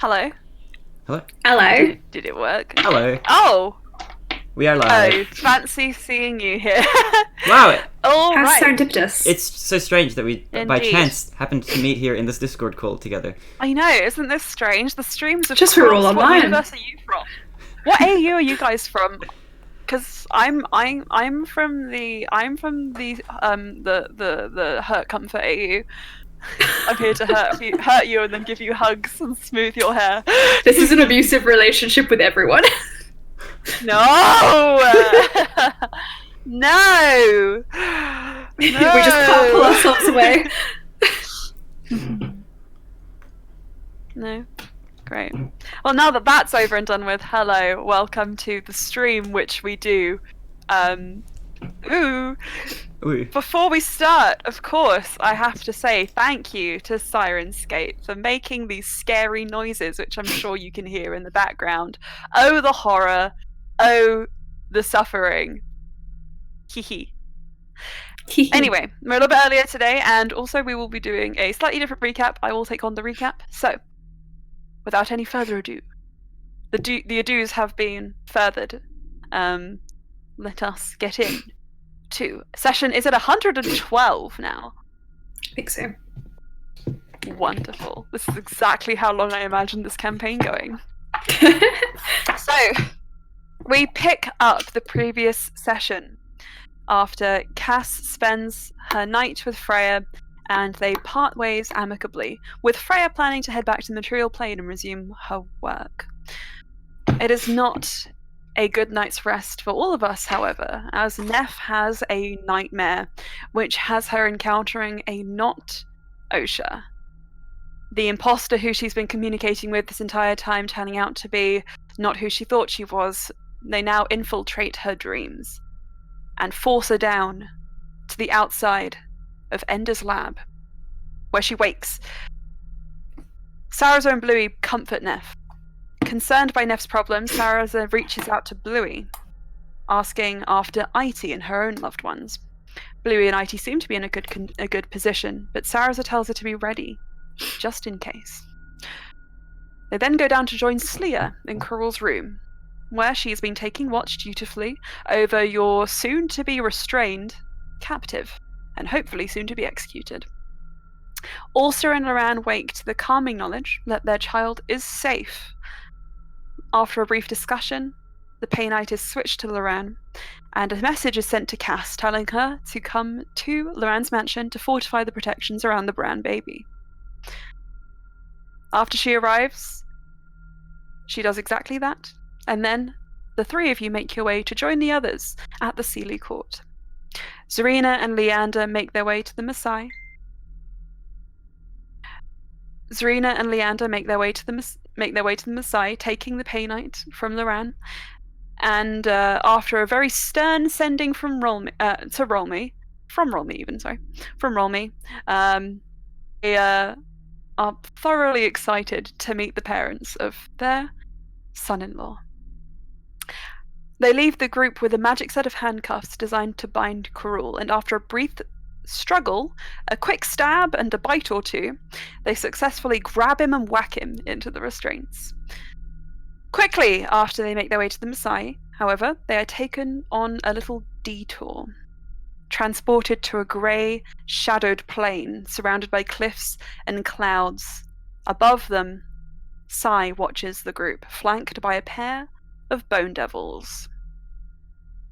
Hello. Hello? Hello. Did it work? Hello. Oh! We are Oh, live. fancy seeing you here. Wow! All How right. serendipitous. It's so strange that we, by Indeed. chance, happened to meet here in this Discord call together. I know, isn't this strange? The streams of Just we're all What online. universe are you from? What AU are you guys from? Because I'm from the Hurt Comfort AU. I'm here to hurt you and then give you hugs and smooth your hair. This is an abusive relationship with everyone. No! No! We just can't pull ourselves away. No. Great. Well, now that that's over and done with, hello, welcome to the stream, which we do. Ooh. Before we start, of course, I have to say thank you to Slyan'ssun for making these scary noises, which I'm sure you can hear in the background. Oh, the horror. Oh, the suffering. Hee. Anyway, we're a little bit earlier today, and also we will be doing a slightly different recap. I will take on the recap. So, without any further ado, the ados have been furthered. Let us get in to session. Is it 112 now? I think so. Wonderful. This is exactly how long I imagined this campaign going. So, we pick up the previous session after Cass spends her night with Freya and they part ways amicably, with Freya planning to head back to the material plane and resume her work. It is not a good night's rest for all of us, however, as Neff has a nightmare, which has her encountering a not Osha. The imposter who she's been communicating with this entire time turning out to be not who she thought she was. They now infiltrate her dreams and force her down to the outside of Ender's lab, where she wakes. Saraza and Bluey comfort Neff. Concerned by Neff's problems, Saraza reaches out to Bluey, asking after Itie and her own loved ones. Bluey and Itie seem to be in a good position, but Saraza tells her to be ready, just in case. They then go down to join Slya in Coral's room, where she's been taking watch dutifully over your soon-to-be restrained captive, and hopefully soon to be executed. Ulster and Loran wake to the calming knowledge that their child is safe. After a brief discussion, the Painite is switched to Loran, and a message is sent to Cass telling her to come to Loran's mansion to fortify the protections around the Bran baby. After she arrives, she does exactly that, and then the three of you make your way to join the others at the Sealy Court. Zarina and Leander make their way to the Maasai. Taking the Painite from Loran, and after a very stern sending from Rolme, they are thoroughly excited to meet the parents of their son-in-law. They leave the group with a magic set of handcuffs designed to bind Corul, and after a brief struggle, a quick stab and a bite or two, they successfully grab him and whack him into the restraints. Quickly after they make their way to the Maasai, however, they are taken on a little detour, transported to a grey, shadowed plain surrounded by cliffs and clouds. Above them, Sai watches the group, flanked by a pair of bone devils.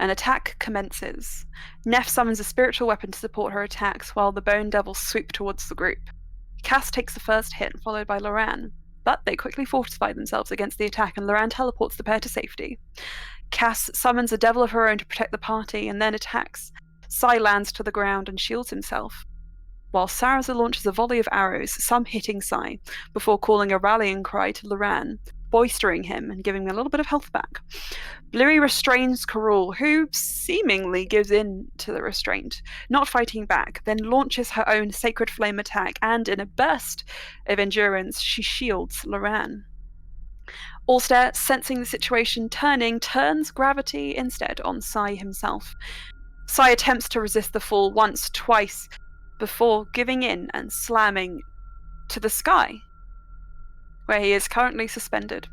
An attack commences. Neff summons a spiritual weapon to support her attacks while the bone devils swoop towards the group. Cass takes the first hit, followed by Loran, but they quickly fortify themselves against the attack and Loran teleports the pair to safety. Cass summons a devil of her own to protect the party and then attacks. Sai lands to the ground and shields himself, while Saraza launches a volley of arrows, some hitting Sai, before calling a rallying cry to Loran, boistering him and giving him a little bit of health back. Bluey restrains Corul, who seemingly gives in to the restraint, not fighting back, then launches her own Sacred Flame attack, and in a burst of endurance, she shields Loran. Ulster, sensing the situation turns gravity instead on Sai himself. Sai attempts to resist the fall once, twice, before giving in and slamming to the sky. where he is currently suspended.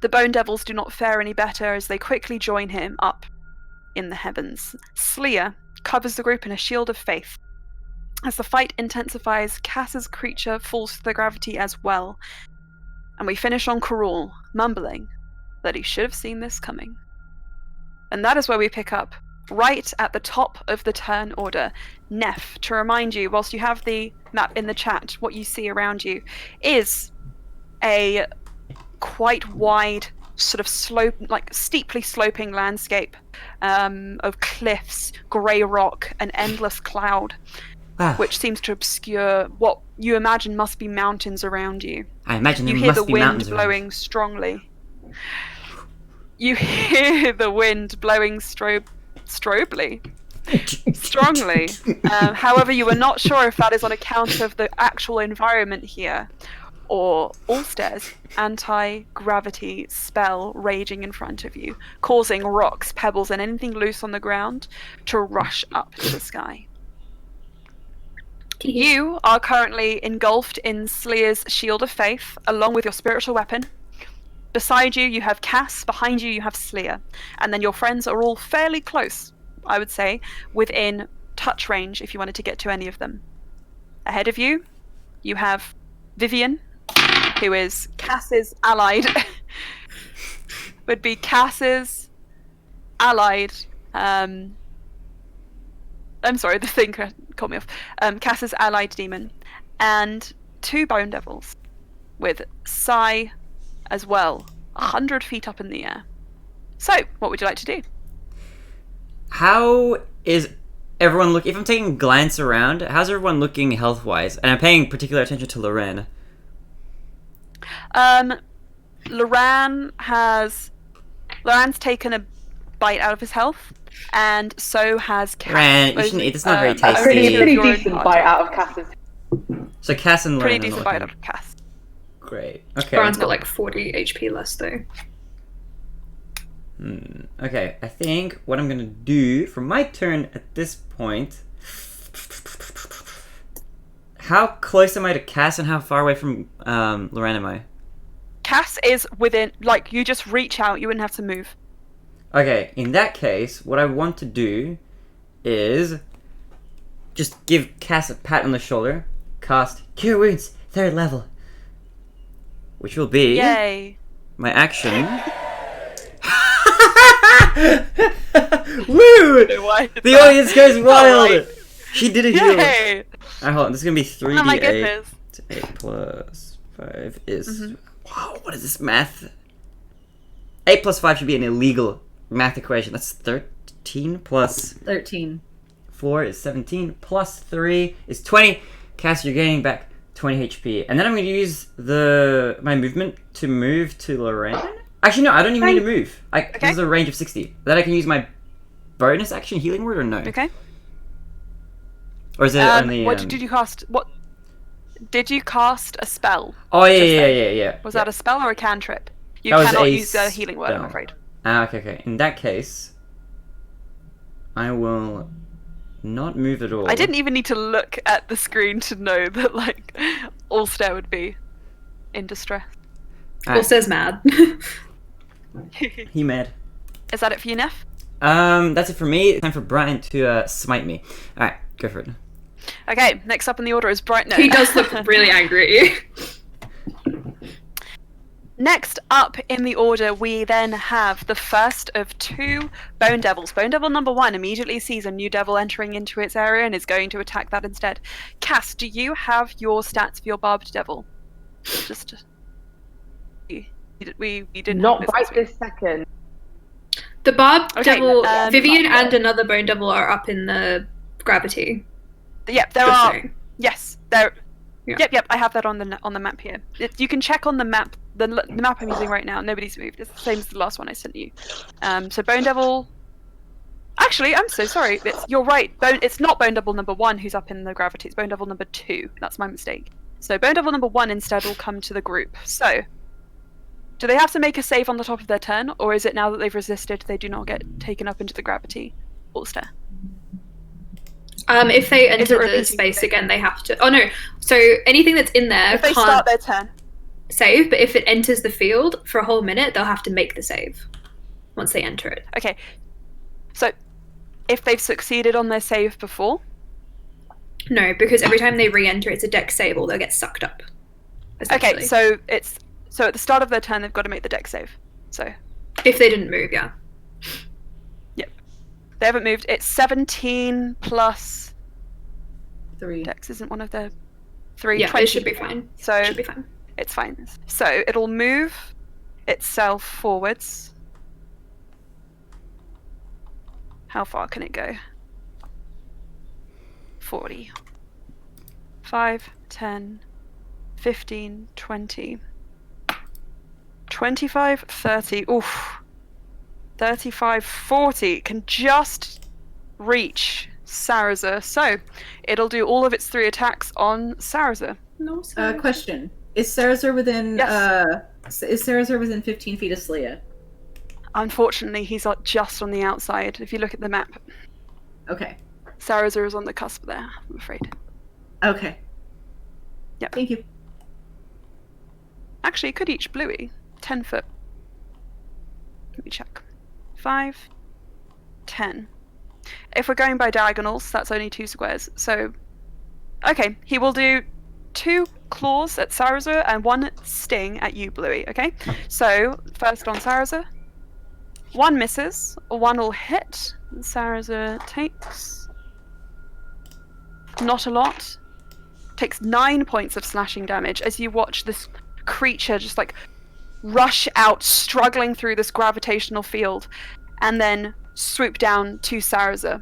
The Bone Devils do not fare any better as they quickly join him up in the heavens. Slya covers the group in a shield of faith. As the fight intensifies, Cass's creature falls to the gravity as well. And we finish on Karul, mumbling that he should have seen this coming. And that is where we pick up, right at the top of the turn order. Neff, to remind you, whilst you have the map in the chat, what you see around you is a quite wide, sort of steeply sloping landscape of cliffs, grey rock, and endless cloud, which seems to obscure what you imagine must be mountains around you. I imagine there You hear must the be wind mountains blowing strongly. You hear the wind blowing strongly. However, you are not sure if that is on account of the actual environment here, or Ulster's anti-gravity spell raging in front of you, causing rocks, pebbles, and anything loose on the ground to rush up to the sky. You are currently engulfed in Slya's Shield of Faith, along with your spiritual weapon. Beside you, you have Cass. Behind you, you have Slya. And then your friends are all fairly close, I would say, within touch range if you wanted to get to any of them. Ahead of you, you have Vivian, who is Cass's allied. Would be Cass's allied. I'm sorry, the thing caught me off. Cass's allied demon. And 2 Bone Devils with Sai as well, 100 feet up in the air. So, what would you like to do? How is everyone looking? If I'm taking a glance around, how's everyone looking health-wise? And I'm paying particular attention to Loren. Loran's taken a bite out of his health, and so has Cass. Ran, you shouldn't eat. It's not very A tasty. pretty decent bite out of Cass's. So Cass and Loren. Pretty decent bite out of Cass. Great. Okay. Baron's got like 40 HP less though. Okay, I think what I'm gonna do for my turn at this point. How close am I to Cass, and how far away from Loren am I? Cass is within, like, you just reach out, you wouldn't have to move. Okay, in that case, what I want to do is just give Cass a pat on the shoulder, cast Cure Wounds, 3rd level, which will be Yay. my action. Woo! The audience goes wild! Right. She did a heal. Yay! Alright, hold on, this is gonna be 3d8. Oh my goodness. 8 plus 5 is... Wow, what is this math? 8 plus 5 should be an illegal math equation. That's 13 plus 13. 4 is 17, plus 3 is 20. Cass, you're gaining back 20 HP. And then I'm going to use my movement to move to Loren. Actually, no, I don't even need to move. There's a range of 60. Then I can use my bonus action healing word, or no? Okay. Or is it only... What did you cast? What did you cast a spell? Oh, yeah. Was that a spell or a cantrip? You That was cannot a use a healing word, I'm spell. afraid. Okay. In that case, I will not move at all. I didn't even need to look at the screen to know that, like, Ulster would be in distress. Ulster's mad. He mad. Is that it for you, Neff? That's it for me. Time for Brian to smite me. Alright, go for it. Okay, next up in the order is Bright. He does look really angry at you. Next up in the order, we then have the first of 2 Bone Devils. Bone Devil number 1 immediately sees a new devil entering into its area and is going to attack that instead. Cass, do you have your stats for your Barbed Devil? We didn't. Not have right this week. this second. The Barb Okay, Devil, Vivian Barb and another Bone Devil are up in the gravity. Yep, there Just are. saying. Yes, there. Yeah. Yep. I have that on the map here. You can check on the map. The map I'm using right now. Nobody's moved. It's the same as the last one I sent you. So Bone Devil. Actually, I'm so sorry. You're right. It's not Bone Devil number 1 who's up in the gravity. It's Bone Devil number 2. That's my mistake. So Bone Devil number 1 instead will come to the group. So, do they have to make a save on the top of their turn, or is it now that they've resisted, they do not get taken up into the gravity? Ulster. If they Is it enter the repeating space the again, they have to. Oh no! So anything that's in there If they can't start their turn. save, but if it enters the field for a whole minute, they'll have to make the save once they enter it. Okay. So, if they've succeeded on their save before. No, because every time they re-enter, it's a dex save, or they'll get sucked up. Okay, so at the start of their turn, they've got to make the dex save. So. If they didn't move, yeah. Yep. They haven't moved. It's 17 plus 3. dex isn't one of their 3. Yeah, 20. it should be fine. So Should be fine. it's fine. So it'll move itself forwards. How far can it go? 40. 5, 10, 15, 20, 25, 30. Oof. 35, 40 can just reach Saraza. So it'll do all of its 3 attacks on Saraza. No, sorry. Question: Is Sarazar within? Yes. Is Sarazar within 15 feet of Slya? Unfortunately, he's just on the outside. If you look at the map, Okay. Saraza is on the cusp there, I'm afraid. Okay. Yep. Thank you. Actually, it could each Bluey. 10 foot. Let me check. 5, 10. If we're going by diagonals, that's only 2 squares. So, okay, he will do 2 claws at Saraza and 1 sting at you, Bluey, okay? So, first on Saraza. 1 misses, 1 will hit. Saraza takes... not a lot. Takes 9 points of slashing damage as you watch this creature just like rush out, struggling through this gravitational field, and then swoop down to Saraza.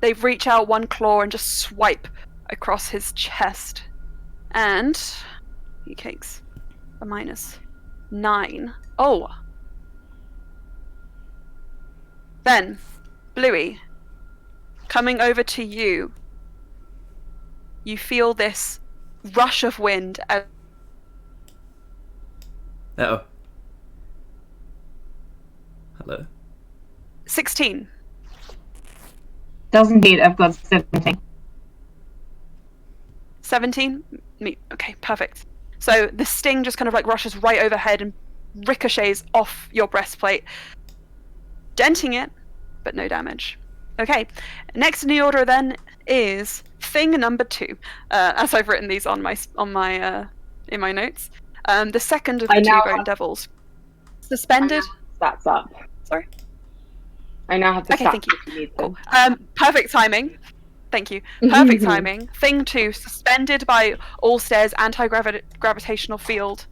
They reach out 1 claw and just swipe across his chest. And he takes a -9. Oh! Then, Bluey, coming over to you, you feel this rush of wind as Uh-oh. Hello? 16. Does indeed. I've got 17. 17? Okay, perfect. So the sting just kind of like rushes right overhead and ricochets off your breastplate, denting it, but no damage. Okay, next in the order then is thing number 2. As I've written these on my in my notes. The second of the 2 bone devils. Suspended. Stats up. Sorry? I now have the Okay, stats. thank you. if need them. Cool. Perfect timing. Thank you. Perfect timing. Thing 2, suspended by all stairs, anti-gravitational field.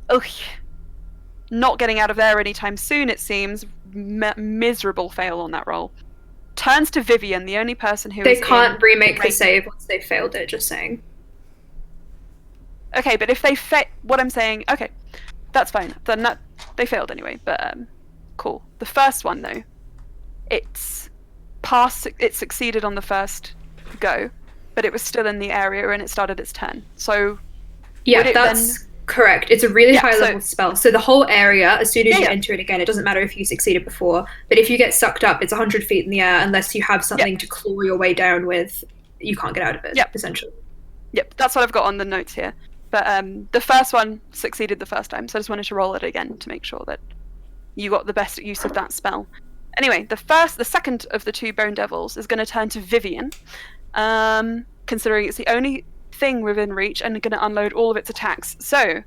Ugh. Not getting out of there anytime soon, it seems. Miserable fail on that roll. Turns to Vivian, the only person who They is can't remake the range. save once they failed it, just saying. Okay, but if they what I'm saying, okay, that's fine. Then they failed anyway. But cool. The first one though, it's passed. It succeeded on the first go, but it was still in the area and it started its turn. So Yeah, that's correct. It's a really high level spell. So the whole area, as soon as you enter it again, it doesn't matter if you succeeded before, but if you get sucked up, it's 100 feet in the air unless you have something to claw your way down with. You can't get out of it, essentially. Yep, that's what I've got on the notes here. But the first one succeeded the first time, so I just wanted to roll it again to make sure that you got the best use of that spell. Anyway, the second of the 2 bone devils is going to turn to Vivian, considering it's the only thing within reach and going to unload all of its attacks. So,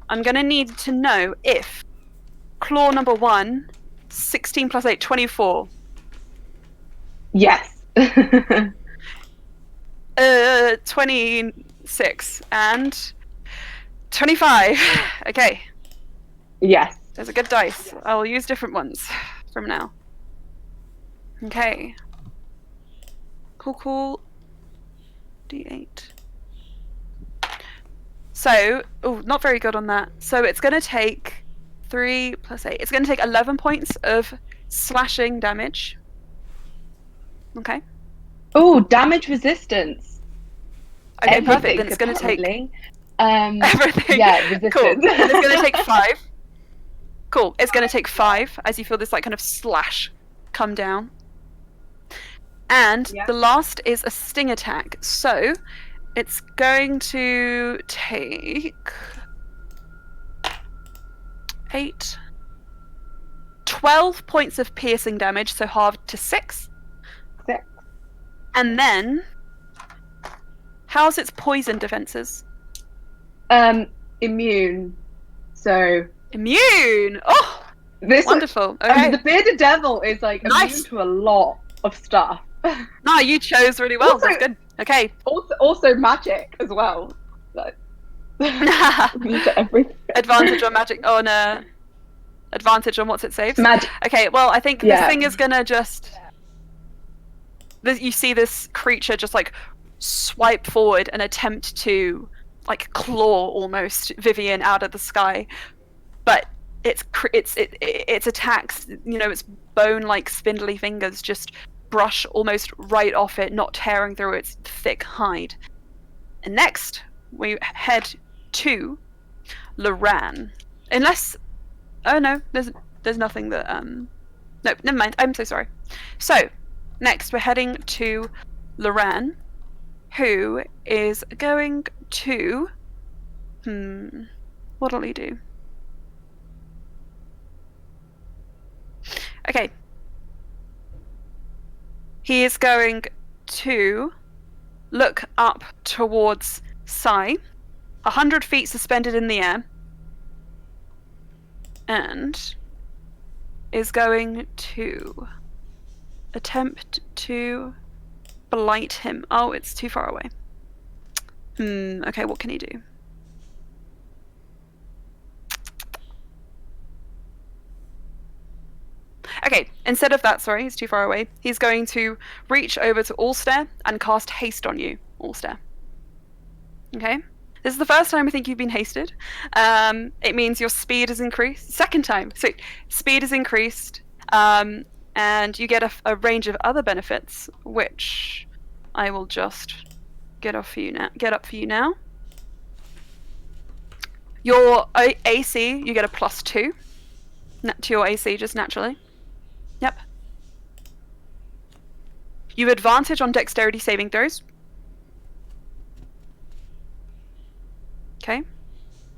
I'm going to need to know if claw number 1, 16 plus 8, 24. Yes. 26 and 25. Okay. Yes. There's a good dice. I'll use different ones from now. Okay. Cool. D8. So, not very good on that. So it's going to take 3 plus 8. It's going to take 11 points of slashing damage. Okay. Oh, damage resistance. Okay, Everything, perfect. Then it's going to take everything. Yeah, resistance. Cool. It's going to take 5. Cool. It's going to take 5 as you feel this like kind of slash come down. And Yeah. the last is a sting attack. So it's going to take 12 points of piercing damage, so halved to 6. 6. And then, how's its poison defenses? Immune. So Immune! Oh, this wonderful. I mean, Okay. the bearded devil is like Nice. immune to a lot of stuff. No, you chose really well. Also- That's good. Okay. Also magic as well. Like, immune to everything. Advantage on magic. Advantage on what's it saves? Magic. Okay, well, I think this Yeah. thing is gonna just. You see this creature just like swipe forward and attempt to like claw almost Vivian out of the sky, but its attacks, its bone-like spindly fingers just brush almost right off it, not tearing through its thick hide. And next, we head to Loran. Unless, oh no, there's nothing that no, never mind. I'm so sorry. So next, we're heading to Loran, who is going to what'll he do? Okay. He is going to look up towards Sai, 100 feet suspended in the air, and is going to attempt to blight him. Oh, it's too far away. Okay, what can he do? Okay, instead of that, sorry, he's too far away. He's going to reach over to Allstare and cast haste on you, Allstare. Okay? This is the first time I think you've been hasted. It means your speed is increased. Second time. So speed is increased, and you get a range of other benefits, which I will just get up for you now. Your AC, you get a +2 to your AC just naturally. Yep. You have advantage on dexterity saving throws. Okay.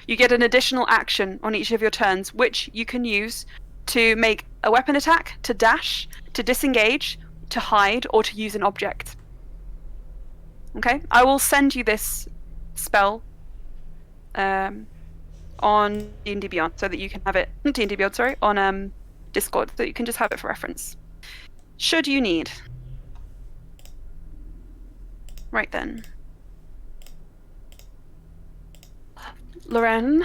You get an additional action on each of your turns, which you can use to make a weapon attack, to dash, to disengage, to hide, or to use an object. Okay? I will send you this spell on D&D Beyond so that you can have it. Not D&D Beyond, sorry, on Discord, so you can just have it for reference. Should you need. Right then. Loren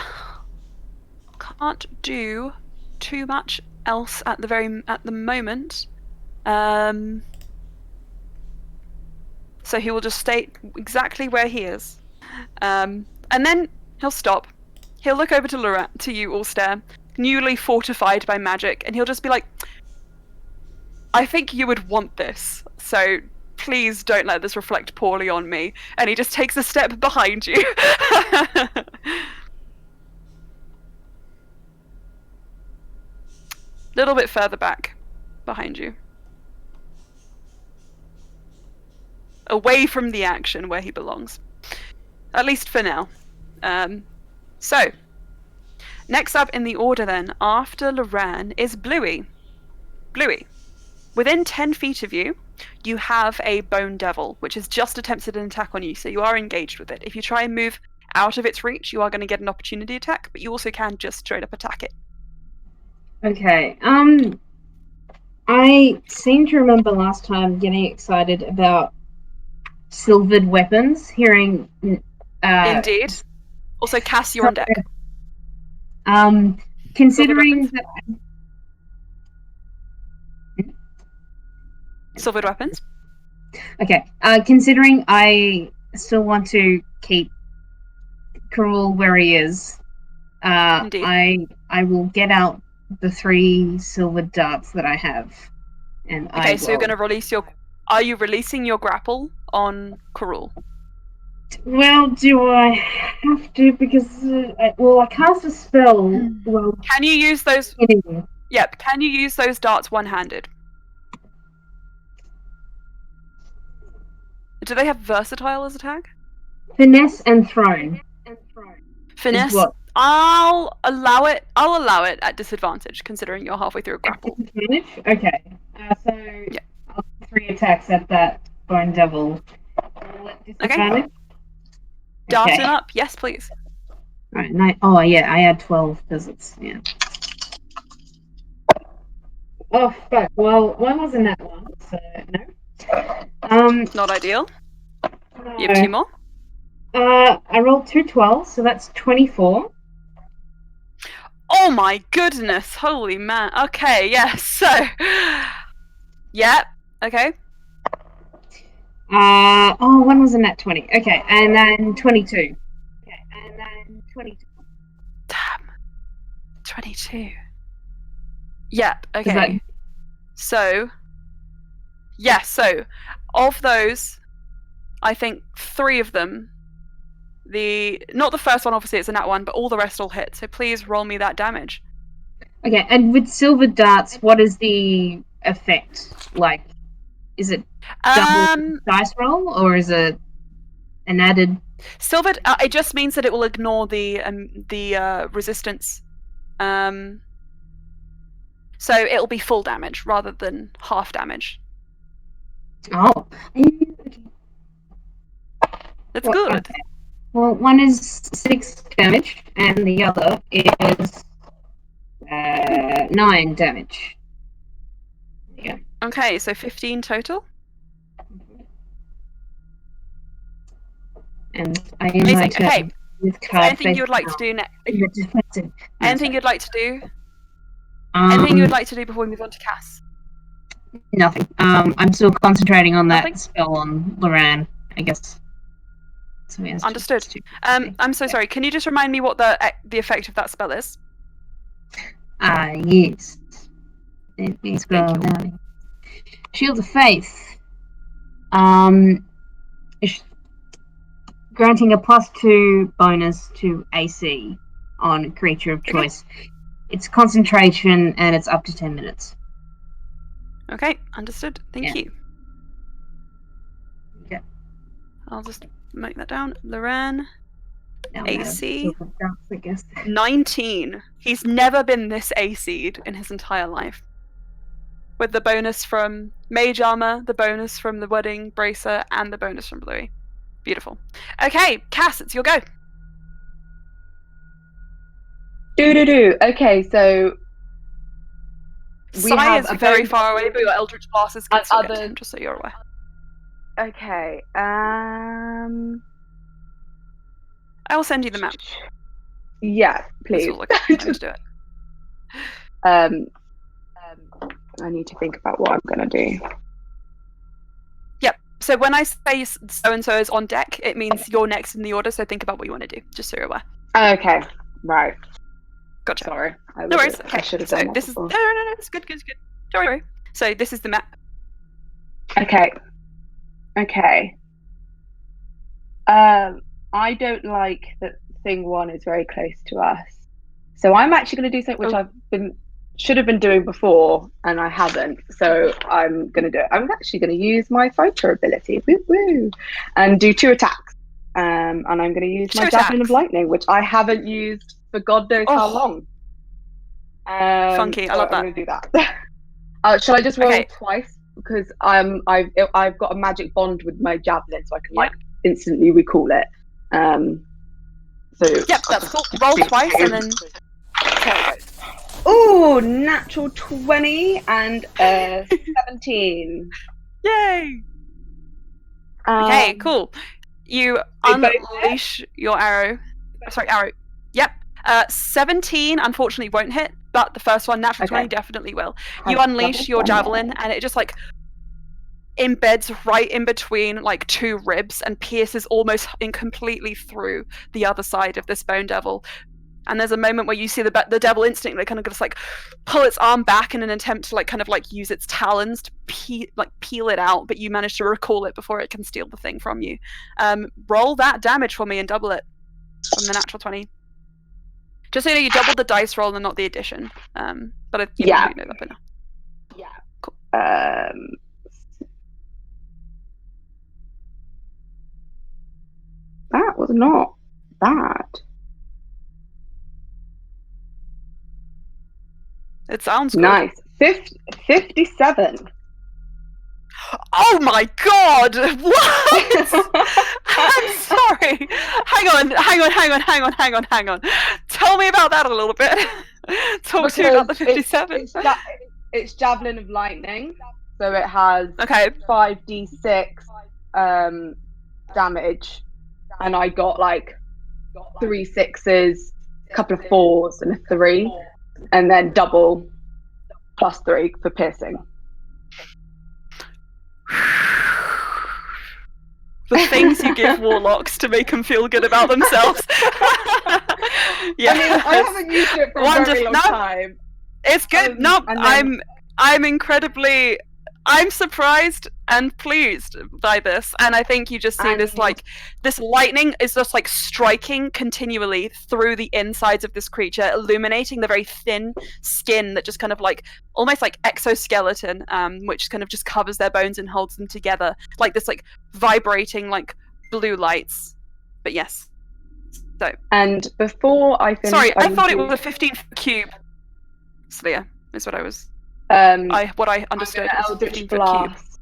can't do too much else at the moment. So he will just stay exactly where he is. And then he'll stop. He'll look over to you, Allstare, newly fortified by magic, and he'll just be like, I think you would want this, so please don't let this reflect poorly on me. And he just takes a step behind you. Little bit further back behind you. Away from the action where he belongs. At least for now. So, next up in the order then, after Loran, is Bluey. Bluey. Within 10 feet of you, you have a Bone Devil, which has just attempted an attack on you, so you are engaged with it. If you try and move out of its reach, you are going to get an opportunity attack, but you also can just straight up attack it. Okay. I seem to remember last time getting excited about silvered weapons, hearing. Indeed. Also, Cass, you're on deck. Considering that. Silvered weapons. Okay. Considering I still want to keep Karul where he is, Indeed. I will get out the 3 silver darts that I have, and Okay, so you're going to release your. Are you releasing your grapple on Karul? Well, do I have to? Because I cast a spell. Well, can you use those? Anyway. Yep. Can you use those darts one-handed? Do they have versatile as a tag? Finesse and thrown. Finesse. what? I'll allow it. I'll allow it at disadvantage, considering you're halfway through a grapple. Disadvantage? Okay. So I'll do 3 attacks at that bone devil. Disadvantage? Darting up, yes, please. Right, oh yeah, I had 12 because it's Oh fuck. Well, one wasn't that one, so no. Not ideal. No. You have 2 more. I rolled 2 12s, so that's 24. Oh my goodness! Holy man. Okay, yes. So, yeah. Okay. One was a nat 20. Okay, and then 22. Okay, and then 22. Damn. 22. Yep. Okay. So, yes. So, of those, I think 3 of them. Not the first one, obviously, it's a nat 1, but all the rest will hit. So please roll me that damage. Okay, and with silver darts, what is the effect like? Is it double dice roll, or is it an added? Silver. It just means that it will ignore the resistance. So it'll be full damage rather than half damage. Oh, that's good. Okay. Well, one is 6 damage, and the other is 9 damage. Yeah. Okay, so 15 total. And I am amazing. Okay. With card anything you would like to do next? Anything you'd like to do? Anything you would like to do before we move on to Cass? Nothing. I'm still concentrating on that Nothing? spell on Loran, I guess. So understood. I'm so sorry. Can you just remind me what the effect of that spell is? Yes. Let me scroll down. Shield of Faith. Granting a +2 bonus to AC on creature of choice. Okay. It's concentration and it's up to 10 minutes. Okay, understood. Thank you. Yeah. I'll just make that down. Loran. AC. I guess. 19. He's never been this AC'd in his entire life. With the bonus from Mage Armor, the bonus from the Wedding Bracer, and the bonus from Bluey. Beautiful. Okay, Cass, it's your go. Okay, so Sai is very far away, but your Eldritch Blasters can still get to him, just so you're aware. Okay. I will send you the map. Yeah, please. I'm to do it. I need to think about what I'm gonna do. Yep. So when I say so and so is on deck, it means you're next in the order. So think about what you want to do, just so you're aware. Okay. Right. Gotcha. Sorry. No worries. Okay. I should have done that this before. is no. It's good. Don't worry. So this is the map. Okay. I don't like that thing 1 is very close to us. So I'm actually going to do something which should have been doing before, and I haven't. So I'm going to do it. I'm actually going to use my fighter ability, and do 2 attacks. And I'm going to use my Javelin of Lightning, which I haven't used for God knows how long. Funky, I love that. I'm going to do that. Shall I just roll twice? Because I've got a magic bond with my Javelin, so I can instantly recall it. Yep, that's cool. Roll twice and then. Oh, natural 20 and 17. Yay! Okay, cool. You unleash your arrow. Sorry, arrow. Yep. 17 unfortunately won't hit, but the first one, natural 20, definitely will. You unleash your javelin, and it just embeds right in between 2 ribs and pierces almost completely through the other side of this bone devil. And there's a moment where you see the devil instantly kind of just pull its arm back in an attempt to use its talons to peel it out, but you manage to recall it before it can steal the thing from you. Roll that damage for me and double it from the natural 20. Just so you know, you doubled the dice roll and not the addition. But you know that by now. Yeah. Cool. That was not bad. It sounds good. Nice. 57. Oh my god! What? I'm sorry. Hang on. Tell me about that a little bit. Talk to me about the 57. It's Javelin of Lightning, so it has Okay. 5d6 damage, and I got like 3 6s, a couple of 4s, and a 3, and then double +3 for piercing. The things you give warlocks to make them feel good about themselves. Yeah. I mean, I haven't used it for a very long time. It's good. I'm surprised and pleased by this, and I think you just see this lightning is just like striking continually through the insides of this creature, illuminating the very thin skin that just kind of like almost like exoskeleton, which kind of just covers their bones and holds them together, like this like vibrating like blue lights. But yes. So. And before I finish, sorry, I thought it was a 15 cube. Slia is what I was. What I understood was Eldritch Blast,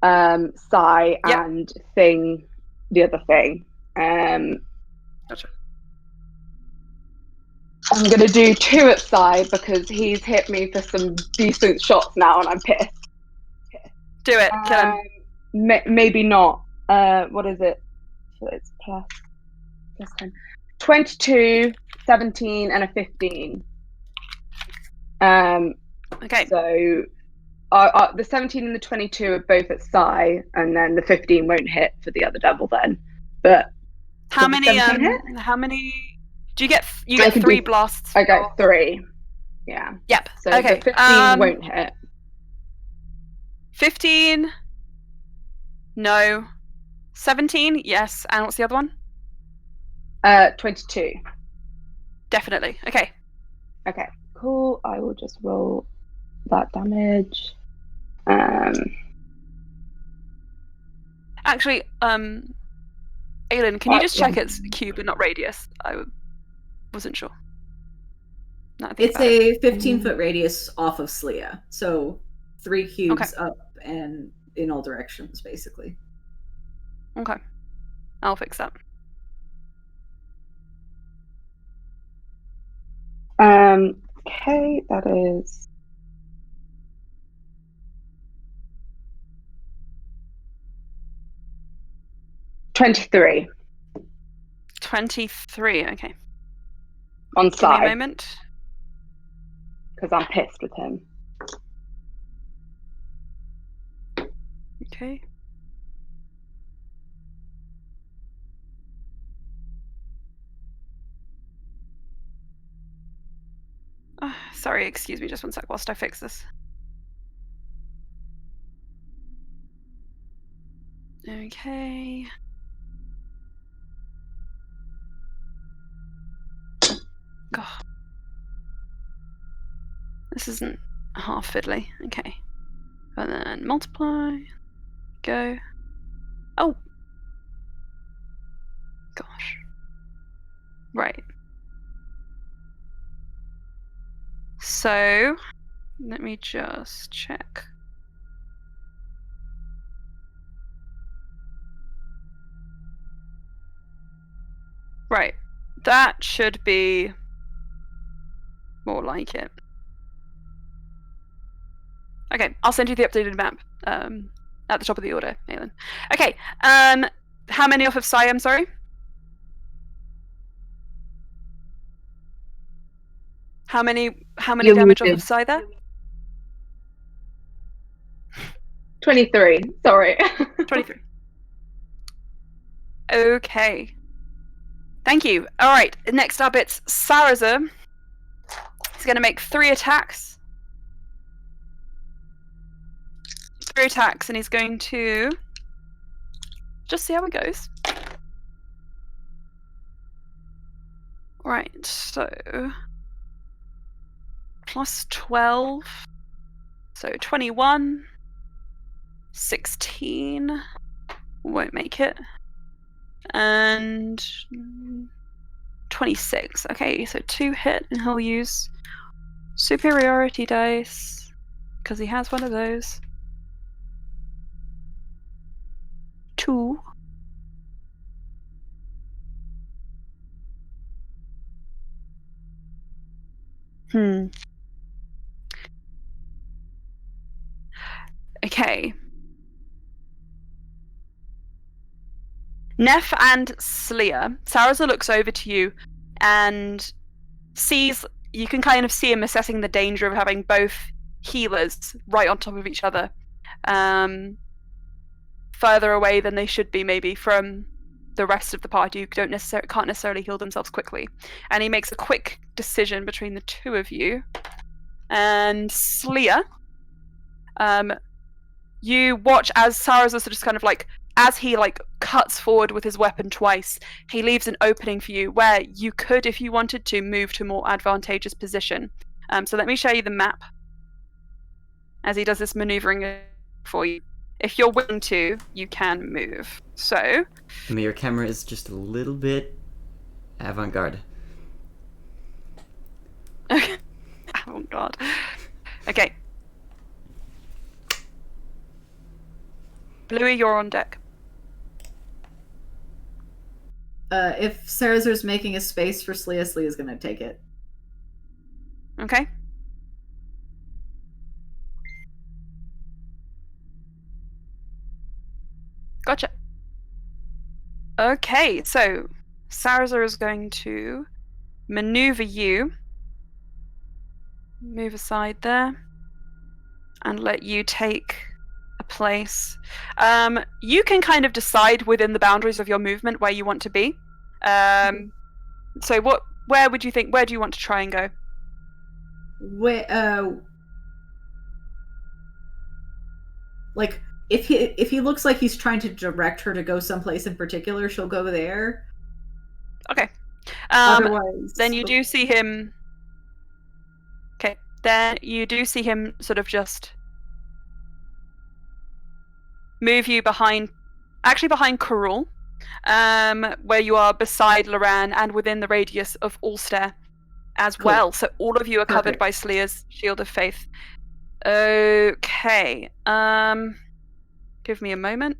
Psy, and Thing, the other thing. Gotcha. I'm going to do 2 at Psy because he's hit me for some decent shots now and I'm pissed. Do it, kill him. Maybe not. What is it? So it's plus 10. 22, 17, and a 15. Okay. So the 17 and the 22 are both at Psy, and then the 15 won't hit for the other devil then. But how many do you get? You get 3 blasts. I got 3. Yeah. Yep. So okay. the 15 won't hit. 15. No. 17. Yes. And what's the other one? 22. Definitely. Okay. Okay. Cool. I will just roll that damage. Actually, Aelin, can you just check it's cube and not radius? I wasn't sure. It's a 15-foot radius off of Slia, so 3 cubes up and in all directions, basically. Okay, I'll fix that. Okay, that is 23. 23, okay. On side. Give me a moment. Because I'm pissed with him. Okay. Sorry, excuse me just one sec whilst I fix this. Okay. God. This isn't half fiddly. Okay. And then multiply. Go. Oh! Gosh. Right. So, let me just check. Right. That should be more like it. Okay, I'll send you the updated map at the top of the order, Aelin. Okay, how many off of Siam, sorry? How many damage off of Psy there? 23, sorry. 23. Okay. Thank you. Alright, next up it's Sarazar. He's going to make 3 attacks. 3 attacks, and he's going to just see how it goes. Right, so plus 12, so 21, 16, won't make it, and 26. Okay, so 2 hit, and he'll use superiority dice because he has one of those. 2. Okay. Neff and Slya, Saraza looks over to you and sees, you can kind of see him assessing the danger of having both healers right on top of each other, further away than they should be maybe from the rest of the party who can't necessarily heal themselves quickly. And he makes a quick decision between the two of you. And Slya, you watch as Saraza just kind of like, as he like cuts forward with his weapon twice, he leaves an opening for you where you could, if you wanted to, move to a more advantageous position. So let me show you the map as he does this maneuvering for you. If you're willing to, you can move. So, I mean, your camera is just a little bit avant-garde. Avant-garde. Okay. Bluey, you're on deck. If Saraza's making a space for Slya, Slya's gonna take it. Okay. Gotcha. Okay, so Saraza is going to maneuver you, move aside there, and let you take a place. You can kind of decide within the boundaries of your movement where you want to be. So where would you think, where do you want to try and go? Like, if he looks like he's trying to direct her to go someplace in particular, she'll go there. Okay. Otherwise, then you do see him. Okay. Then you do see him sort of just move you behind Karul, where you are beside Loran and within the radius of Ulster as well. So all of you are covered by Slya's Shield of Faith. Okay. Give me a moment.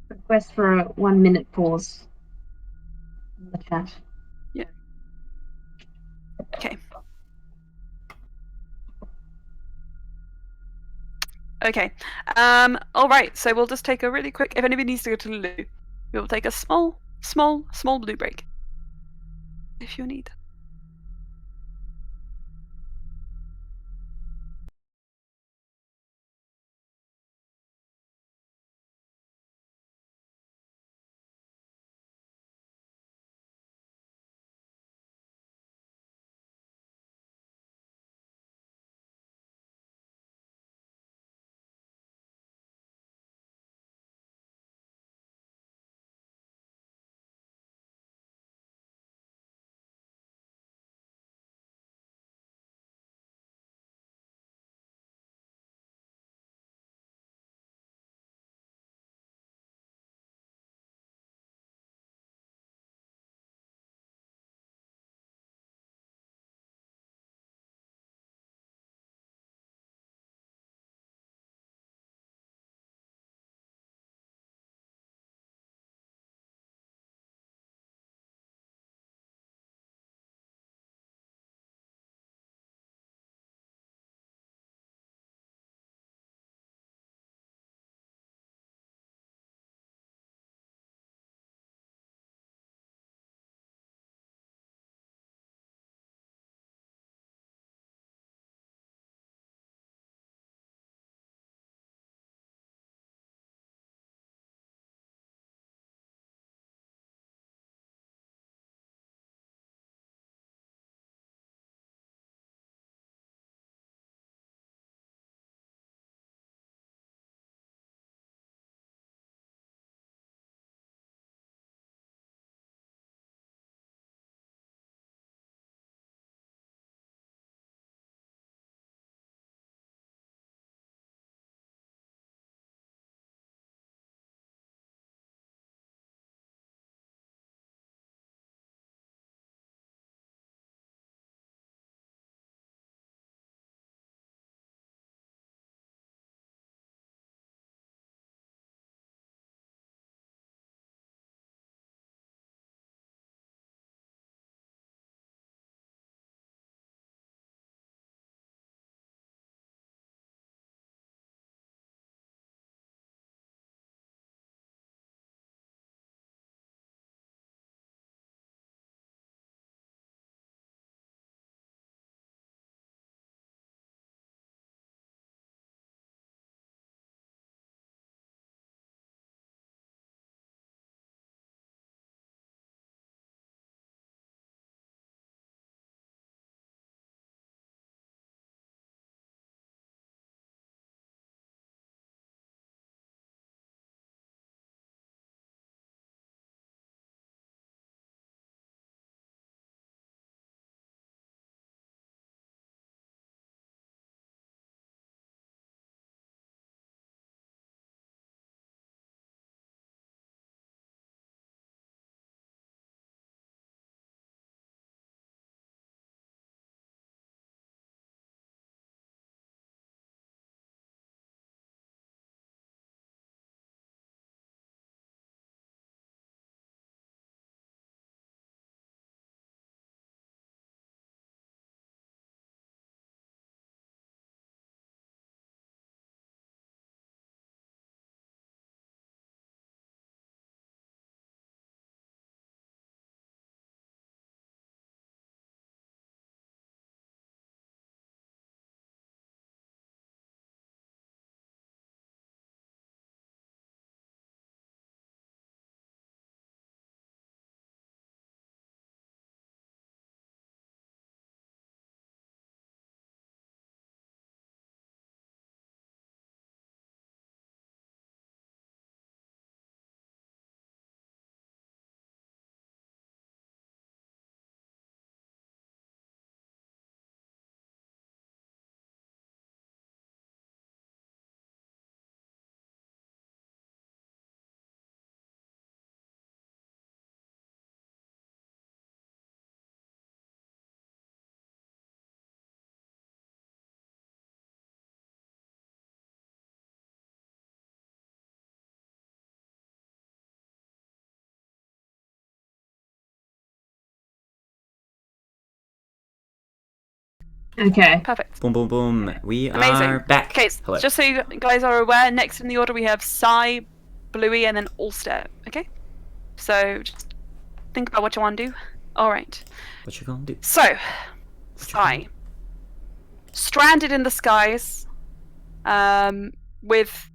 Request for a 1-minute pause in the chat. Yeah. Okay. Okay. All right. So we'll just take a really quick. If anybody needs to go to the loo, we will take a small blue break. If you need. Okay. Perfect. Boom, boom, boom. We Amazing. are back. Okay, Hello. just so you guys are aware, next in the order we have Psy, Bluey, and then Ulster. Okay? So just think about what you want to do. Alright. What you gonna do? So, Psy. Stranded in the skies, with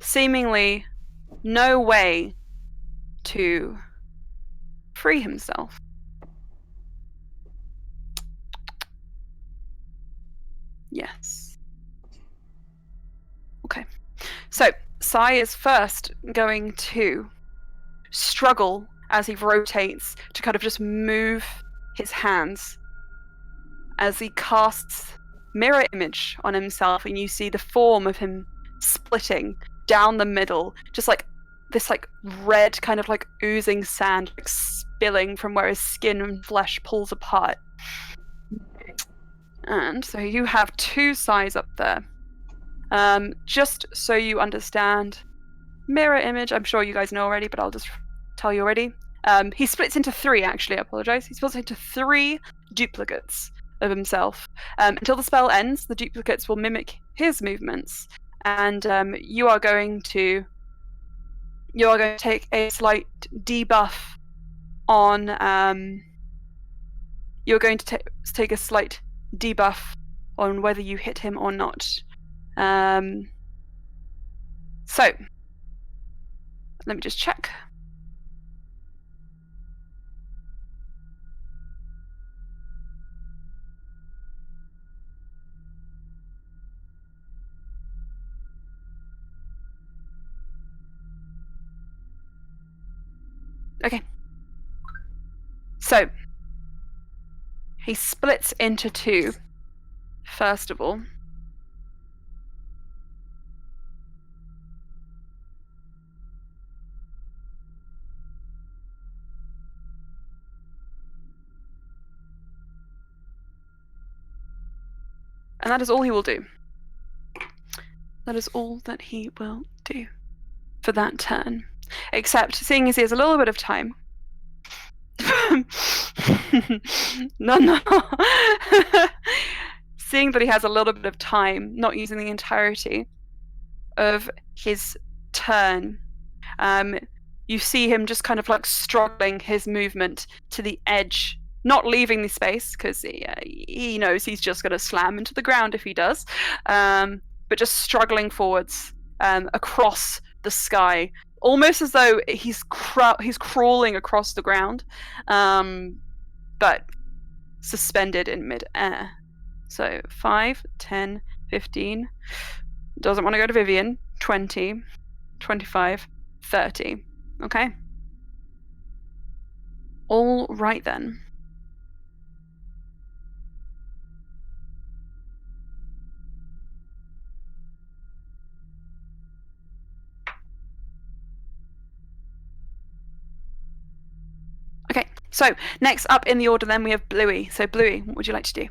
seemingly no way to free himself. Yes. Okay. So, Psy is first going to struggle as he rotates to kind of just move his hands as he casts mirror image on himself, and you see the form of him splitting down the middle, just like this like red kind of like oozing sand like spilling from where his skin and flesh pulls apart. And so you have 2 Psys up there. Just so you understand, mirror image, I'm sure you guys know already, but I'll just tell you already. He splits into 3, actually, I apologize. He splits into 3 duplicates of himself. Until the spell ends, the duplicates will mimic his movements, and you are going to take a slight debuff on you're going to take a slight debuff on whether you hit him or not. So let me just check. Okay. So he splits into 2, first of all. And that is all he will do. That is all that he will do for that turn. Except, seeing as he has a little bit of time... no. Seeing that he has a little bit of time, not using the entirety of his turn, you see him just kind of like struggling his movement to the edge, not leaving the space, because he knows he's just going to slam into the ground if he does, but just struggling forwards across the sky, almost as though he's crawling across the ground, but suspended in mid-air. So 5, 10, 15, doesn't want to go to Vivian, 20, 25, 30. Okay? All right then. Okay, so next up in the order then we have Bluey. So Bluey, what would you like to do?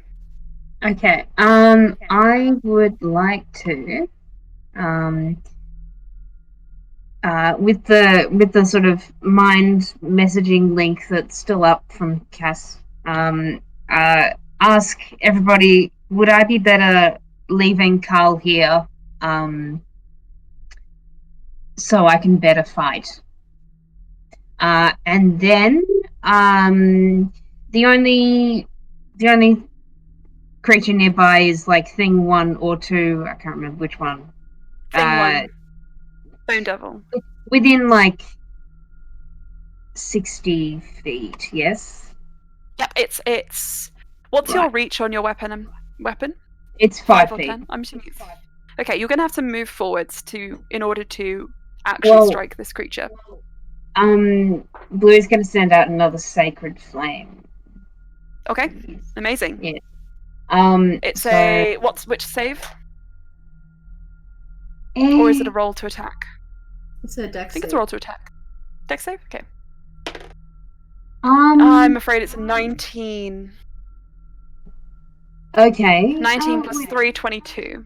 Okay, I would like to, with the sort of mind messaging link that's still up from Cass, ask everybody, would I be better leaving Carl here, so I can better fight? And then, the only creature nearby is like thing 1 or 2. I can't remember which one. Thing 1. Bone Devil. Within like 60 feet, yes? Yep, it's what's your reach on your weapon? It's 5 feet. 10? I'm assuming it's 5. Okay, you're gonna have to move forwards in order to actually strike this creature. Blue's gonna send out another sacred flame. Okay, amazing. Yeah. It's which save? Or is it a roll to attack? It's a dex I think it's a save. roll to attack. Dex save? Okay. I'm afraid it's 19. Okay. 19 plus 3, 22.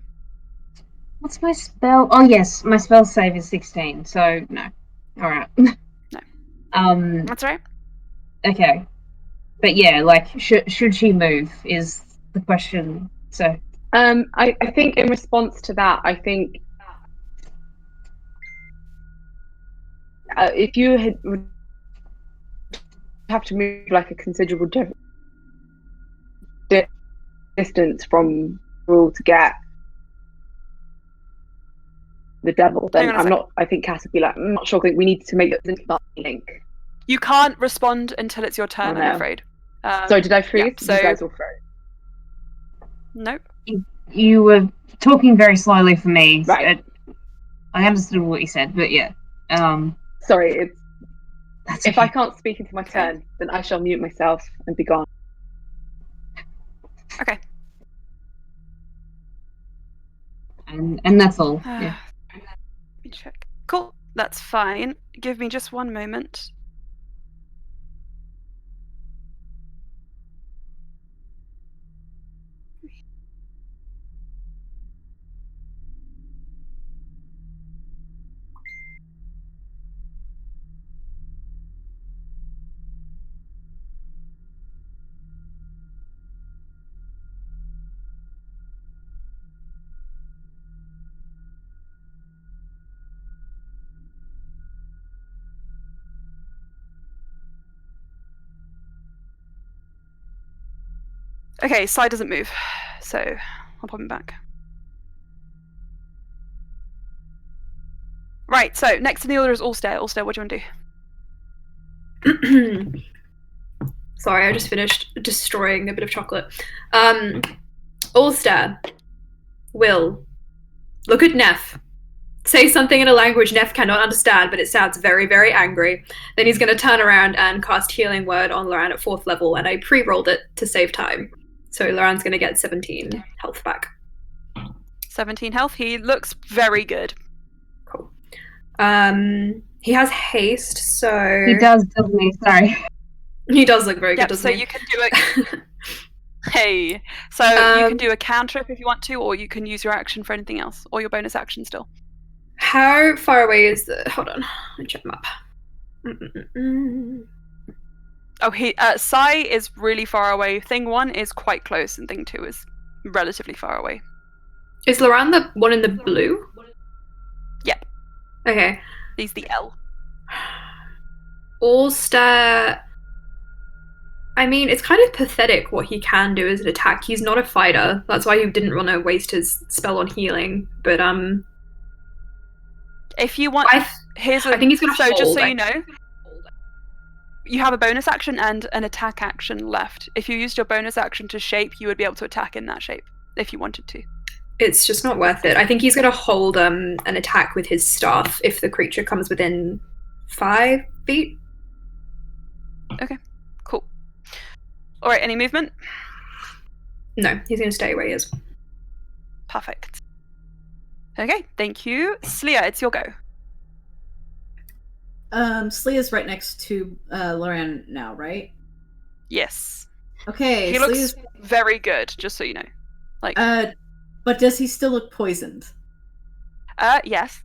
What's my spell? Oh yes, my spell save is 16, so no. Alright. No. That's right. Okay. But yeah, like should she move is the question So. I think in response to that, I think if you would have to move like a considerable distance from rule to get the devil, then I'm not. I think Cass would be like, I'm not sure. We need to make it into link. You can't respond until it's your turn. I'm afraid. So did I freeze? Yeah, so you guys all froze. Nope. You were talking very slowly for me. Right. I understood what you said, but yeah. Sorry, if okay. I can't speak into my turn, then I shall mute myself and be gone. Okay. And that's all. Yeah. Let me check. Cool. That's fine. Give me just one moment. Okay, Sai doesn't move, so I'll pop him back. Right, so next in the order is Allstare. Allstare, what do you want to do? Sorry, I just finished destroying a bit of chocolate. Allstare will look at Neff, say something in a language Neff cannot understand, but it sounds very, very angry. Then he's going to turn around and cast Healing Word on Loran at 4th level, and I pre-rolled it to save time. So Loran's going to get 17 health back. 17 health. He looks very good. Cool. He has haste, so... He does, doesn't he? Sorry. He does look very good, doesn't he? So you can do it... Hey. So you can do a cantrip if you want to, or you can use your action for anything else, or your bonus action still. How far away is the... Hold on. Let me check the map. Oh, Sai is really far away. Thing 1 is quite close, and Thing 2 is relatively far away. Is Loran the one in the blue? Yep. Okay. He's the L. Allstare... I mean, it's kind of pathetic what he can do as an attack. He's not a fighter. That's why he didn't want to waste his spell on healing. But, if you want... I think he's going to hold. Just so you know... You have a bonus action and an attack action left. If you used your bonus action to shape, you would be able to attack in that shape, if you wanted to. It's just not worth it. I think he's going to hold an attack with his staff if the creature comes within 5 feet. Okay, cool. Alright, any movement? No, he's going to stay where he is. Perfect. Okay, thank you. Slya, it's your go. Slya's right next to Loran now, right? Yes. Okay, he looks very good, just so you know. But does he still look poisoned? Yes.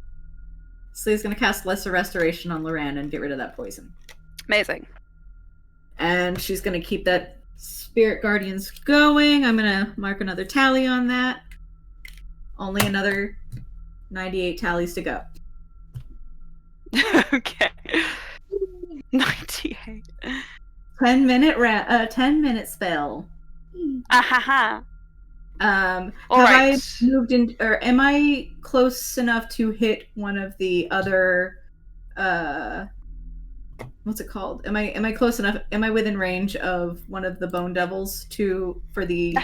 Slya's gonna cast Lesser Restoration on Loran and get rid of that poison. Amazing. And she's gonna keep that Spirit Guardians going. I'm gonna mark another tally on that. Only another 98 tallies to go. Okay. 98. 10-minute spell. Ahaha. Have I moved in, or am I close enough to hit one of the other? What's it called? Am I close enough? Am I within range of one of the Bone Devils for the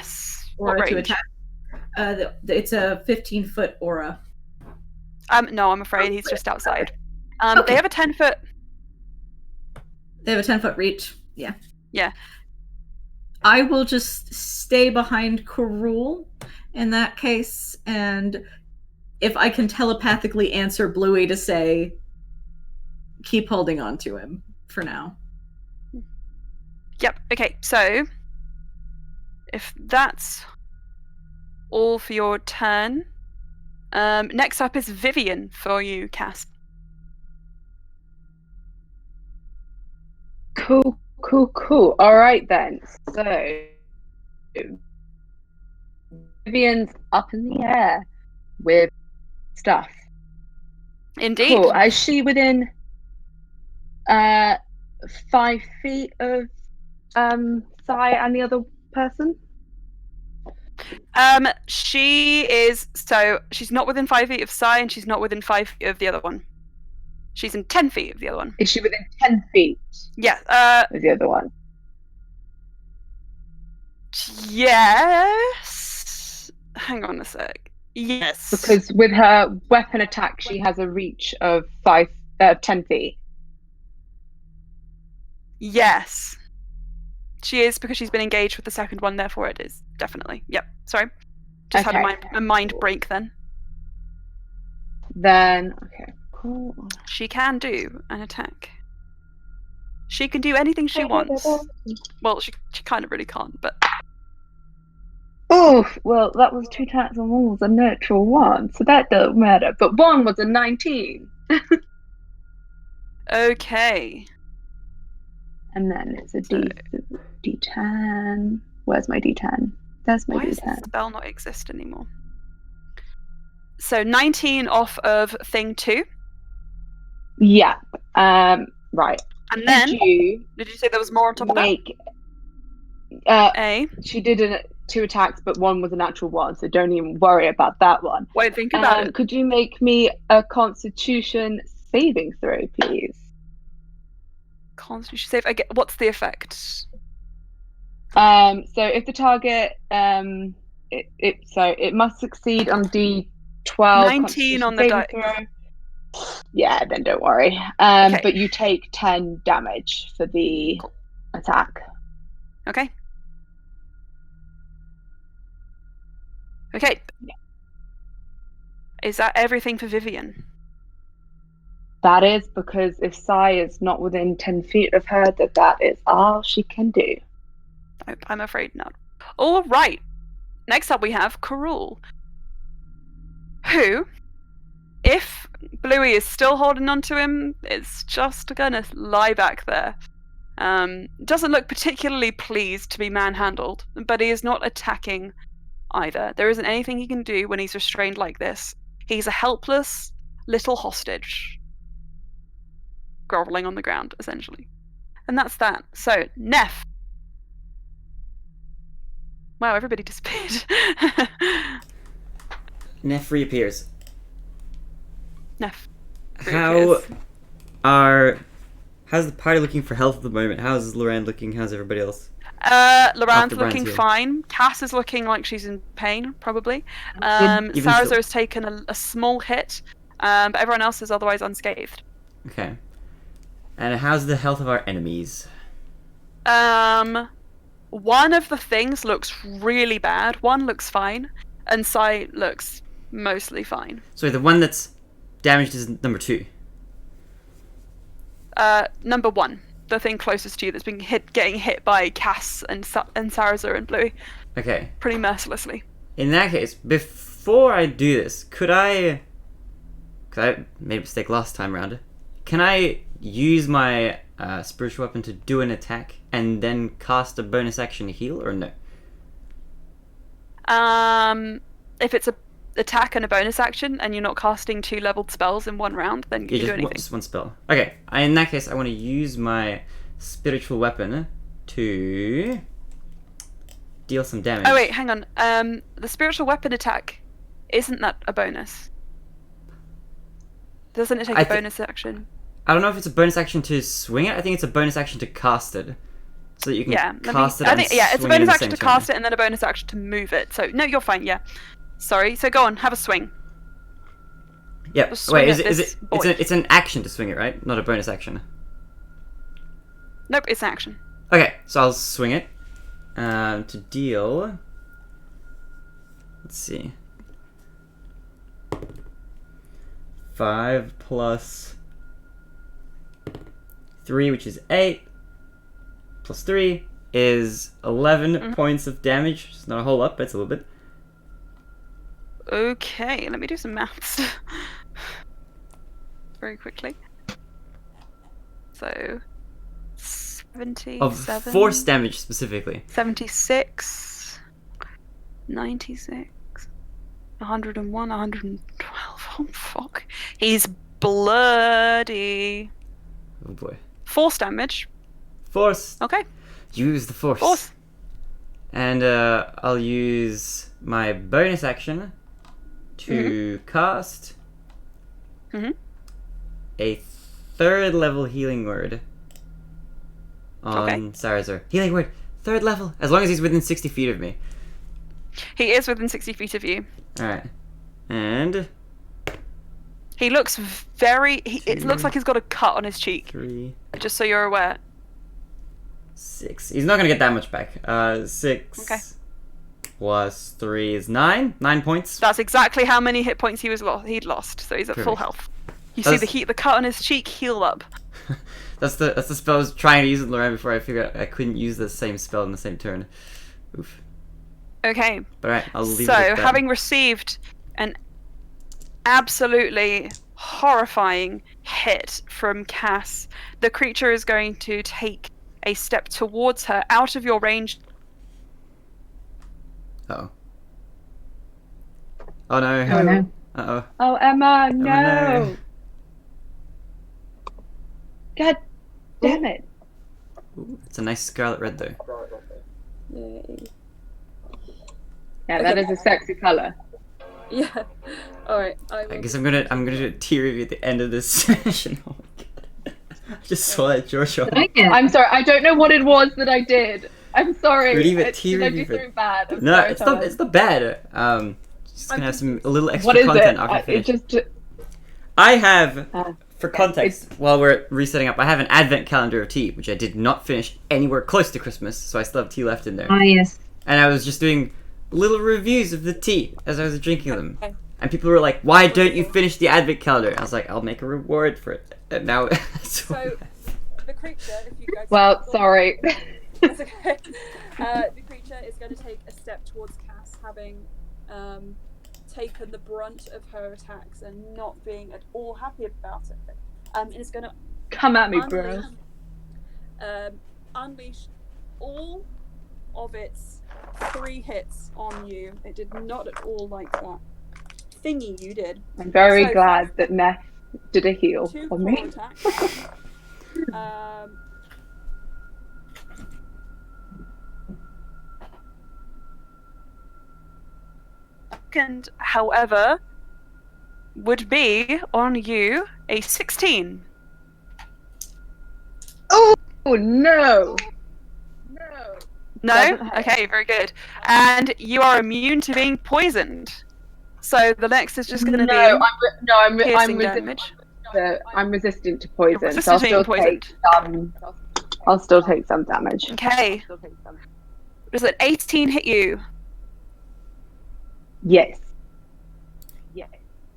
aura to attack? It's a 15-foot aura. No, I'm afraid he's just outside. They have a 10-foot. They have a 10-foot reach. Yeah. Yeah. I will just stay behind Karul in that case, and if I can telepathically answer Bluey to say, keep holding on to him for now. Yep. Okay. So, if that's all for your turn, next up is Vivian for you, Cass. Cool. All right then. So Vivian's up in the air with stuff. Indeed. Cool. Is she within 5 feet of Sai and the other person? She's not within 5 feet of Sai, and she's not within 5 feet of the other one. She's in 10 feet of the other one. Is she within 10 feet? Yeah. Of the other one. Yes. Hang on a sec. Yes. Because with her weapon attack, she has a reach of 10 feet. Yes. She is, because she's been engaged with the second one, therefore it is. Definitely. Yep. Sorry. Just had a mind break then. Then, okay, cool. She can do an attack. She can do anything she wants. Well, she kind of really can't, but... Oh, well, that was 2 attacks and one was a natural 1, so that doesn't matter. But 1 was a 19. Okay. And then it's a D10. Where's my D10? There's my Why D10. does the spell not exist anymore? So 19 off of thing 2. Yeah. Right. And then, did you say there was more on top of that? She did 2 attacks, but 1 was a natural 1, so don't even worry about that one. Wait, think about it. Could you make me a Constitution saving throw, please? Constitution save. What's the effect? So if the target, it must succeed on D12. 19 on the die. Yeah, then don't worry. Okay. But you take 10 damage for the attack. Okay. Okay. Is that everything for Vivian? That is, because if Sai is not within 10 feet of her, that is all she can do. I'm afraid not. All right. Next up we have Karul, who, if Bluey is still holding on to him, is just gonna lie back there. Doesn't look particularly pleased to be manhandled, but he is not attacking either. There isn't anything he can do when he's restrained like this. He's a helpless little hostage, groveling on the ground, essentially. And that's that. So, Neff. Wow, everybody disappeared. Neff reappears. Neff. How's the party looking for health at the moment? How's Loran looking? How's everybody else? Loran's looking fine. Cass is looking like she's in pain, probably. Sarza has taken a small hit, but everyone else is otherwise unscathed. Okay. And how's the health of our enemies? One of the things looks really bad, one looks fine, and Sai looks mostly fine. Sorry, the one that's damaged is number 2. Number 1. The thing closest to you that's been getting hit by Cass and Sarza and Bluey. Okay. Pretty mercilessly. In that case, before I do this, could I... Because I made a mistake last time around. Can I use my spiritual weapon to do an attack and then cast a bonus action to heal, or no? If it's a attack and a bonus action, and you're not casting 2 leveled spells in one round, then you can do anything. Just one spell. Okay, in that case, I want to use my spiritual weapon to deal some damage. Oh wait, hang on. The spiritual weapon attack, isn't that a bonus? Doesn't it take a bonus action? I don't know if it's a bonus action to swing it. I think it's a bonus action to cast it, so that you can cast it. It's a bonus action to cast it, and then a bonus action to move it. So no, you're fine. Yeah. Sorry. So go on, have a swing. Yeah. Wait, is it? It's an action to swing it, right? Not a bonus action. Nope, it's an action. Okay, so I'll swing it to deal. Let's see. 5 plus 3, which is 8, plus 3 is 11 points of damage. It's not a whole lot, but it's a little bit. Okay, let me do some maths. Very quickly. So, 77... Of force damage, specifically. 76... 96, 101, 112. Oh, fuck. He's bloody. Oh boy. Force damage. Force. Okay. Use the force. Force. And I'll use my bonus action to cast a 3rd level healing word on Sarazar. Healing word, 3rd level, as long as he's within 60 feet of me. He is within 60 feet of you. Alright. And... He looks very... it looks like he's got a cut on his cheek. 3... Just so you're aware. 6. He's not gonna get that much back. 6 plus 3 is 9. 9 points. That's exactly how many hit points he'd lost. So he's at full health. You see the cut on his cheek heal up. That's the spell I was trying to use with Lorraine before I figured out I couldn't use the same spell in the same turn. Oof. Okay. Alright, I'll leave it So, at that. having received an absolutely horrifying hit from Cass, the creature is going to take a step towards her, out of your range. Uh-oh. Oh no. Oh no. Uh-oh. Oh, Emma, Oh, no. God damn it. Ooh, it's a nice scarlet red though. Yeah, that is a sexy color. Yeah. Alright. I guess I'm gonna do a tear review at the end of this session. Oh my god. I just saw that Joshua. I'm sorry, I don't know what it was that I did. I'm sorry. Leave it, Did I do something bad? I'm No, sorry, it's not bad. Just gonna have a little extra what is content it? after I It finish. just... I have, for context, while we're resetting up, I have an advent calendar of tea, which I did not finish anywhere close to Christmas, so I still have tea left in there. Ah, yes. And I was just doing little reviews of the tea as I was drinking them. And people were like, why don't you finish the advent calendar? I was like, I'll make a reward for it. And now... So, the creature, if you guys... Well, sorry. It's okay. The creature is going to take a step towards Cass, having taken the brunt of her attacks and not being at all happy about it. And it's going to Come at me, bro. Unleash all of its 3 hits on you. It did not at all like that thingy you did. I'm very So, glad that Neff did a heal 2 on core me. attacks. Second, however, would be on you a 16. Oh, no! No? Doesn't hit. Okay, very good. And you are immune to being poisoned. So the next is just going to No, be piercing damage. I'm resistant to poison, You're so I'll resistant to still being take some. I'll still take some damage. Okay. Does an 18 hit you? Yes.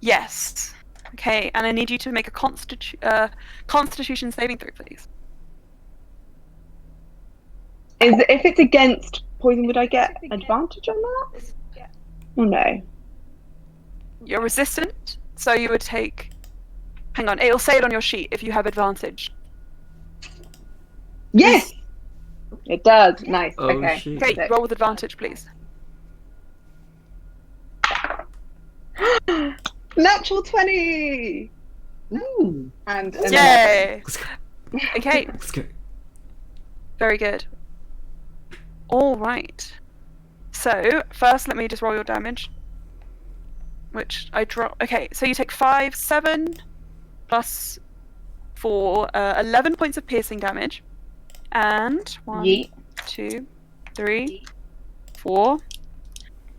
Yes. Okay, and I need you to make a Constitution saving throw, please. If it's against poison, would I get advantage on that? Oh no. You're resistant, so you would take... Hang on, it'll say it on your sheet if you have advantage. Yes! It does. Nice. Oh, Okay. shit. Okay, Sick. roll with advantage, please. Natural 20! Ooh. And Yay! Let's go. Okay, Let's go. very good. Alright. So, first let me just roll your damage. Which I drop. Okay, so you take 5, 7, plus 4, 11 points of piercing damage. And 1, Yeet. 2, 3, 4,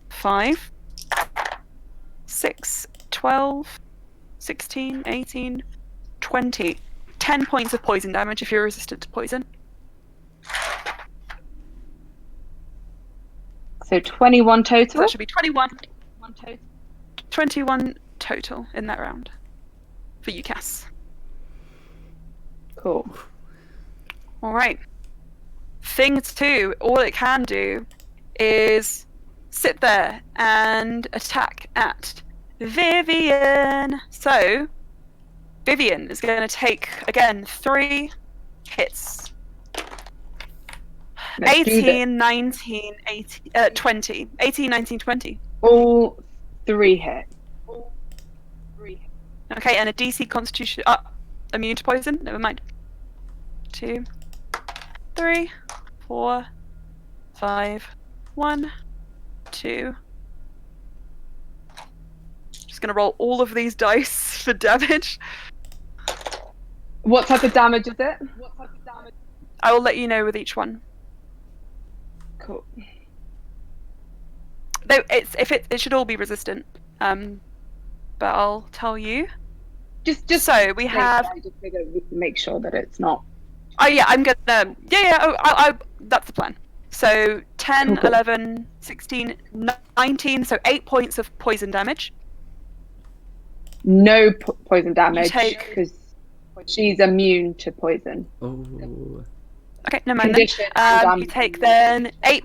5, 6, 12, 16, 18, 20. 10 points of poison damage if you're resistant to poison. So 21 So total? that should be 21. 21 total in that round. For you, Cass. Cool. Alright. Thing 2, all it can do is sit there and attack at Vivian. So, Vivian is going to take, again, 3 hits. Let's do this. 18, 19, 18, 20. 18, 19, 20. All 3 hit. Okay, and a DC Constitution. Immune to poison? Never mind. 2, 3, 4, 5. 1, 2. Just gonna roll all of these dice for damage. What type of damage is it? I will let you know with each one. Cool. Though it should all be resistant. But I'll tell you. Just so we have. I just figure we can make sure that it's not. Oh yeah, I'm gonna. Yeah. I that's the plan. So 10, Cool. 11, 16, 19. So 8 points of poison damage. No poison damage take- because she's immune to poison. Oh. Okay, no mind. Condition and You damage. take then 8.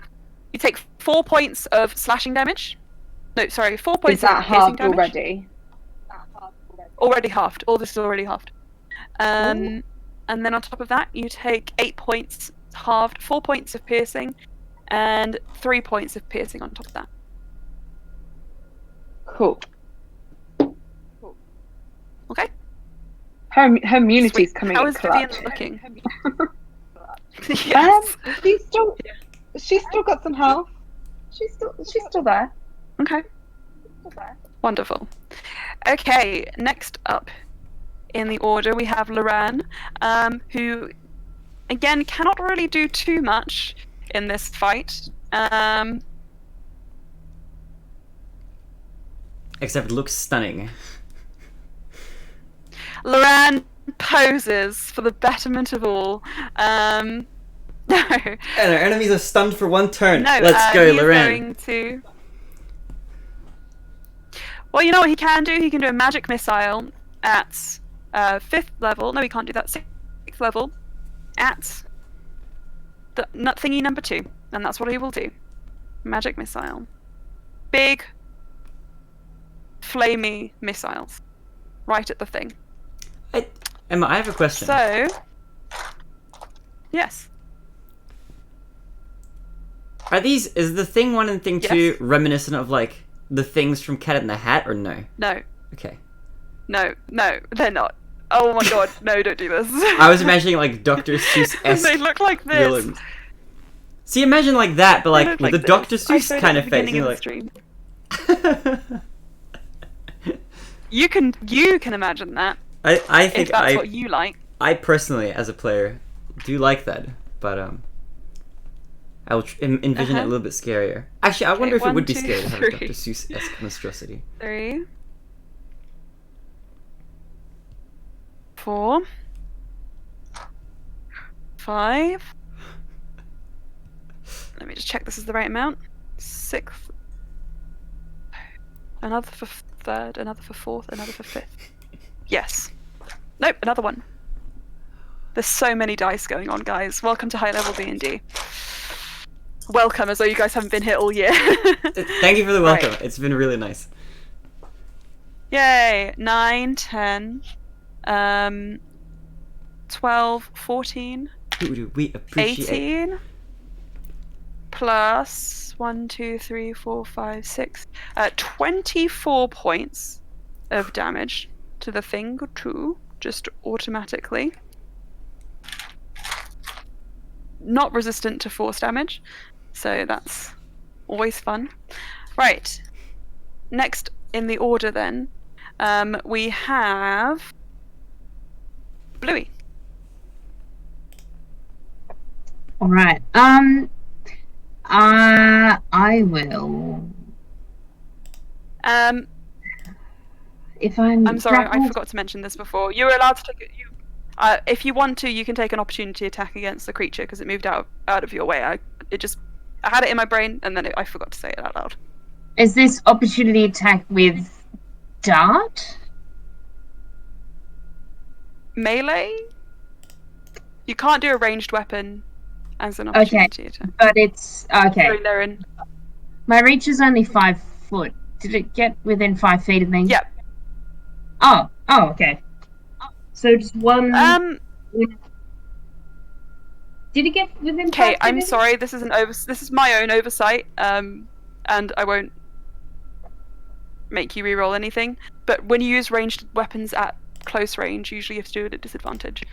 You take 4 points of slashing damage. No, sorry, 4 points Is that of piercing halved damage. already? Already halved. All this is already halved. And then on top of that, you take 8 points halved, 4 points of piercing, and 3 points of piercing on top of that. Cool. Okay. Her immunity's Sweet. coming How in is Vivian clutch. looking? Yes. She's still got some health. She's still there. Okay. Wonderful. Okay, next up in the order we have Loran, who again cannot really do too much in this fight. Except looks stunning. Loran poses for the betterment of all. No. And our enemies are stunned for 1 turn. No, Let's go, he's Loran. going to. Well, you know what he can do? He can do a magic missile at 5th level. No, he can't do that. 6th level at the thingy number 2, and that's what he will do. Magic missile. Big, flamey missiles, right at the thing. Emma, I have a question. So, yes. Is the thing 1 and thing 2 Yes. reminiscent of like the things from Cat in the Hat or no? No. Okay. No, they're not. Oh my god, no, don't do this. I was imagining like Dr. Seuss-esque They look like this. villains. See, imagine like that, but They like look with the this. Dr. I Seuss showed it kind at of the face. beginning And of you're the like, stream. You can imagine that I think if that's what you like. I personally, as a player, do like that, but I will envision it a little bit scarier. Actually, I wonder if it 1, would be 2, scary to have a 3. Dr. Seuss-esque monstrosity. 3, 4, 5. Let me just check this is the right amount. 6th. Another for 3rd, another for 4th, another for 5th. Yes. Nope, another one. There's so many dice going on, guys. Welcome to high level D&D. Welcome, as though you guys haven't been here all year. Thank you for the welcome. Right. It's been really nice. Yay! 9, 10, 12, 14, Who do we appreciate? 18, plus 1, 2, 3, 4, 5, 6, 24 points of damage to the thing, 2, just automatically. Not resistant to force damage, so that's always fun. Right, next in the order then, we have Bluey. All right. I will. If I'm sorry, grappled- I forgot to mention this before. You're allowed to take it. If you want to, you can take an opportunity attack against the creature because it moved out of your way. I had it in my brain and then I forgot to say it out loud. Is this opportunity attack with dart? Melee? You can't do a ranged weapon as an opportunity attack. But it's okay. Sorry, Darren. My reach is only 5 foot. Did it get within 5 feet of me? Yep. Oh, okay. So just one. Did it get within? Okay, I'm sorry. This is This is my own oversight. And I won't make you reroll anything. But when you use ranged weapons at close range, usually you have to do it at disadvantage.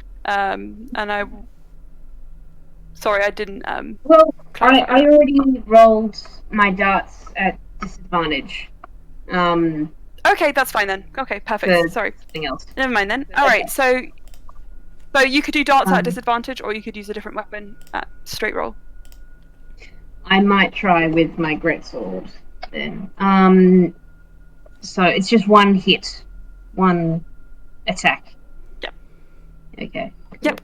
Sorry, I didn't. Well, I already rolled my darts at disadvantage. Okay, that's fine then. Okay, perfect. Sorry. Something else. Never mind then. All right, so you could do darts at disadvantage, or you could use a different weapon at straight roll. I might try with my greatsword then. So it's just one hit, one attack. Yep. Okay. Yep.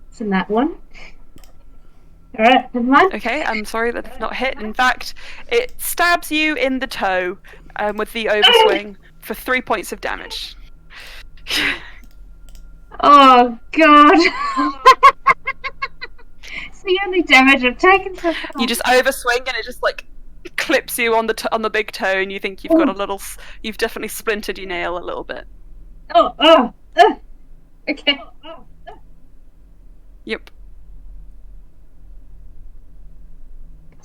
It's in that one. All right, never mind. Okay, I'm sorry that's not hit. In fact, it stabs you in the toe with the overswing for 3 points of damage. Oh God! It's the only damage I've taken so far. You just overswing and it just like clips you on the big toe, and you think you've got a little. You've definitely splintered your nail a little bit. Okay. Yep.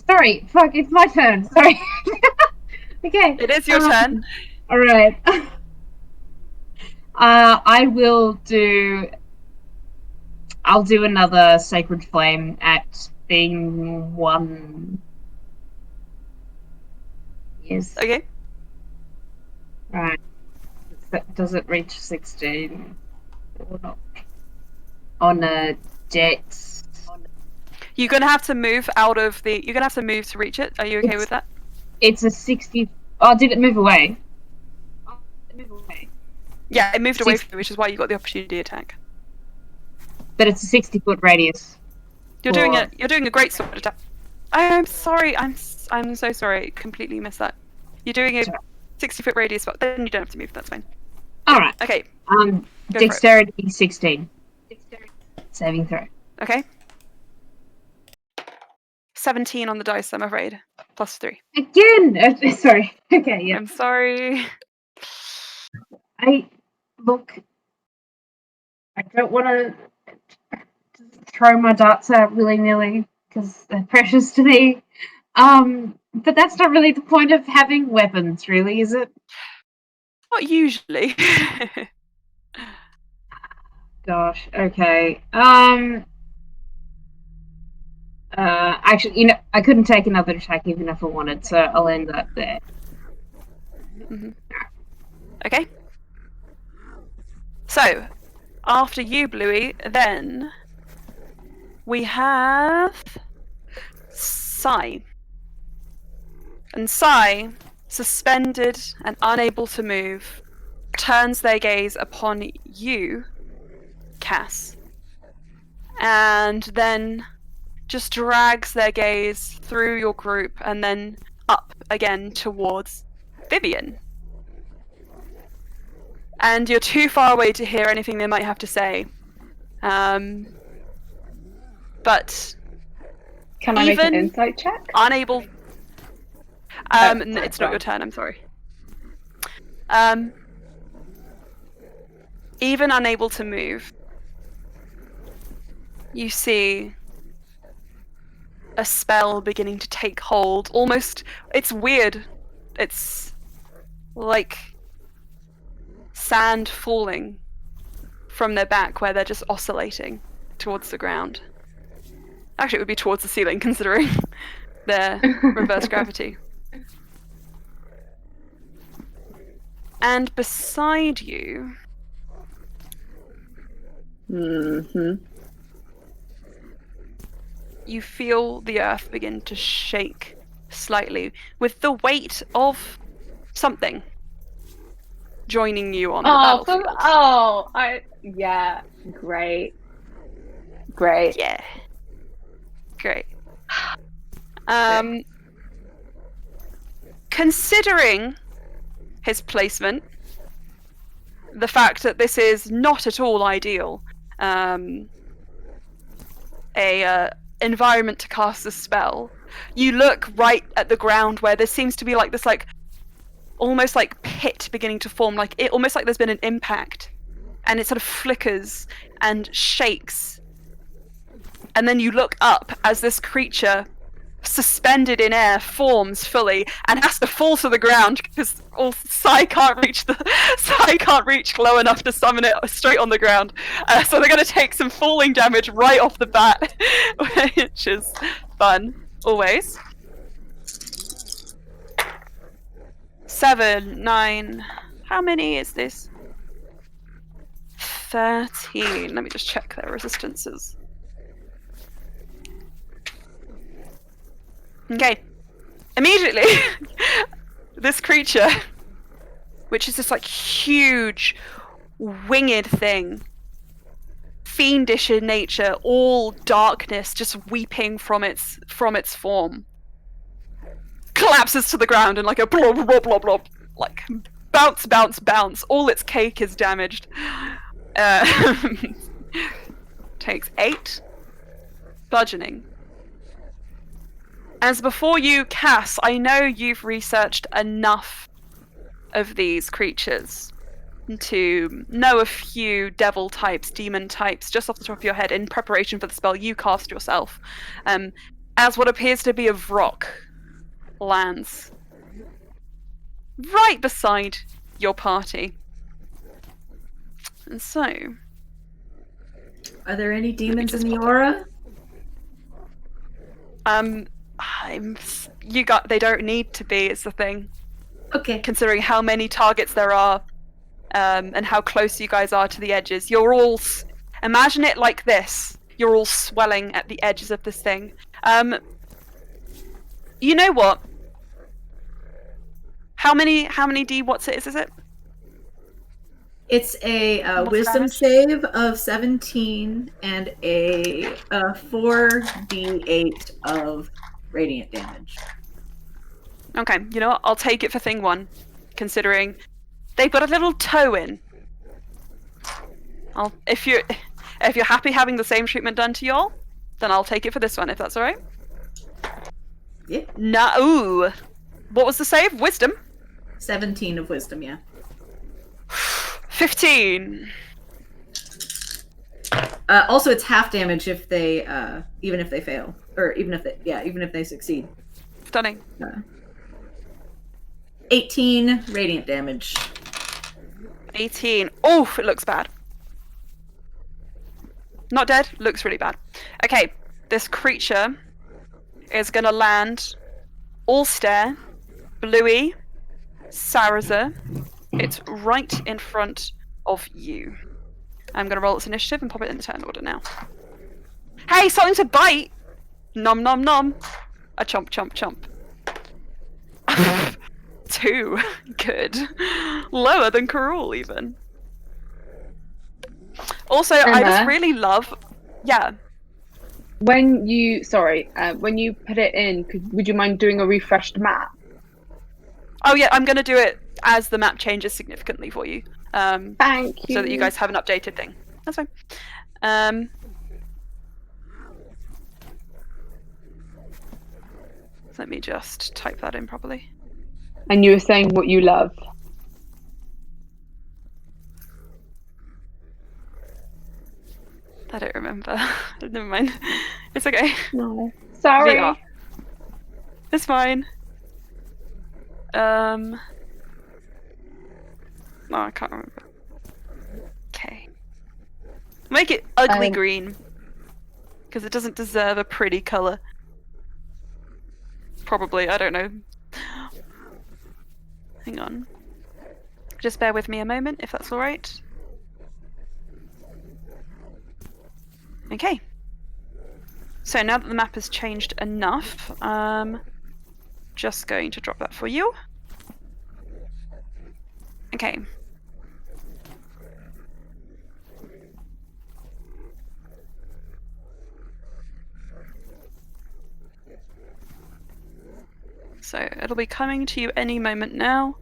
Sorry, fuck, it's my turn. Sorry. Okay. It is your turn. Alright. I'll do another Sacred Flame at thing 1. Yes. Okay. Right. Does it reach 16? Or not? On a dex. You're gonna have to move out of the. You're gonna have to move to reach it. Are you okay with that? It's a 60. Oh, did it move away? Yeah, it moved away from you, which is why you got the opportunity attack. But it's a 60-foot radius. You're doing it. You're doing a great sword attack. I'm sorry. I'm so sorry. I completely missed that. You're doing a 60-foot radius, but then you don't have to move. That's fine. All right. Okay. Dexterity 16. Saving throw. Okay. 17 on the dice, I'm afraid. Plus 3. Again! Sorry. Okay, yeah. I'm sorry. I don't want to throw my darts out willy-nilly because they're precious to me. But that's not really the point of having weapons, really, is it? Not usually. Gosh, okay. Actually, I couldn't take another attack even if I wanted, so I'll end that there. Mm-hmm. Okay. So, after you, Bluey, then we have Psy. And Psy, suspended and unable to move, turns their gaze upon you, Cass, and then just drags their gaze through your group and then up again towards Vivian. And you're too far away to hear anything they might have to say. But can I make an insight check? Unable. It's not your turn. I'm sorry. Even unable to move, you see a spell beginning to take hold. Almost, it's weird. It's like sand falling from their back where they're just oscillating towards the ground. Actually, it would be towards the ceiling considering their reverse gravity. And beside you, you feel the earth begin to shake slightly with the weight of something joining you on the battlefield. Yeah, great. Yeah, great. Considering his placement, the fact that this is not at all ideal, environment to cast a spell, you look right at the ground where there seems to be like this, like almost like pit beginning to form, like it almost like there's been an impact and it sort of flickers and shakes. And then you look up as this creature, suspended in air, forms fully and has to fall to the ground because Sai can't reach low enough to summon it straight on the ground. So they're going to take some falling damage right off the bat, which is fun, always. 7, 9. How many is this? 13. Let me just check their resistances. Okay. Immediately, this creature, which is this like huge, winged thing, fiendish in nature, all darkness, just weeping from its form, collapses to the ground and like a blob, blob, blob, blob, like bounce, bounce, bounce. All its cake is damaged. Takes 8 bludgeoning. As before you, Cass, I know you've researched enough of these creatures to know a few devil types, demon types, just off the top of your head in preparation for the spell you cast yourself. As what appears to be a Vrock lands right beside your party. And so... Are there any demons in the aura? They don't need to be, is the thing. Okay. Considering how many targets there are, and how close you guys are to the edges. You're all... imagine it like this. You're all swelling at the edges of this thing. You know what? How many D what's it is it? It's a wisdom save of 17 and a 4d8 of radiant damage. Okay, you know what? I'll take it for thing 1, considering they've got a little toe in. If you're happy having the same treatment done to y'all, then I'll take it for this one, if that's alright. Yeah. Ooh. What was the save? Wisdom? 17 of wisdom, yeah. 15. Also, it's half damage if they, even if they fail, or even if they succeed. Stunning. 18 radiant damage. 18. Oh, it looks bad. Not dead. Looks really bad. Okay, this creature is gonna land Allstare, Bluey, Saraza. It's right in front of you. I'm going to roll its initiative and pop it in the turn order now. Hey, something to bite! Nom nom nom. A chomp chomp chomp. 2. Good. Lower than Karul, even. Also, Emma, I just really love... Yeah. When you put it in, would you mind doing a refreshed map? Oh yeah, I'm going to do it as the map changes significantly for you. Thank you. So that you guys have an updated thing. That's fine. Let me just type that in properly. And you were saying what you love. I don't remember. Never mind. It's okay. No. Sorry. Yeah. It's fine. No, I can't remember. Okay. Make it ugly green. Because it doesn't deserve a pretty colour. Probably, I don't know. Hang on. Just bear with me a moment, if that's alright. Okay. So now that the map has changed enough, just going to drop that for you. Okay. So it'll be coming to you any moment now.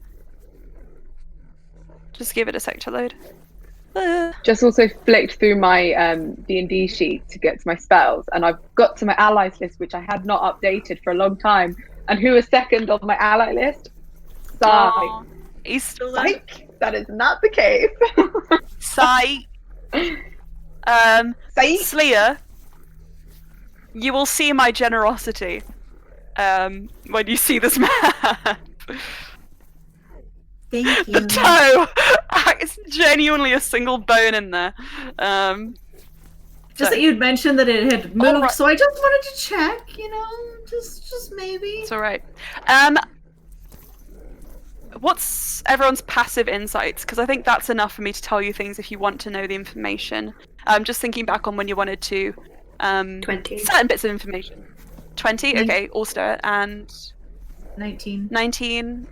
Just give it a sec to load. Just also flicked through my D&D sheet to get to my spells, and I've got to my allies list, which I had not updated for a long time. And who is second on my ally list? Sai. He's still there. That is not the case. Sai. Say Slya, you will see my generosity when you see this map. Thank you. The toe! It's genuinely a single bone in there. Just that you'd mentioned that it had moved, Alright. so I just wanted to check, just maybe. It's alright. What's everyone's passive insights? Because I think that's enough for me to tell you things if you want to know the information. Just thinking back on when you wanted to 20. certain bits of information. 20? Okay, Ulster. And 19. 19.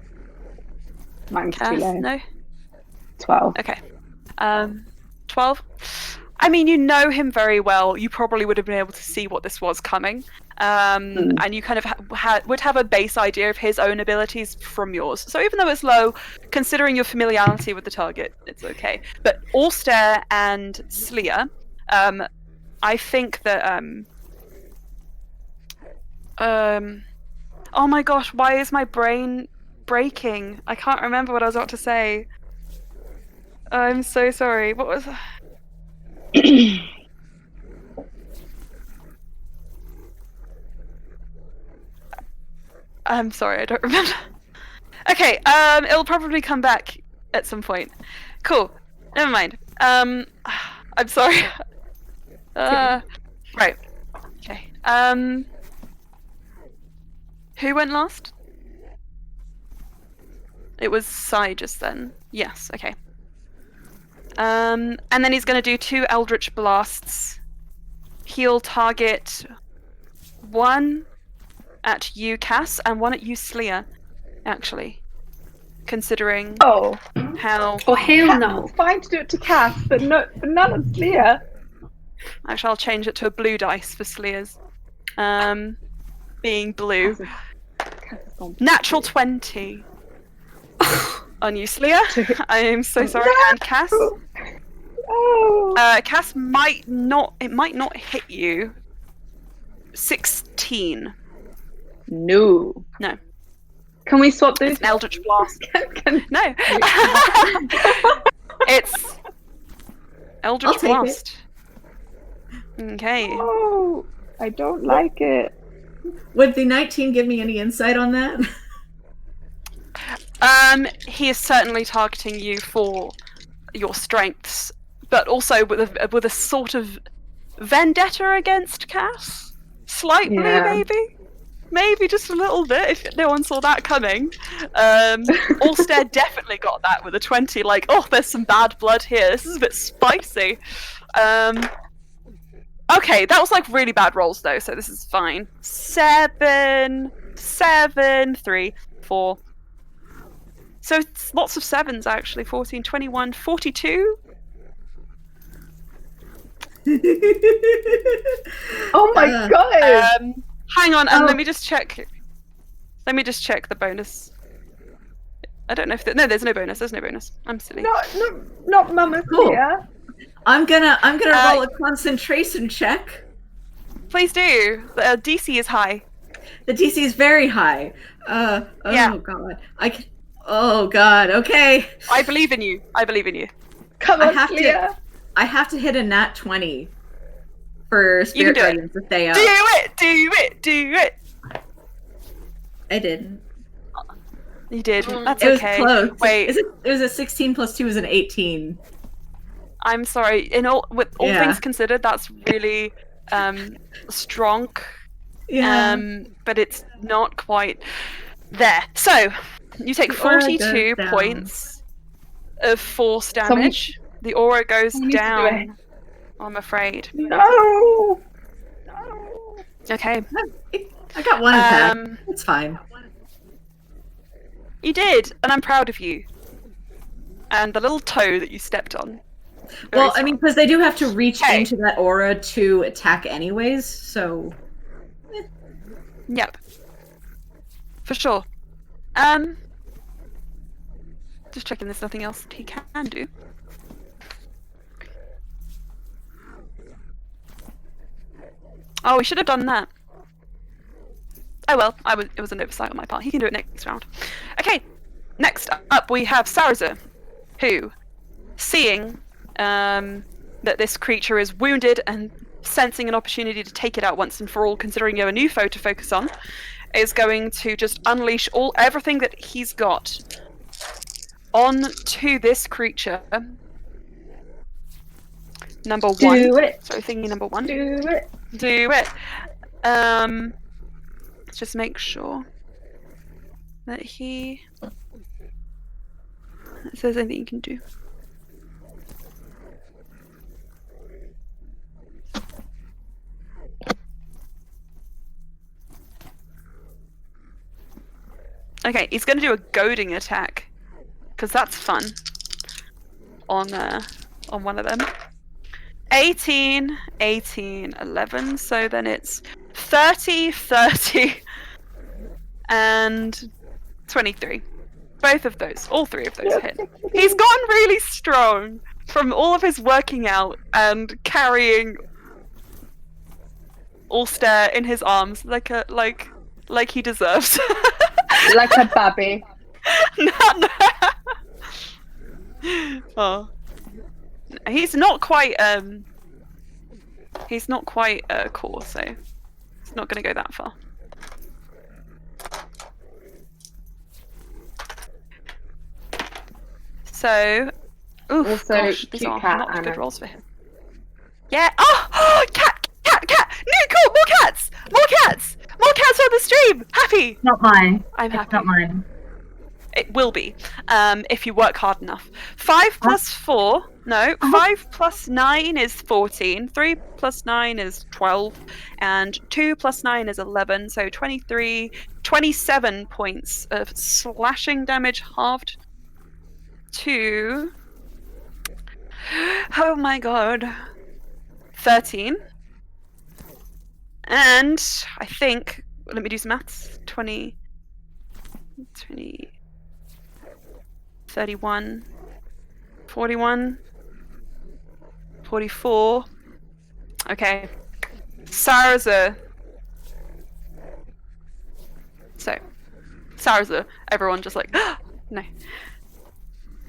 mine's too Cass? low. No? 12. Okay. 12? I mean, you know him very well. You probably would have been able to see what this was coming. And you kind of would have a base idea of his own abilities from yours. So even though it's low, considering your familiarity with the target, it's okay. But Ulster and Slya, I think that... oh my gosh, why is my brain breaking? I can't remember what I was about to say. I'm so sorry. What was... I'm sorry, I don't remember. Okay, it'll probably come back at some point. Cool. Never mind. I'm sorry. Right. Okay. Who went last? It was Sai just then. Yes, okay. And then he's going to do 2 Eldritch Blasts. He'll target 1 at you, Cass, and 1 at you, Slya, actually. Considering Oh. how... Oh, hell no. It's fine to do it to Cass, but not on Slya. Actually, I'll change it to a blue dice for Slya's. Being blue. Cass is gone. Natural 20 on you, Slya. I am so sorry. And Cass? Oh. Cass might not hit you. 16. No. No. Can we swap It's these? an Eldritch Blast. No. It's Eldritch I'll take it. Blast. Okay. Oh, I don't like it. Would the 19 give me any insight on that? He is certainly targeting you for your strengths, but also with a sort of vendetta against Cass. Slightly, Yeah. maybe just a little bit. If no one saw that coming, Ulster definitely got that with a 20. Like, oh, there's some bad blood here. This is a bit spicy. Okay, that was like really bad rolls though, so this is fine. 7, 3, 4. So it's lots of 7s actually. 14, 21, 42. Oh my god! Hang on, and Oh. let me just check. Let me just check the bonus. I don't know if no, there's no bonus. There's no bonus. I'm silly. Not Mama Cool. Slya. I'm gonna roll a concentration check. Please do. The DC is high. The DC is very high. Yeah. Oh god. Okay. I believe in you. I believe in you. Come I on, have Slya. I have to hit a nat 20 for Spirit do it. Guardians to stay up. Do it. Do it. Do it. I didn't. You did. That's It was okay. close. Wait. It was a 16 plus 2 is an 18. I'm sorry. With all Yeah. things considered, that's really strong. Yeah. But it's not quite there. So you take The aura 42 goes down. points of force damage. The aura goes Someone needs to do it. down. I'm afraid. No. Okay. I got one attack. Um, It's fine. You did, and I'm proud of you. And the little toe that you stepped on. Very Well, I strong. mean, because they do have to reach Okay. into that aura to attack anyways, so... Yep. For sure. Just checking there's nothing else he can do. Oh, we should have done that. Oh well, it was an oversight on my part. He can do it next round. Okay, next up we have Saraza. who, seeing that this creature is wounded and sensing an opportunity to take it out once and for all, considering you have a new foe to focus on, is going to just unleash everything that he's got onto this creature. Number one. Do it. Sorry, thingy number one. Do it. Do it. Let's just make sure that if there's anything you can do. Okay, he's going to do a goading attack, because that's fun. On one of them. 18, 18, 11. So then it's 30, 30, and 23. Both of those, all three of those hit. He's gotten really strong from all of his working out and carrying Ulster in his arms like he deserves. Like a babby. No. Oh. He's not quite core, so it's not going to go that far. So, Also, gosh, these cute are cat, not Anna. good rolls for him. Yeah. Oh, cat. No, cool. More cats on the stream. Happy. Not mine. I'm happy. It's not mine. It will be, if you work hard enough. 5 plus 4. No, 5 plus 9 is 14. 3 plus 9 is 12. And 2 plus 9 is 11. So 23, 27 points of slashing damage halved to... Oh my god. 13. And I think... Let me do some maths. 20... 31, 41, 44. Okay. Sarza. So, Sarza, everyone just like, no.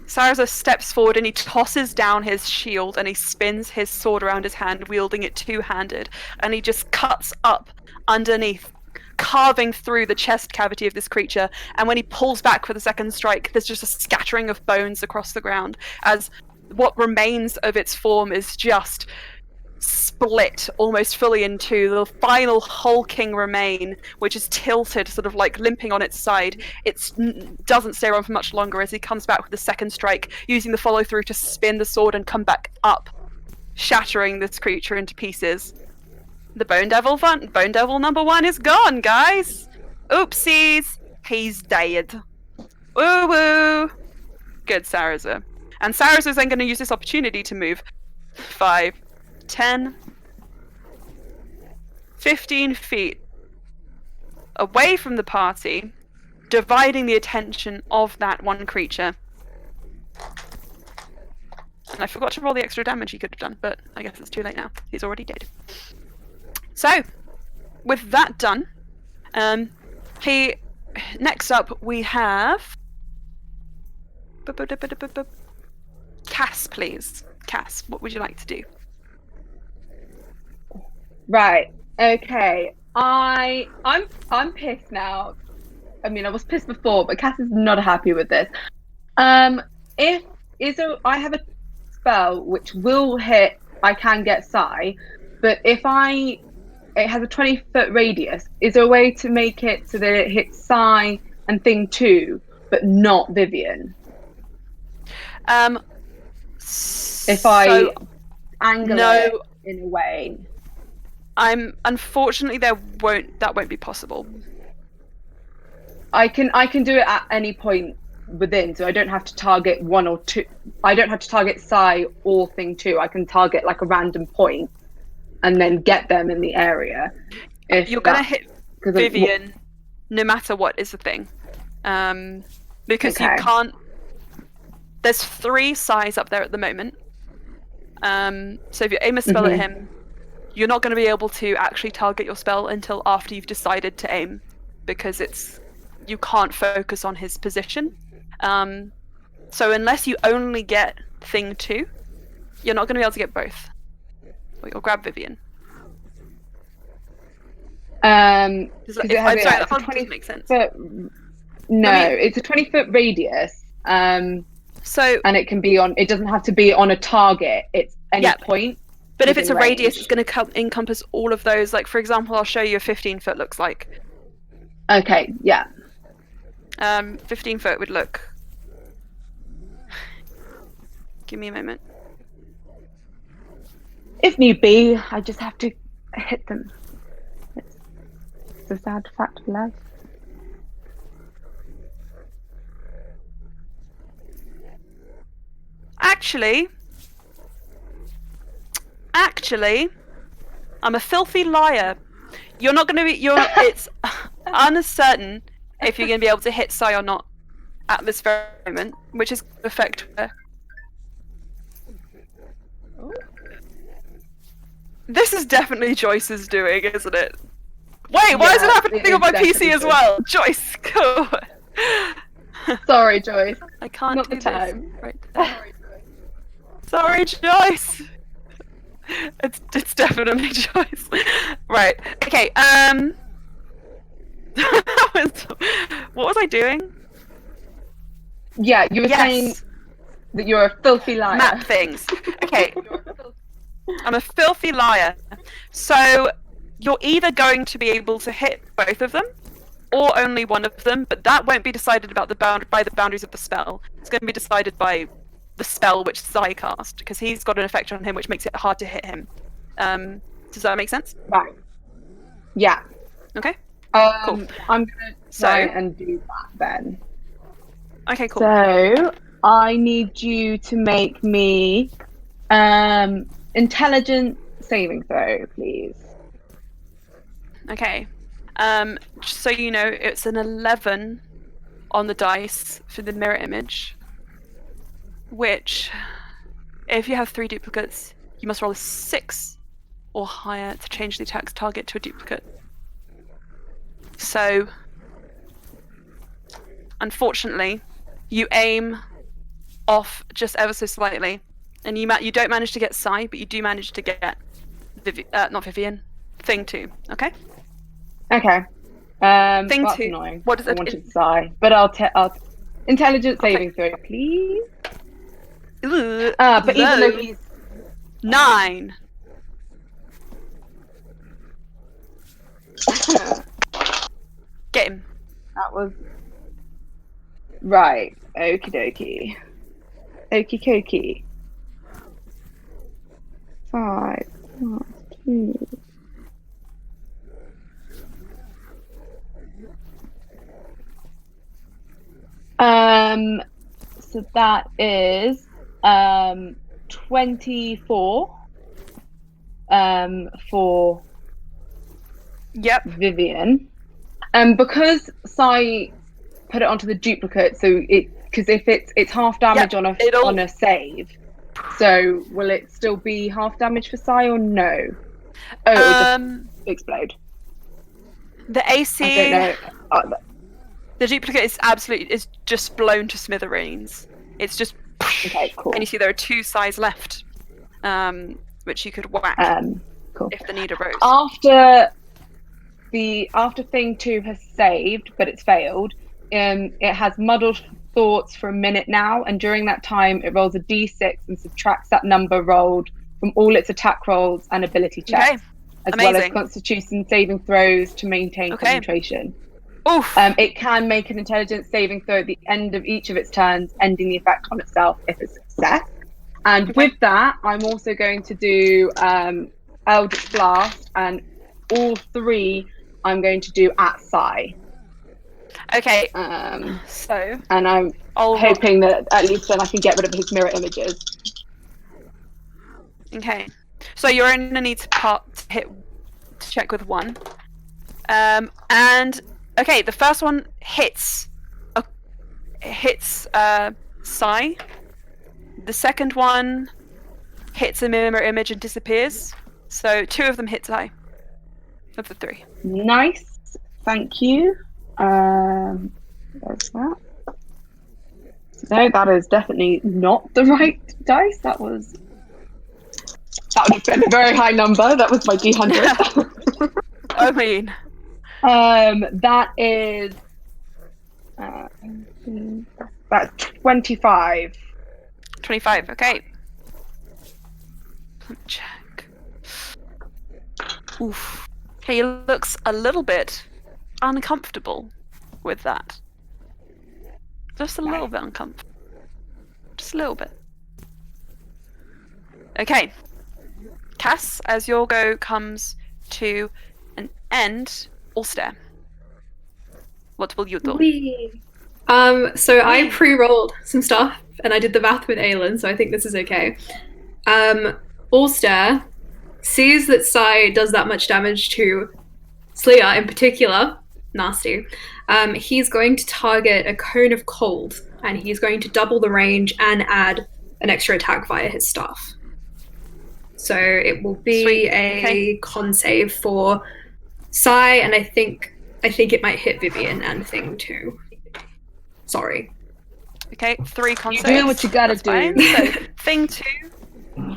Sarza steps forward and he tosses down his shield and he spins his sword around his hand, wielding it two-handed, and he just cuts up underneath, carving through the chest cavity of this creature. And when he pulls back for the second strike, there's just a scattering of bones across the ground as what remains of its form is just split almost fully into the final hulking remain, which is tilted, sort of like limping on its side. It doesn't stay around for much longer as he comes back with the second strike, using the follow through to spin the sword and come back up, shattering this creature into pieces. The Bone Devil number 1 is gone, guys! Oopsies! He's dead. Woo woo! Good, Sarza. And Sarza's then going to use this opportunity to move 5, 10, 15 feet away from the party, dividing the attention of that one creature. And I forgot to roll the extra damage he could have done, but I guess it's too late now. He's already dead. So, with that done, next up we have Cass, please. Cass, what would you like to do? Right. Okay. I'm pissed now. I mean, I was pissed before, but Cass is not happy with this. I have a spell which will hit. I can get Psy, but it has a 20-foot radius. Is there a way to make it so that it hits Psy and Thing 2, but not Vivian? If I angle it in a way. Unfortunately that won't be possible. I can do it at any point within, so I don't have to target 1 or 2. I don't have to target Psy or Thing 2. I can target like a random point and then get them in the area. You're gonna hit Vivian no matter what is the thing. Because you can't. There's 3 Psys up there at the moment. So if you aim a spell at him, you're not going to be able to actually target your spell until after you've decided to aim, because you can't focus on his position. So unless you only get thing 2, you're not going to be able to get both. Or you'll grab Vivian. I'm sorry, that probably doesn't make sense. No, it's a 20-foot radius. So and it can be on. It doesn't have to be on a target. It's any point. But if it's a within radius, range. it's going to encompass all of those. Like, for example, I'll show you a 15-foot looks like. Okay, yeah. 15-foot would look. Give me a moment. If need be, I just have to hit them. It's a sad fact of life. Actually, I'm a filthy liar. You're not going to be. It's uncertain if you're going to be able to hit Sai or not at this very moment, which is going to affect her. This is definitely Joyce's doing, isn't it? Wait, why is it happening on my PC as well? Joyce, go. Sorry, Joyce. I can't Not do the time. This. Right. Sorry, Joyce. It's definitely Joyce. Right. Okay. What was I doing? Yeah, you were saying that you're a filthy liar. Map things. Okay. I'm a filthy liar. So you're either going to be able to hit both of them, or only one of them, but that won't be decided by the boundaries of the spell. It's going to be decided by the spell which Sai cast, because he's got an effect on him which makes it hard to hit him. Does that make sense? Right. Yeah. Okay. Cool. I'm gonna try and do that then. Okay, cool. So I need you to make me intelligence saving throw, please. Okay. Just so you know, it's an 11 on the dice for the mirror image, which, if you have 3 duplicates, you must roll a 6 or higher to change the attack's target to a duplicate. So, unfortunately, you aim off just ever so slightly, and you don't manage to get Sai, but you do manage to get not Vivian, thing 2. Okay. Okay. Thing that's 2. Annoying. What does I it? wanted to sigh, but I'll intelligence saving throw, please. But even though he's 9. Get him. That was right. Okie dokie. Okie dokie. 5 plus 2. So that is 24 for Vivian. Because Sai put it onto the duplicate, so because if it's half damage on a save, so will it still be half damage for Sai or no? Oh, it will just explode. The AC. I don't know. The duplicate is just blown to smithereens. It's just okay, cool. And you see there are 2 Sais left, which you could whack cool. if the need arose. After thing 2 has saved, but it's failed, it has muddled thoughts for a minute now, and during that time it rolls a d6 and subtracts that number rolled from all its attack rolls and ability checks, as well as constitution saving throws to maintain concentration. Oof. It can make an intelligence saving throw at the end of each of its turns, ending the effect on itself if it's a success. And with that, I'm also going to do Eldritch Blast, and all 3 I'm going to do at Sai. Okay. And I'm hoping that at least then I can get rid of his mirror images. Okay. So you're only going to need to check with 1. And okay, the first one hits Sai. The second one hits a mirror image and disappears. So 2 of them hit Sai. Of the 3. Nice. Thank you. There's that. No, that is definitely not the right dice. That would have been a very high number. That was my D100. I mean, that is that's 25. 25. Okay. Let me check. Oof. He looks a little bit uncomfortable with that. Just a little bit uncomfortable. Just a little bit. Okay. Cass, as your go comes to an end, Ulster. What will you do? Whee. So I pre-rolled some stuff and I did the math with Aelin, so I think this is okay. Ulster sees that Sai does that much damage to Slya in particular. Nasty. He's going to target a cone of cold, and he's going to double the range and add an extra attack via his staff. So it will be a con save for Sai, and I think it might hit Vivian and Thing too. Sorry. Okay, 3 con saves. You're doing what you gotta do. Fine. So, Thing 2.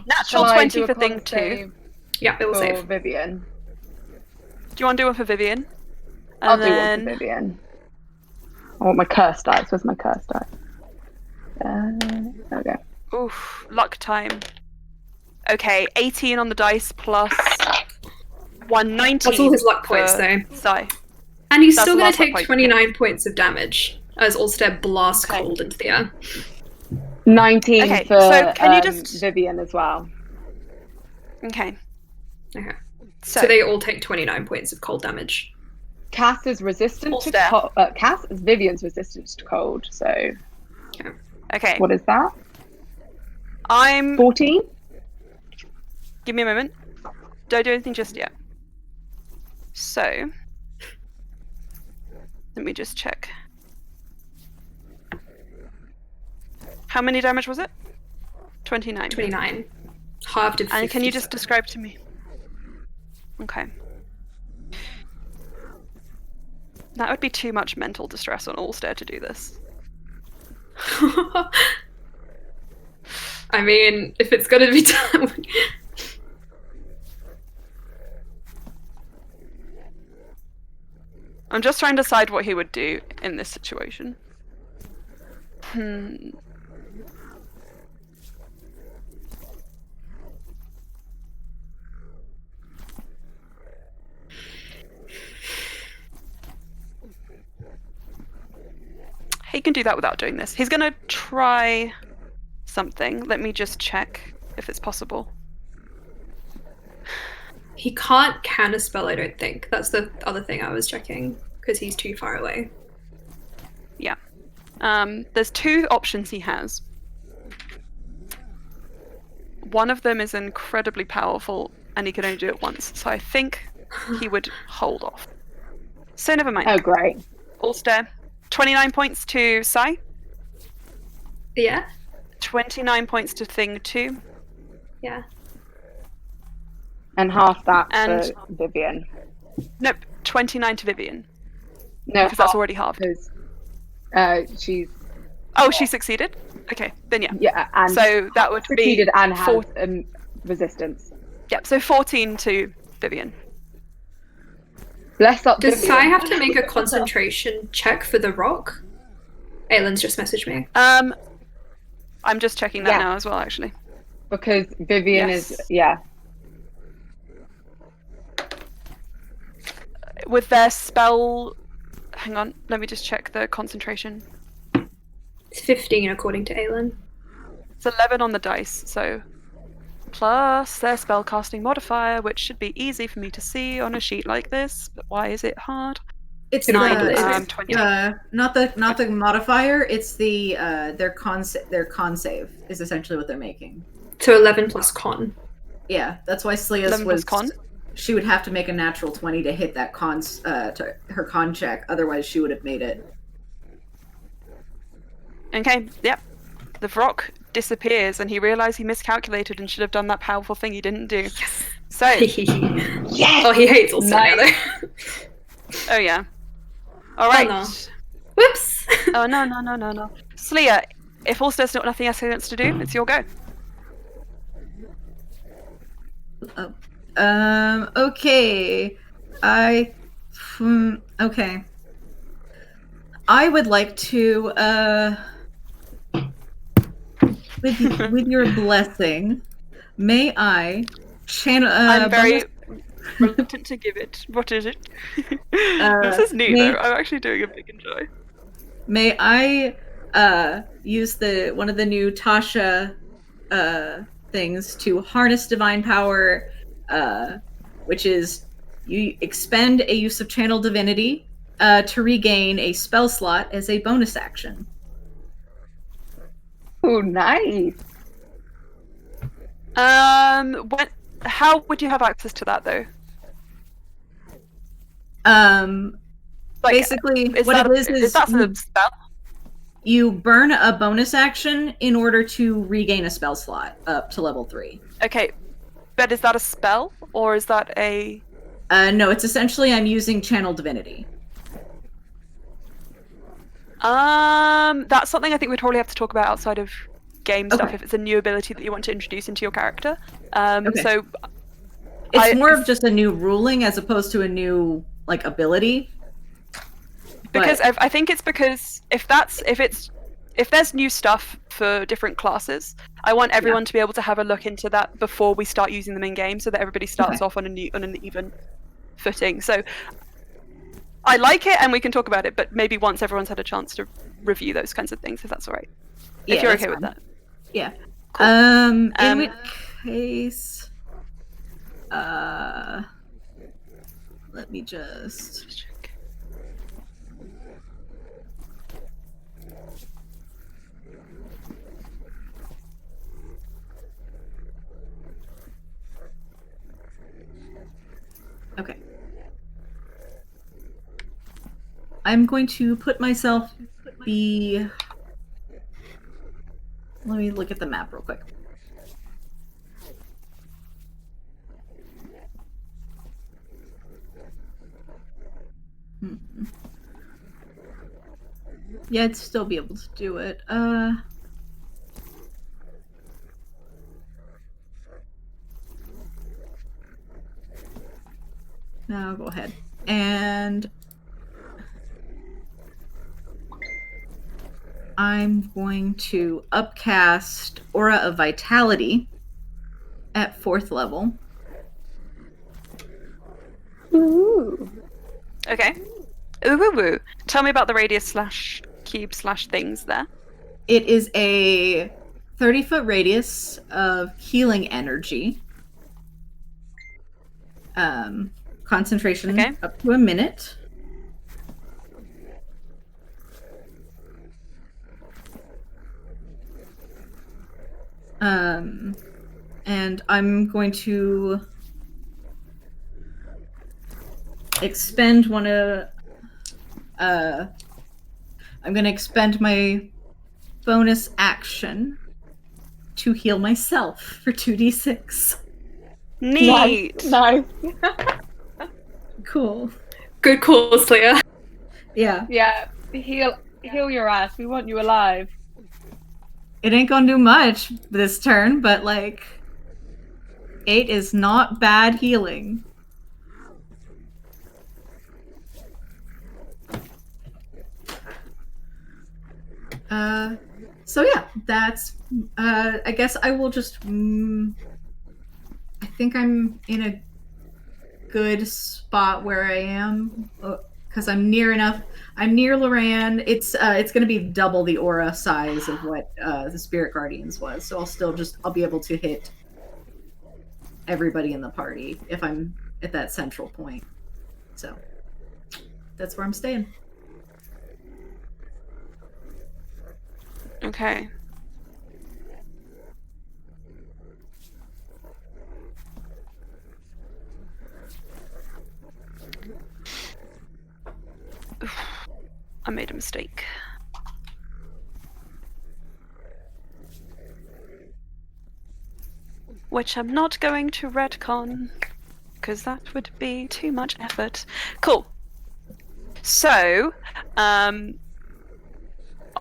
Natural 20 for Thing 2. Yeah, it will save. Vivian. Do you want to do one for Vivian? I'll do one for Vivian. I want my curse dice. Where's my curse dice? There we go. Oof, luck time. Okay, 18 on the dice plus 119. That's all his luck points, though. Sai. And he's That's still the going last to take luck point, 29 points of damage as Ulster blasts cold into the air. 19 Okay, for so can you just... Vivian as well. Okay. Okay. So they all take 29 points of cold damage. Cass is resistant to cold. Cass is Vivian's resistant to cold. So, okay. What is that? I'm 14. Give me a moment. Don't do anything just yet. So, let me just check. How many damage was it? 29. 29. Halved of 50. And can you just describe to me? Okay. That would be too much mental distress on Ulster to do this. I mean, if it's gonna be done... I'm just trying to decide what he would do in this situation. He can do that without doing this. He's gonna try something. Let me just check if it's possible. He can't counterspell, I don't think. That's the other thing I was checking, because he's too far away. Yeah. There's 2 options he has. One of them is incredibly powerful, and he can only do it once. So I think he would hold off. So never mind. Oh, great. Ulster. 29 points to Sai. Yeah? 29 points to Thing 2. Yeah. And half that And- for Vivian. Nope, 29 to Vivian. No, Because that's already halved. Because she's... Oh, she succeeded? Okay, then yeah. Yeah, and So that would be... succeeded and has resistance. Yep, so 14 to Vivian. Bless up Does Vivian. Sai have to make a concentration check for the rock? Aelin's just messaged me. I'm just checking that now as well, actually. Because Vivian is... Yeah. With their spell... Hang on, let me just check the concentration. It's 15 according to Aelin. It's 11 on the dice, so... Plus their spellcasting modifier, which should be easy for me to see on a sheet like this. But why is it hard? It's 9, the 20. not the modifier. It's the their con save is essentially what they're making. So 11 plus con. Yeah, that's why Slya's 11 plus was con? She would have to make a natural 20 to hit that her con check. Otherwise, she would have made it. Okay, yep. The Vrock disappears and he realizes he miscalculated and should have done that powerful thing he didn't do. Yes. So... Yes! Oh, he hates Ulster now, though. Oh, yeah. Alright. Oh, no. Whoops! Oh, no. Slya, if Allstead's not nothing else he wants to do, it's your go. Okay. Okay. I would like to, with your blessing, may I channel? I'm very reluctant to give it. What is it? This is neat, though. I'm actually doing a big enjoy. May I use one of the new Tasha things to harness divine power, which is you expend a use of channel divinity to regain a spell slot as a bonus action. Oh, nice. How would you have access to that, though? Like, basically, what it is that a spell? You burn a bonus action in order to regain a spell slot up to level 3. Okay, but is that a spell or is that a? No, it's essentially I'm using channel divinity. That's something I think we'd probably have to talk about outside of game stuff Okay. if it's a new ability that you want to introduce into your character. Okay. So it's more of just a new ruling as opposed to a new ability. Because I think it's because if there's new stuff for different classes, I want everyone to be able to have a look into that before we start using them in game, so that everybody starts off on an even footing. So I like it, and we can talk about it, but maybe once everyone's had a chance to review those kinds of things, if that's all right. Yeah, if you're okay with that. Yeah. Cool. In which case, let me just. Okay. I'm going to put myself Let me look at the map real quick. Yeah, I'd still be able to do it. Now go ahead. And I'm going to upcast Aura of Vitality at 4th level. Ooh. Okay. Ooh. Tell me about the radius /cube /things there. It is a 30-foot radius of healing energy. Concentration up to a minute. And I'm going to expend I'm going to expend my bonus action to heal myself for 2d6. Neat. Nice. Cool. Good call, Slayer. Yeah. Yeah. Heal your ass. We want you alive. It ain't gonna do much this turn, but 8 is not bad healing. So yeah, that's I guess I will just I think I'm in a good spot where I am because I'm near Loran. It's going to be double the aura size of what the Spirit Guardians was, so I'll be able to hit everybody in the party if I'm at that central point. So that's where I'm staying. Okay. I made a mistake. Which I'm not going to retcon, because that would be too much effort. Cool. So,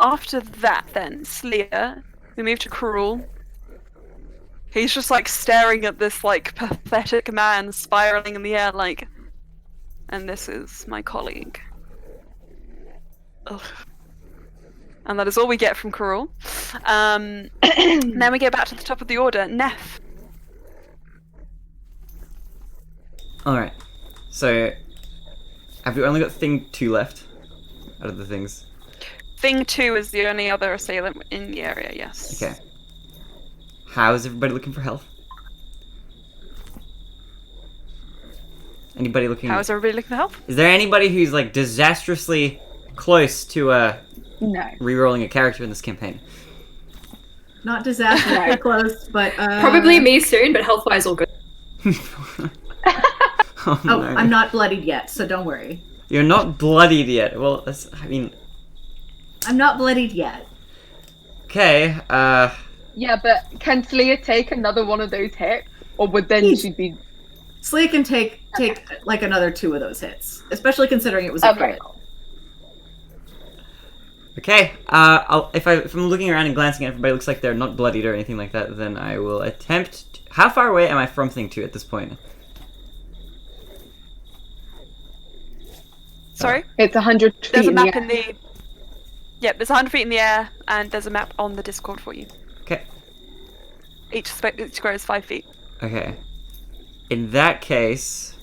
after that, then, Slya, we move to Cruel. He's just, like, staring at this, like, pathetic man spiraling in the air, like, and this is my colleague. Ugh. And that is all we get from Cruel. Then we go back to the top of the order. Neff. Alright. So, have we only got thing 2 left? Out of the things? Thing 2 is the only other assailant in the area, yes. Okay. How is everybody looking for health? Anybody looking... How is everybody looking for health? Is there anybody who's, like, disastrously close to, No. re-rolling a character in this campaign? Not disastrously close, but Probably me soon, but health-wise all good. Oh, Oh, no. I'm not bloodied yet, so don't worry. You're not bloodied yet. Well, that's, I mean... I'm not bloodied yet. Okay, Yeah, but can Slya take another one of those hits? Or would then He's- she be... Slay can take like another 2 of those hits, especially considering it was a Okay. crit. Okay, if I'm looking around and glancing at everybody, looks like they're not bloodied or anything like that, then I will attempt... How far away am I from thing 2 at this point? Sorry? It's 100 feet There's a in the map air. in the... Yep, there's 100 feet in the air, and there's a map on the Discord for you. Okay. Each square is 5 feet. Okay. In that case...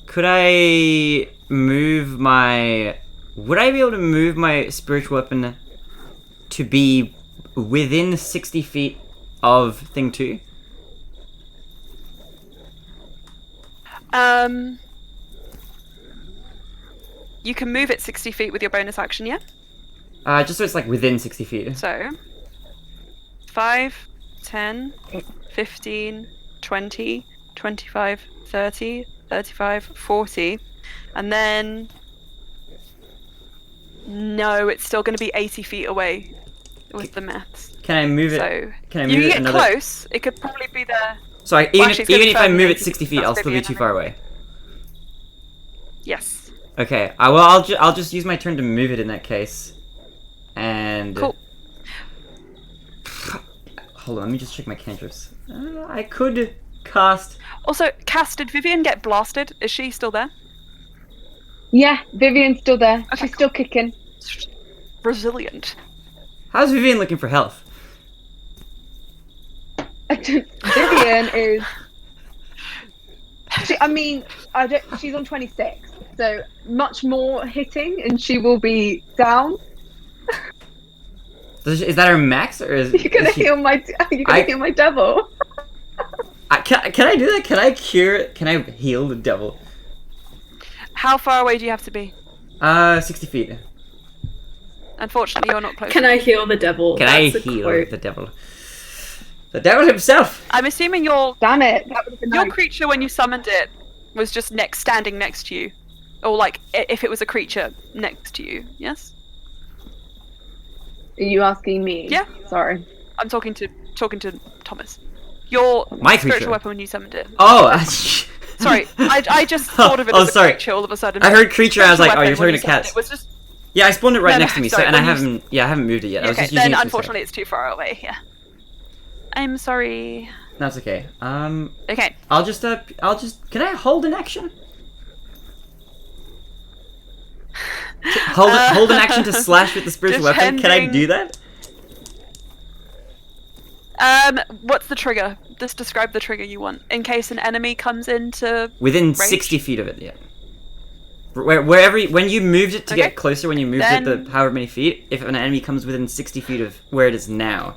Could I move my... Would I be able to move my spiritual weapon to be within 60 feet of thing 2? You can move it 60 feet with your bonus action, yeah? Just so it's like within 60 feet. So, 5, 10, 15, 20, 25, 30, 35, 40, and then... No, it's still going to be 80 feet away with the maths. Can I move it? So, Can I you move it get another? close, it could probably be there. So even Well, actually, it's gonna even be if I further move than it 80 60 feet, feet, I'll that's still gonna be be too far away. Yes. Okay. I'll just use my turn to move it in that case. And Cool. hold on, let me just check my cantrips. I could cast. Also, Cass, did Vivian get blasted? Is she still there? Yeah, Vivian's still there. Okay, She's still kicking. Resilient. How's Vivian looking for health? Vivian is... she's on 26, so much more hitting and she will be down. Is that her max or is? You're gonna is she... heal my devil. Can I do that? Can I cure? Can I heal the devil? How far away do you have to be? 60 feet. Unfortunately, you're not close. Can I heal the devil? Can I That's a heal quote. the devil? The devil himself. I'm assuming your Damn it! That would have been nice. creature, when you summoned it, was just standing next to you, or like if it was a creature next to you. Yes. Are you asking me? Yeah. Sorry. I'm talking to Thomas. Your My creature. spiritual weapon when you summoned it. Oh. Sorry, I just thought of it as a sorry. creature all of a sudden. I heard creature. I was like, oh, you're Spiritual talking to weapon when you cats. summoned it was just... Yeah, I spawned it right No, next no, to me, sorry, so and I when you haven't moved it yet. I was Okay, just using then it for unfortunately it's too far away. Yeah. I'm sorry. That's okay. Okay. I'll just can I hold an action? Hold an action to slash with the spiritual weapon. Can I do that? What's the trigger? Just describe the trigger you want in case an enemy comes into Within range? 60 feet of it, yeah. When you moved it to Okay. get closer, when you moved Then- it the however many feet, if an enemy comes within 60 feet of where it is now,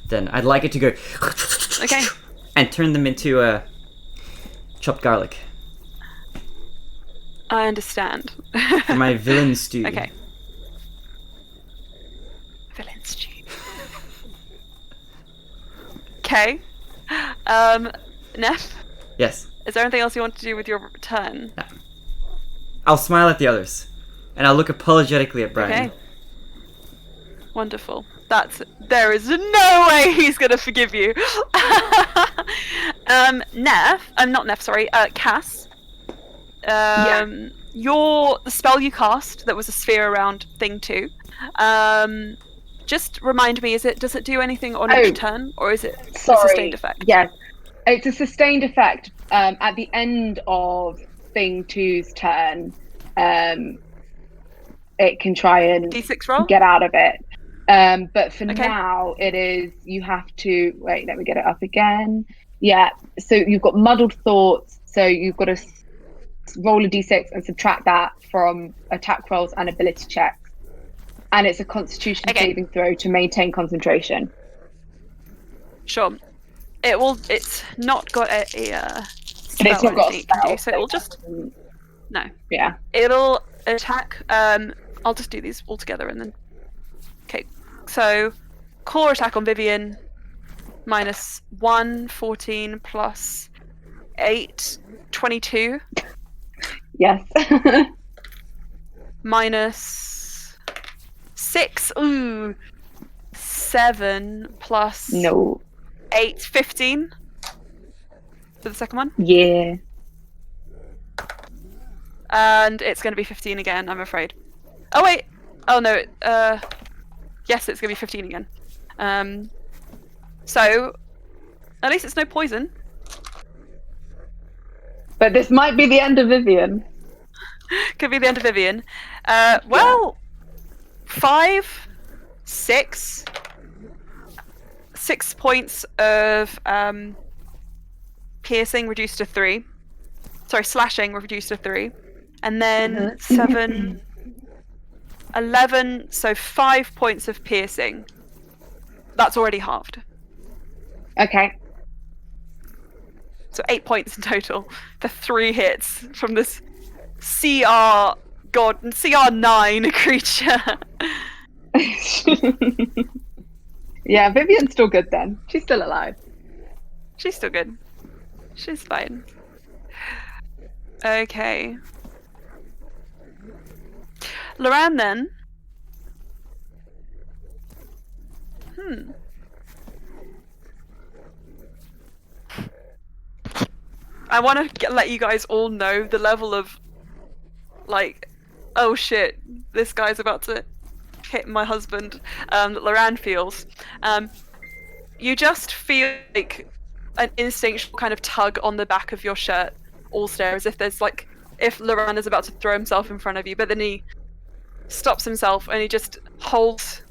then I'd like it to go Okay. and turn them into chopped garlic I understand. for my villain stew. Okay. Villain stew. Okay. Neff, Yes. is there anything else you want to do with your turn? I'll smile at the others, and I'll look apologetically at Brian. Okay. Wonderful. There is no way he's gonna forgive you. Cass. the spell you cast that was a sphere around thing 2. Just remind me, does it do anything on each turn, or is it a sustained effect? Yes, it's a sustained effect. At the end of thing 2's turn, it can try and D6 roll? get out of it. But for now, it is, you have to, wait, let me get it up again. Yeah, so you've got muddled thoughts, so you've got to roll a d6 and subtract that from attack rolls and ability checks. And it's a constitution saving throw to maintain concentration. Sure. It's not got a spell. It's not got a spell. So it'll just... No. Yeah. It'll attack... I'll just do these all together and then... Okay. So, core attack on Vivian, -1, 14, plus 8, 22. Yes. -6, 7, plus 8, 15 for the second one. Yeah. And it's going to be 15 again, I'm afraid. Oh wait, oh no, yes, it's going to be 15 again. So, at least it's no poison. But this might be the end of Vivian. Could be the end of Vivian. Well, 5, 6 points of piercing reduced to 3. Sorry, slashing reduced to 3. And then 7, 11, so 5 points of piercing. That's already halved. Okay. So 8 points in total for 3 hits from this CR9 creature. Yeah, Vivian's still good then. She's still alive. She's still good. She's fine. Okay. Loran then. I want to let you guys all know the level of, like, oh shit, this guy's about to hit my husband, that Loran feels. You just feel like an instinctual kind of tug on the back of your shirt, Allstare, as if there's like, if Loran is about to throw himself in front of you, but then he stops himself and he just holds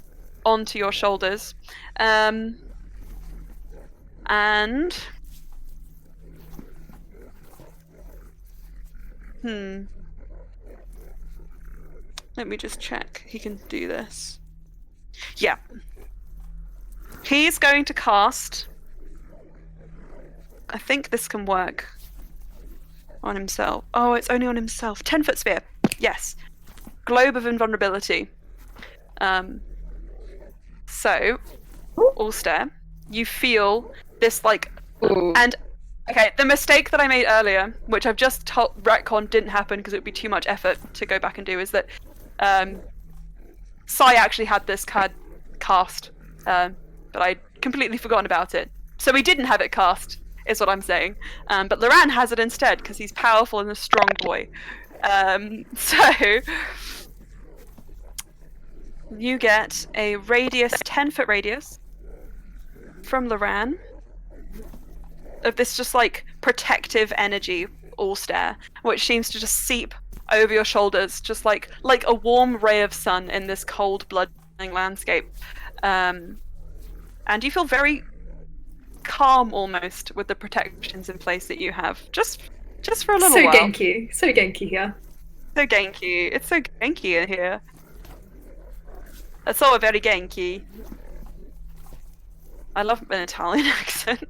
onto your shoulders. And let me just check. He can do this. Yeah. He's going to cast... I think this can work on himself. Oh, it's only on himself. 10-foot sphere. Yes. Globe of invulnerability. So, Allstare, you feel this, like... And, okay, the mistake that I made earlier, which I've just told retcon didn't happen because it would be too much effort to go back and do, is that Sai actually had this card cast, but I'd completely forgotten about it. So we didn't have it cast, is what I'm saying. But Loran has it instead, because he's powerful and a strong boy. So you get a radius, 10-foot radius, from Loran, of this just like protective energy, Allstare, which seems to just seep over your shoulders, just like a warm ray of sun in this cold, blood-burning landscape. And you feel very calm almost with the protections in place that you have, just for a little while. So Genki here. So Genki. It's so Genki in here. It's all very Genki. I love an Italian accent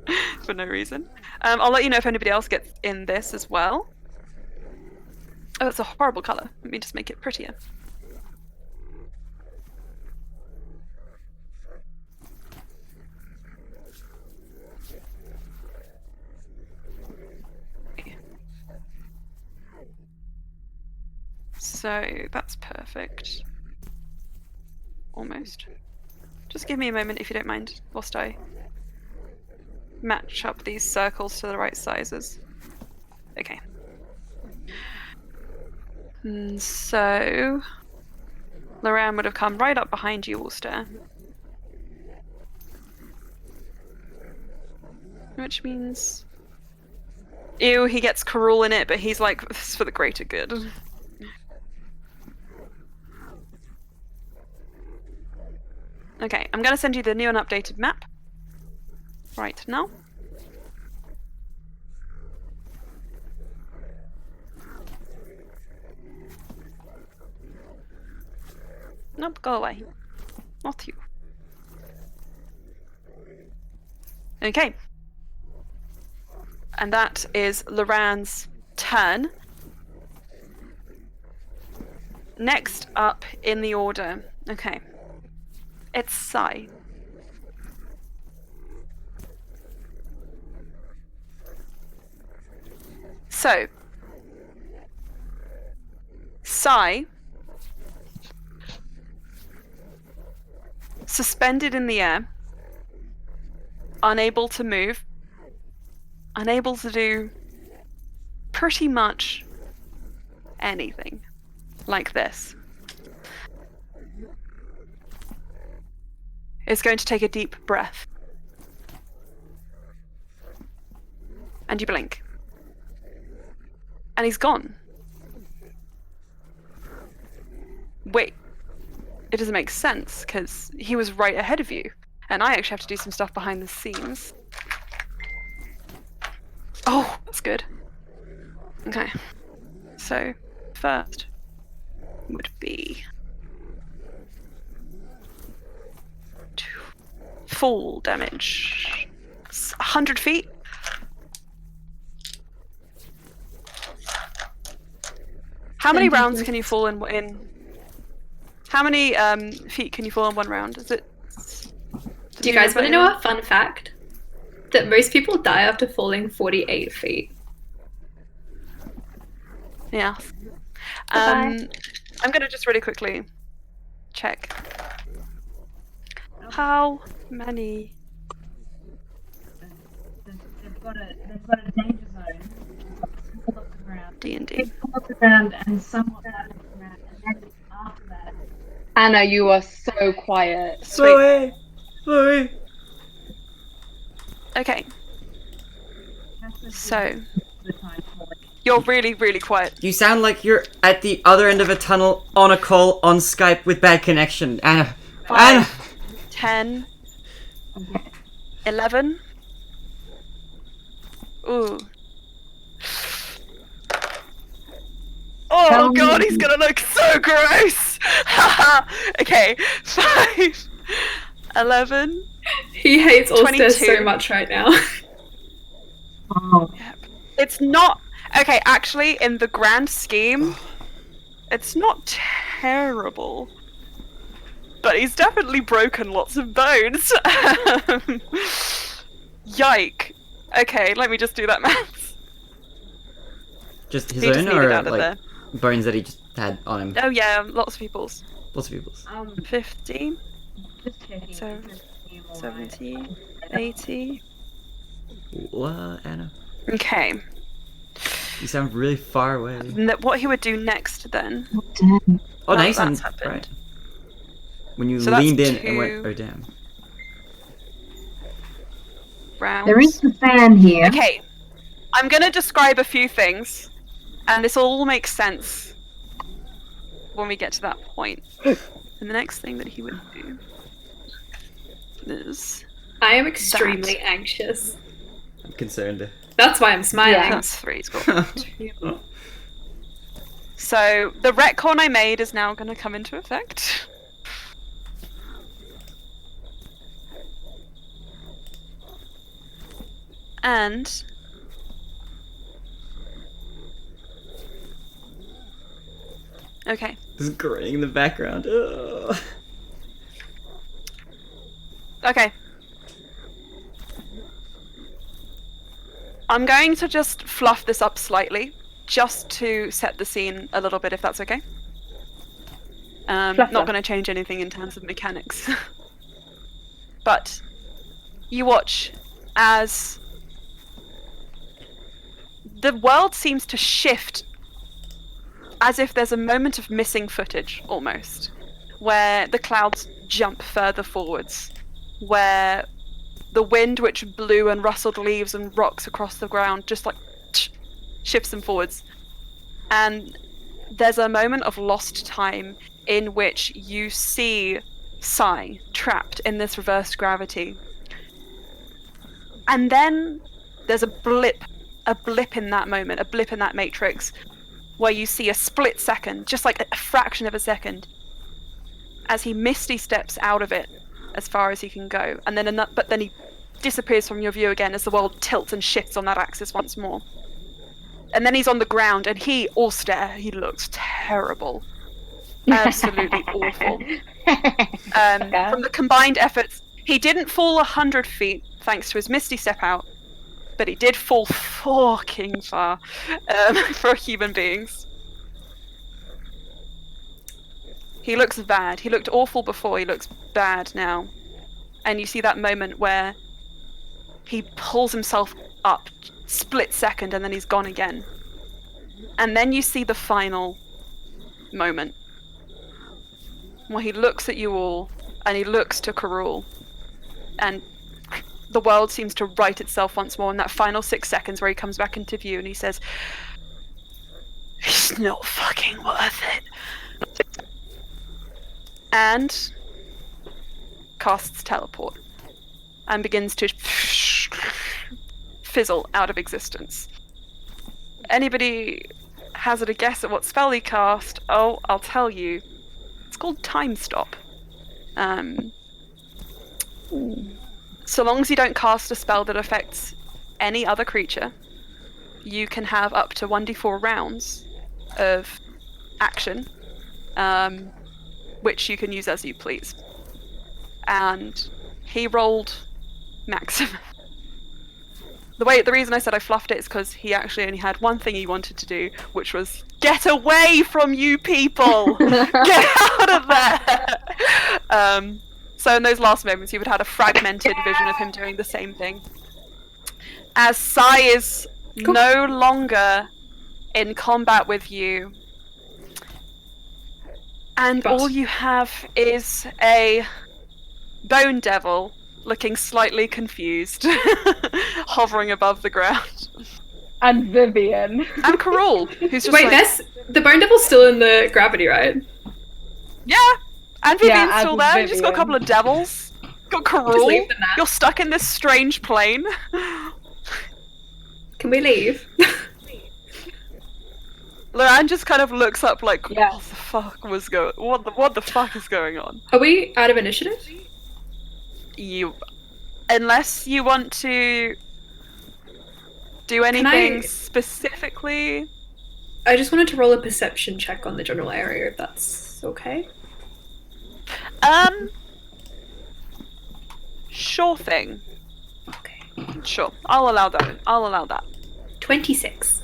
for no reason. I'll let you know if anybody else gets in this as well. Oh, it's a horrible colour. Let me just make it prettier. So that's perfect. Almost. Just give me a moment if you don't mind, whilst I match up these circles to the right sizes. Okay. So Loran would have come right up behind you, Ulster. Which means... Ew, he gets Karul in it, but he's like, this is for the greater good. Okay, I'm going to send you the new and updated map. Right now. Nope, go away. Not you. Okay. And that is Loran's turn. Next up in the order. Okay. It's Sai. So, Sai, suspended in the air, unable to move, unable to do pretty much anything like this, is going to take a deep breath. And you blink. And he's gone. Wait. It doesn't make sense, because he was right ahead of you. And I actually have to do some stuff behind the scenes. Oh, that's good. Okay. So, first would be... full damage. 100 feet. How many rounds can you fall in? How many feet can you fall in one round? Is it? Do you guys want to know a fun fact? That most people die after falling 48 feet. Yeah. I'm gonna just really quickly check. How many? They've got a danger zone. People off the ground. D&D. People off the ground and somewhat out of the ground, and then after that. Anna, you are so quiet. Sorry. Sorry. Okay. So you're really, really quiet. You sound like you're at the other end of a tunnel on a call on Skype with bad connection. Anna. 5, 10, 11. Ooh. Oh god, he's gonna look so gross! Okay, 5, 11. He hates Ulster 22. so much right now. Oh. It's not... Okay, actually, in the grand scheme, it's not terrible. But he's definitely broken lots of bones. Yike. Okay, let me just do that maths. Just his He just own needed or out of like there. bones that he just had on him? Oh yeah, lots of people's. Lots of people's. 50, Just checking. So, Just checking, all 70, right. 80. What, Anna? Okay. You sound really far away. What he would do next then... Damn. Oh, nice. that's happened. Right. When you So that's leaned in and went, 2 oh damn. rounds. There is the fan here. Okay, I'm gonna describe a few things, and this all makes sense when we get to that point. And the next thing that he would do is... I am extremely anxious. I'm concerned. That's why I'm smiling. Yeah, that's 3. He's got 2. So the retcon I made is now going to come into effect. And okay. There's graying in the background. Ugh. Okay. I'm going to just fluff this up slightly, just to set the scene a little bit, if that's okay. Not going to change anything in terms of mechanics. But you watch as the world seems to shift as if there's a moment of missing footage, almost, where the clouds jump further forwards, where the wind which blew and rustled leaves and rocks across the ground just like shifts them forwards. And there's a moment of lost time in which you see Sai trapped in this reversed gravity. And then there's a blip in that moment, a blip in that matrix, where you see a split second, just like a fraction of a second, as he misty steps out of it as far as he can go, and then but then he disappears from your view again as the world tilts and shifts on that axis once more. And then he's on the ground, and he looks terrible. Absolutely awful. From the combined efforts, he didn't fall 100 feet thanks to his misty step out, but he did fall fucking far for human beings. He looks bad. He looked awful before, he looks bad now. And you see that moment where he pulls himself up, split second, and then he's gone again. And then you see the final moment, where he looks at you all, and he looks to Karul, and the world seems to right itself once more in that final 6 seconds where he comes back into view and he says, "It's not fucking worth it." And casts teleport and begins to fizzle out of existence. Anybody hazard a guess at what spell he cast? Oh, I'll tell you. It's called Time Stop. So long as you don't cast a spell that affects any other creature, you can have up to 1d4 rounds of action, which you can use as you please. And he rolled maximum. The reason I said I fluffed it is because he actually only had one thing he wanted to do, which was get away from you people! Get out of there! So in those last moments, you would have had a fragmented vision of him doing the same thing. As Sai is no longer in combat with you, and all you have is a bone devil looking slightly confused, hovering above the ground. And Vivian. And Karul, who's just Wait, the bone devil's still in the gravity, right? Yeah, and Vivian's as still is there. You just got a couple of Vivian. devils. Got Just Karul. leave them there. You're stuck in this strange plane. Can we leave? Loran just kind of looks up like, Yeah. what the fuck was going? What the fuck is going on? Are we out of initiative? Unless you want to do anything specifically. I just wanted to roll a perception check on the general area, if that's okay. Sure thing. Okay. Sure, I'll allow that. 26.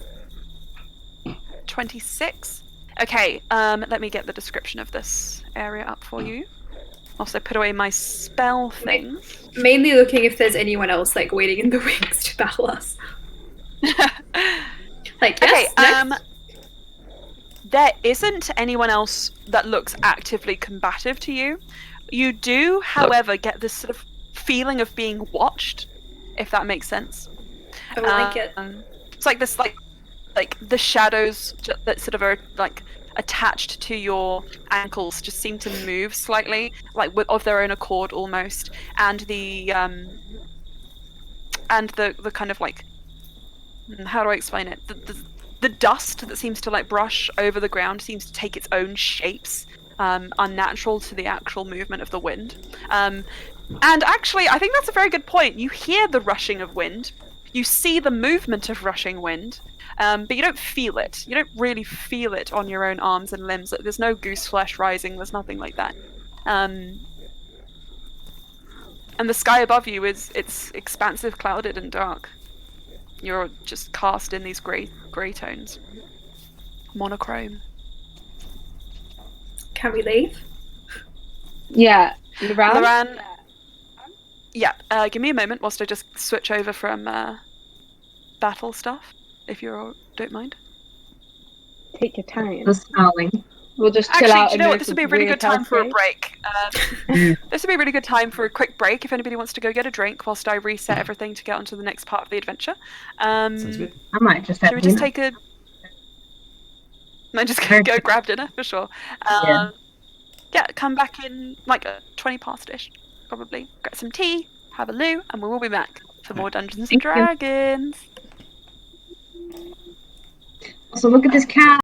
26. Okay. Let me get the description of this area up for you. Also, put away my spell things. Mainly looking if there's anyone else like waiting in the wings to battle us. Like, yes, okay, next. there isn't anyone else that looks actively combative to you. You do, however, get this sort of feeling of being watched, if that makes sense. I like it. It's like this, like the shadows that sort of are like attached to your ankles just seem to move slightly, like of their own accord almost, and the kind of like, how do I explain it? The dust that seems to like brush over the ground seems to take its own shapes, unnatural to the actual movement of the wind. And actually, I think that's a very good point. You hear the rushing of wind, you see the movement of rushing wind, but you don't feel it. You don't really feel it on your own arms and limbs. There's no goose flesh rising. There's nothing like that. And the sky above you it's expansive, clouded, and dark. You're just cast in these grey tones, monochrome. Can we leave? Yeah. Loran, yeah. Give me a moment whilst I just switch over from battle stuff, if you don't mind. Take your time. The snarling. We'll just chill Actually, out. do you and know what? move This to would be a really good time for a hellscape. break. This would be a really good time for a quick break if anybody wants to go get a drink whilst I reset everything to get onto the next part of the adventure. Sounds good. I might just have Should we just dinner. take a... Might just Very go quick. grab dinner, for sure. Yeah. Yeah, come back in like 20 past-ish, probably. Get some tea, have a loo, and we will be back for more Dungeons and Thank you. Dragons. So look at this cat.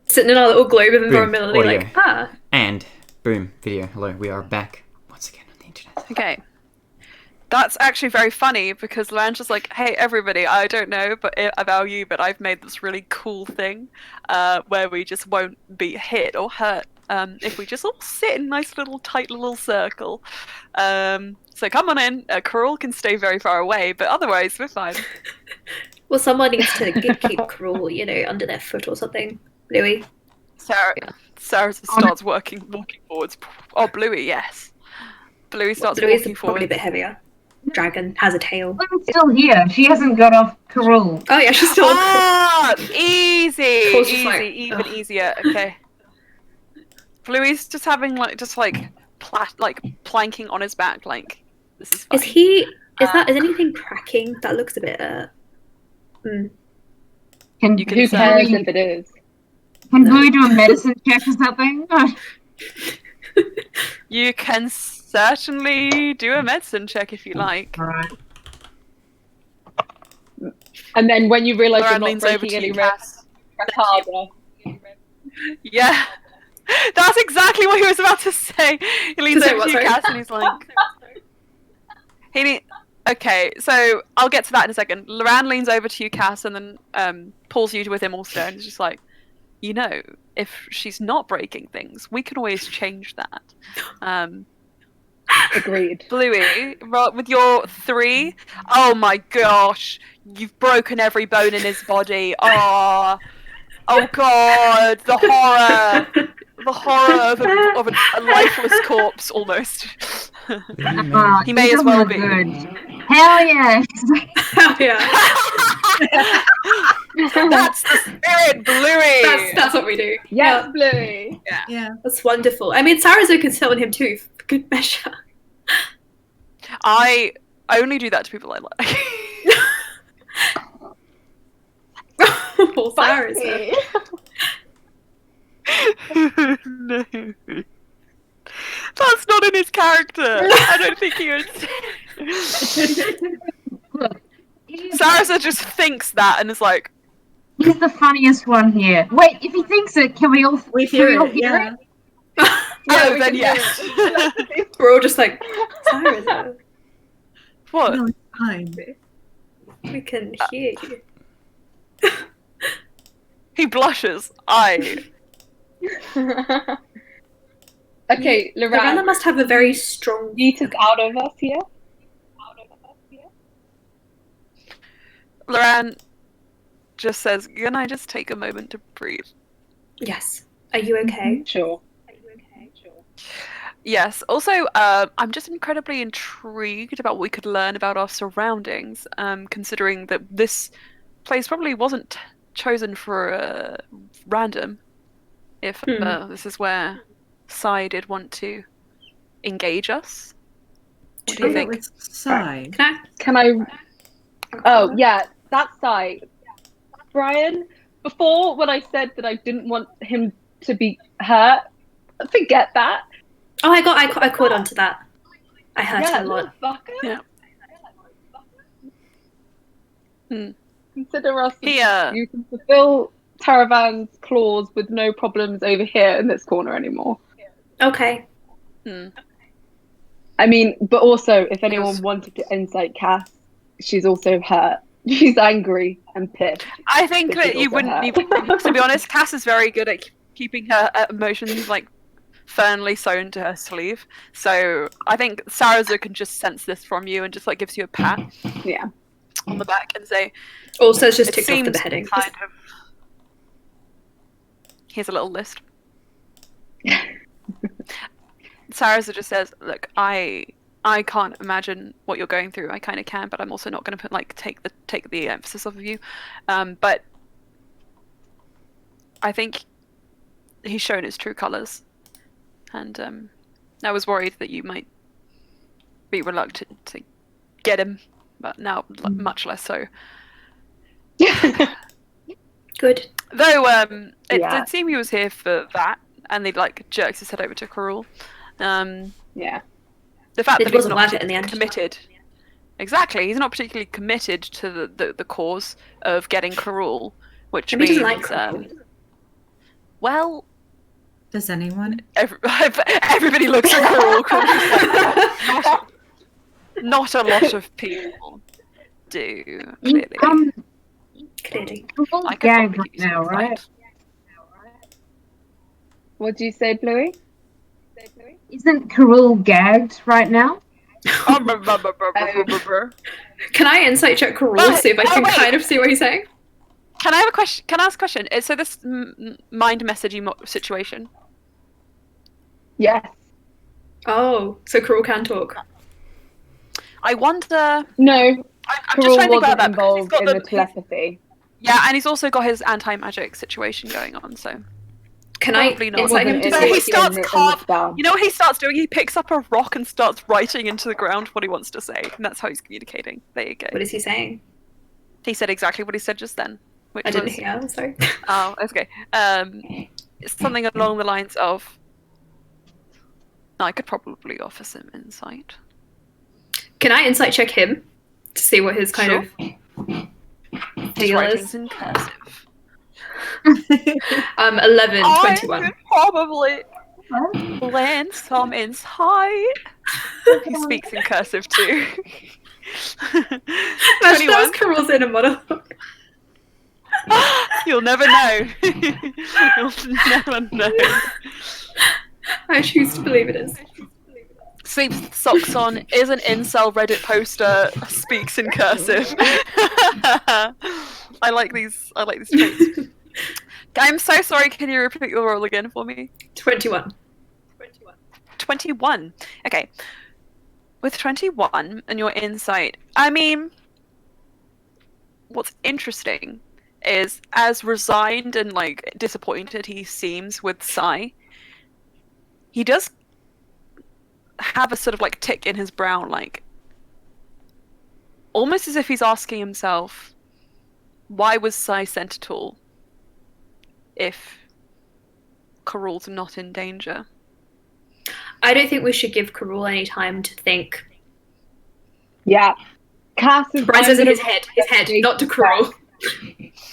Sitting in our little globe of Boom, invulnerability, audio. like, ah. And boom, video. Hello, we are back once again on the internet. Okay. That's actually very funny because Luann's just like, hey everybody, I don't know about you, but I've made this really cool thing where we just won't be hit or hurt if we just all sit in a nice little tight little circle. So come on in. Coral can stay very far away, but otherwise we're fine. Well, someone needs to keep Cruel, under their foot or something. Bluey. Sarah starts walking forwards. Oh, Bluey, yes. Bluey starts Bluey's walking probably forward. a bit heavier. Dragon has a tail. Bluey's still here. She hasn't got off Karul. Oh yeah, she's still. Ah, easy, Course, just easy, like, even ugh. easier. Okay. Bluey's just having planking on his back, like this is fine. Is anything cracking? That looks a bit. You Who can cares certainly- if it is? Can Bluey do a medicine check or something? You can certainly do a medicine check if you like. Alright. And then when you realise you're Lauren not leans over breaking to any you, ribs, Cass. press harder. Yeah. That's exactly what he was about to say. He leans To say over what, to you, sorry? Cass, and he's like... Okay, so I'll get to that in a second. Loran leans over to you, Cass, and then pulls you with him also, and is just like, if she's not breaking things, we can always change that. Agreed. Bluey, with your 3, oh my gosh, you've broken every bone in his body. Oh god, the horror of a lifeless corpse almost. He may as well be. Good. Hell yes! Hell yeah. That's the spirit, Bluey. That's what we do. Yes, Bluey. Yeah. That's wonderful. I mean, Sarazu can summon him too, for good measure. I only do that to people I like. Oh, Sarazu. No. That's not in his character. I don't think he would. Look, Sarasa just thinks that and is like, he's the funniest one here. Wait, if he thinks it, can we all We can we hear all it, hear yeah. oh, we then can yes. We're all just like, Sarazu, What? No, it's fine. we can hear you. He blushes. Okay, Lorana Loran, must have a very strong. yeet us out of us here. Loran just says, can I just take a moment to breathe? Yes. Are you okay? Sure. Yes. Also, I'm just incredibly intrigued about what we could learn about our surroundings, considering that this place probably wasn't chosen for random. If this is where Sai did want to engage us. What do you think? It's Sai. Can I? Oh yeah, that's Sai. Brian, before when I said that I didn't want him to be hurt, forget that. Oh, I caught on to that. I heard Yeah, a lot. motherfucker. Yeah. Hmm. Consider us. Here. You can fulfill Taravan's clause with no problems over here in this corner anymore. Okay. I mean, but also, if anyone Yes. wanted to insight Cass, she's also hurt. She's angry and pissed. I think This that is you also wouldn't her. even, to be honest, Cass is very good at keeping her emotions like firmly sewn to her sleeve. So I think Sarazu can just sense this from you and just like gives you a pat Yeah. on the back and say, Also, it's just it ticked off the seems beheading. kind of. Here's a little list. Sarazu just says, look, I can't imagine what you're going through. I kind of can, but I'm also not going to take the emphasis off of you. But I think he's shown his true colors, and I was worried that you might be reluctant to get him, but now much less so. Good. Though it Yeah. did seem he was here for that, and he jerks his head over to Karul. Yeah. The fact It that he's wasn't not worth it in the end. committed. Exactly, he's not particularly committed to the cause of getting Karul, which Maybe he means doesn't like Karul. Well, Does anyone? everybody looks at Coral. Not a lot of people do, clearly. Clearly. Coral I could gagged probably right use now, insight. right? What do you say, Bluey? Isn't Coral gagged right now? Can I insight check Karul, see if I can wait. kind of see what he's saying? Can I have a question? Can I ask a question? So this mind messaging situation. Yes. Oh, so Karul can talk. I wonder. No. I'm just Karul trying to think about wasn't that. Because he's involved got in the telepathy. Yeah, and he's also got his anti-magic situation going on. So Can I probably not. insight him to Wasn't see in what he he starts in the carve. spell. You know what he starts doing? He picks up a rock and starts writing into the ground what he wants to say, and that's how he's communicating. There you go. What is he saying? He said exactly what he said just then. Which I didn't was, hear. I'm sorry. Oh, okay. It's something along the lines of. I could probably offer some insight. Can I insight check him to see what his kind of His deal writing's is? in cursive. 11, 21. I probably lend some insight. He speaks in cursive too. Imagine that was Karul's inner monologue. You'll never know. You'll never know. I choose to believe it is. Sleeps with socks on, is an incel Reddit poster, speaks in cursive. I like these traits. I'm so sorry, can you repeat your roll again for me? 21. 21. Okay. With 21 and your insight, I mean, what's interesting is as resigned and like disappointed he seems with Sai, he does have a sort of like tick in his brow, like almost as if he's asking himself, why was Sai sent at all if Karul's not in danger? I don't think we should give Karul any time to think. Yeah. Cass is Brian says in his head, not to Karul.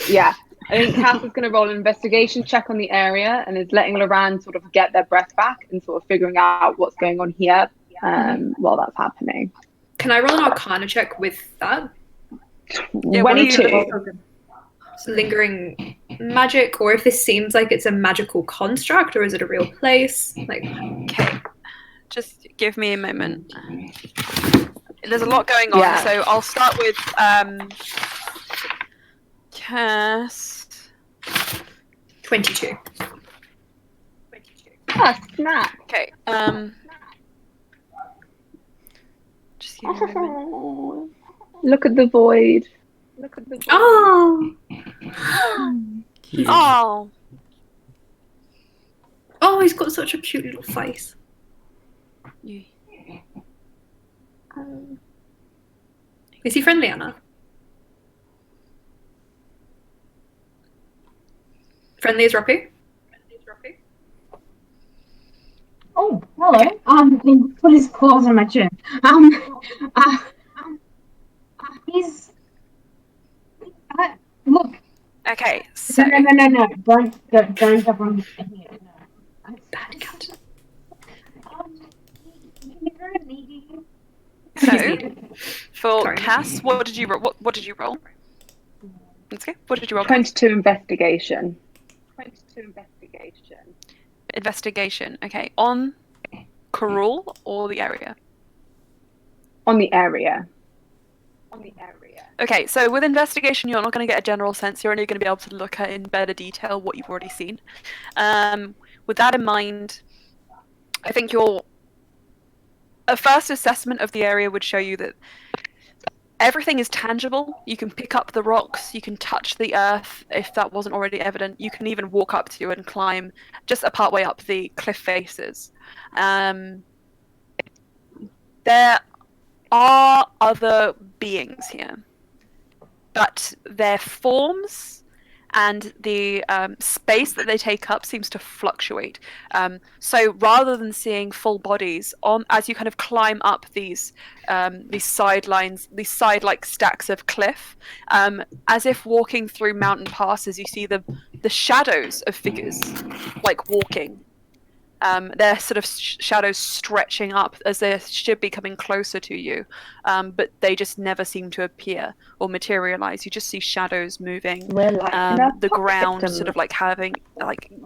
Yeah. I think Cass is going to roll an investigation check on the area and is letting Loran sort of get their breath back and sort of figuring out what's going on here while that's happening. Can I roll an Arcana check with that? Yeah, 22. Lingering magic, or if this seems like it's a magical construct, or is it a real place? Like, Okay, just give me a moment. There's a lot going on, so I'll start with Cass. 22. Ah, snap. Okay, just give me a moment. Look at the void. Oh! Oh, Oh, he's got such a cute little face. yeah. Is he friendly, Anna? Friendly as Roppy? Oh, hello. He put his claws on my chin. He's. Look. Okay, so No. Don't jump on here. No. Bad cat. He's very needy. so for Sorry. Cass, what did you roll? What did you roll? Okay, what did you roll? 22 investigation. Investigation. Okay, on Karul or the area? On the area. Okay, so with investigation, you're not going to get a general sense. You're only going to be able to look at in better detail what you've already seen. With that in mind, I think a first assessment of the area would show you that everything is tangible. You can pick up the rocks, you can touch the earth if that wasn't already evident. You can even walk up to and climb just a part way up the cliff faces. There are other beings here, but their forms and the space that they take up seems to fluctuate. So rather than seeing full bodies as you kind of climb up these sidelines, these side-like stacks of cliff, as if walking through mountain passes, you see the the shadows of figures, like walking. They're sort of shadows stretching up as they should be coming closer to you, but they just never seem to appear or materialize. You just see shadows moving. We're like The ground sort of like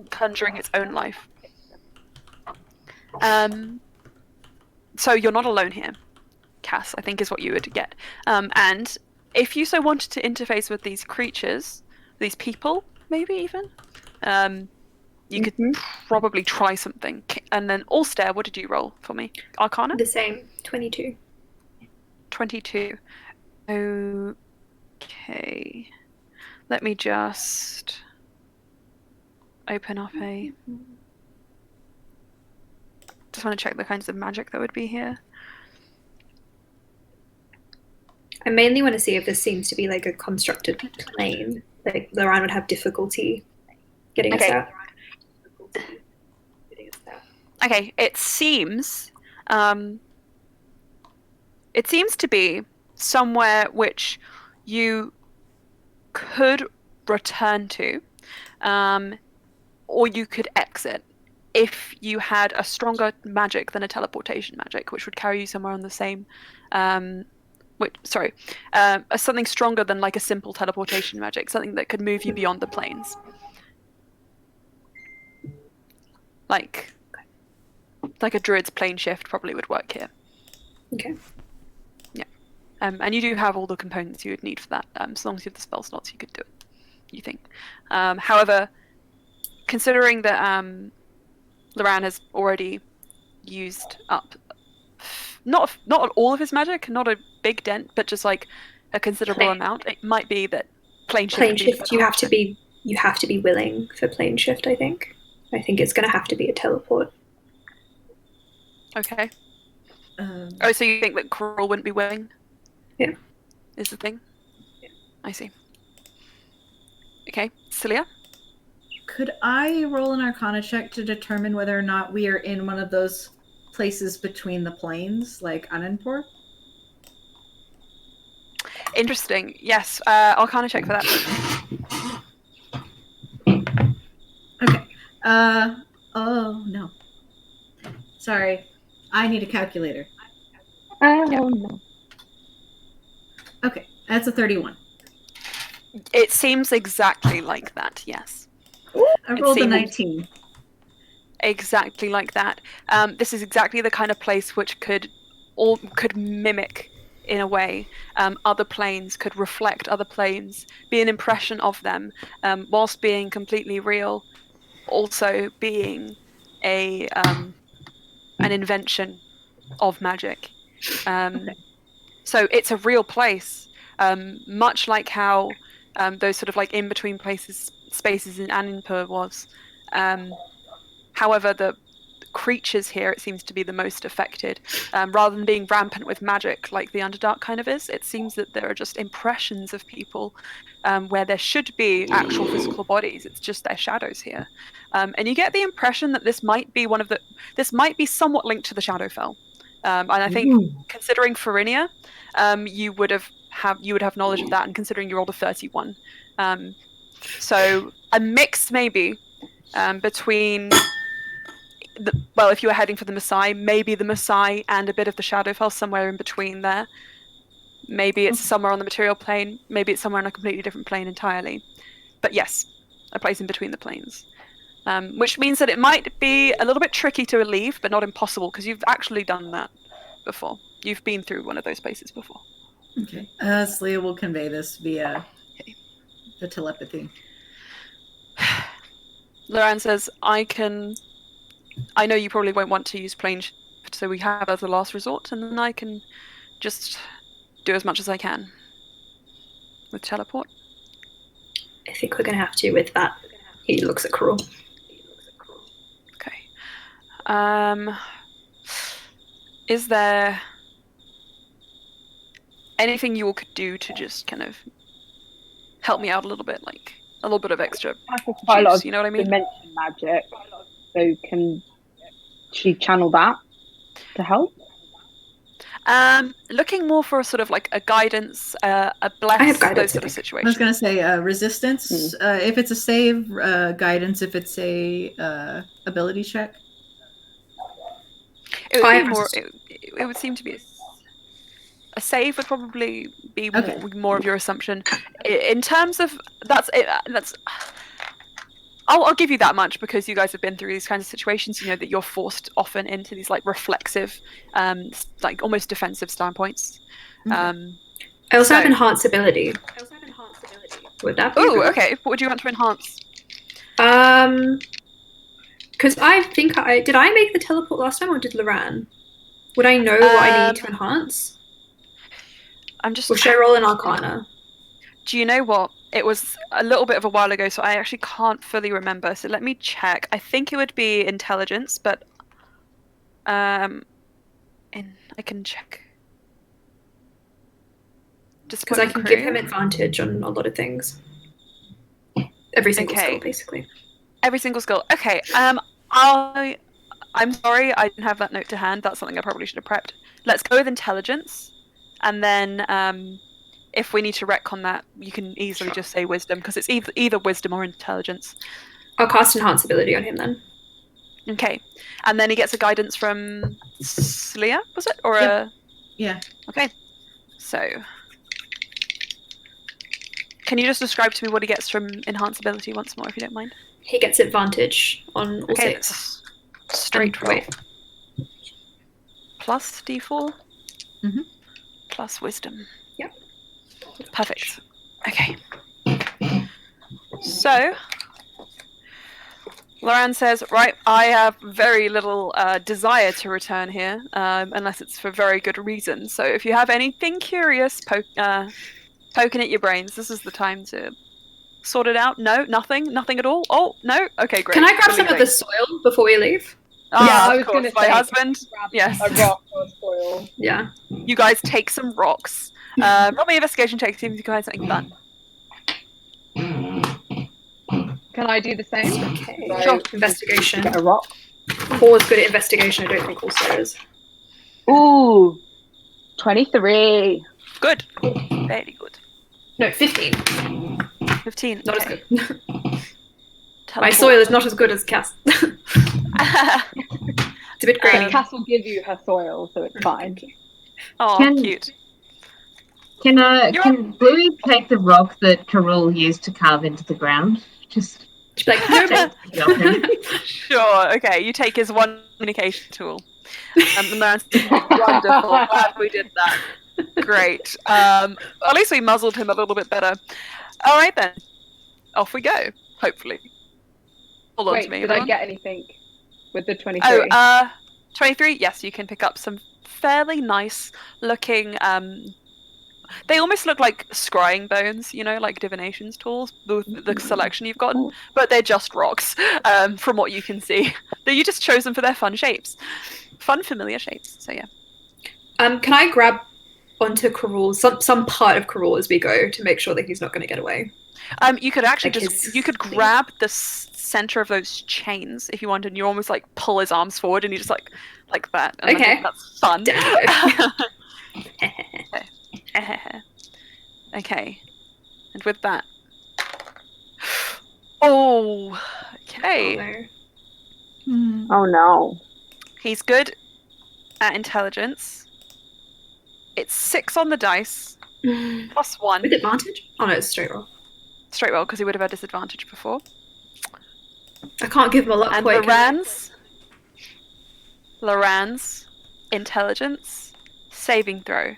conjuring its own life. So you're not alone here, Cass, I think is what you would get. And if you so wanted to interface with these creatures, these people, maybe even, you could probably try something. And then Allstare, what did you roll for me? Arcana? The same, 22. 22. Okay. Let me just open up a... Just want to check the kinds of magic that would be here. I mainly want to see if this seems to be like a constructed plane. Like Loran would have difficulty getting us out. Okay, it seems to be somewhere which you could return to, or you could exit if you had a stronger magic than a teleportation magic, which would carry you somewhere on the same. Something stronger than like a simple teleportation magic, something that could move you beyond the planes. Like a druid's plane shift probably would work here. Okay. Yeah. And you do have all the components you would need for that. As long as you have the spell slots, you could do it, you think. However, considering that Loran has already used up not all of his magic, not a big dent, but just like a considerable amount, it might be that plane shift you have to be willing for plane shift, I think. I think it's going to have to be a teleport. Okay. So you think that Coral wouldn't be willing? Yeah. Is the thing? Yeah. I see. Okay. Celia? Could I roll an Arcana check to determine whether or not we are in one of those places between the planes, like Anandpur? Interesting. Yes. Arcana check for that. Okay. Oh, no. Sorry. I need a calculator. Oh, no. Okay. That's a 31. It seems exactly like that, yes. I rolled a 19. Exactly like that. This is exactly the kind of place which could mimic, in a way, other planes, could reflect other planes, be an impression of them, whilst being completely real, also being an invention of magic. So it's a real place, much like how those sort of like in-between spaces in Anandpur was. However, the creatures here, it seems to be the most affected. Rather than being rampant with magic like the Underdark kind of is, it seems that there are just impressions of people where there should be actual physical bodies. It's just their shadows here. And you get the impression that this might be somewhat linked to the Shadowfell. And I think considering Farinia, you would have knowledge of that, and considering you're older 31. So a mix maybe between if you were heading for the Maasai, maybe the Maasai and a bit of the Shadowfell, somewhere in between there. Maybe it's somewhere on the material plane, maybe it's somewhere on a completely different plane entirely. But yes, a place in between the planes. Which means that it might be a little bit tricky to leave, but not impossible, because you've actually done that before. You've been through one of those places before. Okay. Slya will convey this via the telepathy. Loran says, I know you probably won't want to use plane shift, so we have as a last resort, and then I can just do as much as I can with teleport. I think we're going to have to with that. He looks at Coral. Okay. Is there anything you all could do to just kind of help me out a little bit, like a little bit of extra juice, you know what I mean? Dimension magic. So can she channel that to help? Looking more for sort of like a guidance, a bless, I have guidance, those sort of I think. I situations. was gonna say resistance if it's a save, guidance if it's a ability check. It would I be have more. resistance. It would seem to be a save would probably be Okay. more of your assumption. In terms of that's. I'll give you that much because you guys have been through these kinds of situations. You know that you're forced often into these like reflexive, like almost defensive standpoints. Okay. I also have So- enhance ability. Would that be? a Oh, good one? okay. What would you want to enhance? Because I think did I make the teleport last time or did Loran? Would I know what I need to enhance? I'm just. Or should I roll an Arcana? Do you know what? It was a little bit of a while ago, so I actually can't fully remember. So let me check. I think it would be intelligence, but I can check. Because I can give him advantage on a lot of things. Every single Okay. skill, basically. Every single skill. Okay. I'm sorry, I didn't have that note to hand. That's something I probably should have prepped. Let's go with intelligence, and then if we need to retcon that, you can easily just say wisdom because it's either wisdom or intelligence. I'll cast enhance ability on him then. Okay, and then he gets a guidance from Slya, was it, or Yep. a? Yeah. Okay, so can you just describe to me what he gets from enhance ability once more, if you don't mind? He gets advantage on all Okay, saves. that's straight roll. Wait. Plus D4. Mhm. Plus wisdom. Yep. Perfect. Okay. So, Loran says, right, I have very little desire to return here, unless it's for very good reason. So if you have anything curious poking at your brains, this is the time to sort it out. No, nothing at all. Oh, no? Okay, great. Can I grab We're some of leaving. the soil before we leave? Ah, I of was course, gonna my say, husband. grab Yes. a rock or soil. Yeah. You guys take some rocks. Roll me investigation check to see if you can find something fun. Can I do the same? Okay. So, Sure. Investigation. Get a rock. Paul's good at investigation. I don't think also is. Ooh, 23. Good. Very good. No, 15. 15. Not okay. as good. My Teleport. soil is not as good as Cass. It's a bit grainy. Cass will give you her soil, so it's fine. Oh, Can- cute. Can Bluey take the rock that Karul used to carve into the ground? Just She's like, no, take it off him. Sure. Okay, you take his one communication tool. And that's wonderful. Glad we did that. Great. At least we muzzled him a little bit better. All right then. Off we go. Hopefully. Hold on Wait, to me. did I everyone. get anything with the 23? 23. Yes, you can pick up some fairly nice looking. They almost look like scrying bones, you know, like divination tools. The selection you've gotten, but they're just rocks. From what you can see, that you just chose them for their fun shapes, fun familiar shapes. So yeah. Can I grab onto Karul, some part of Karul as we go to make sure that he's not going to get away? You could actually Like just his you could thing. grab the center of those chains if you wanted. And you almost like pull his arms forward, and you just like that. And I Okay. think that's fun. Dandy. Okay, and with that, oh, okay, Oh, Hmm. Oh no. he's good at intelligence. It's 6 on the dice, no. plus 1 With advantage? Oh no, it's straight roll. straight roll because he would have had disadvantage before. I can't give him a luck And point. Loran's intelligence saving throw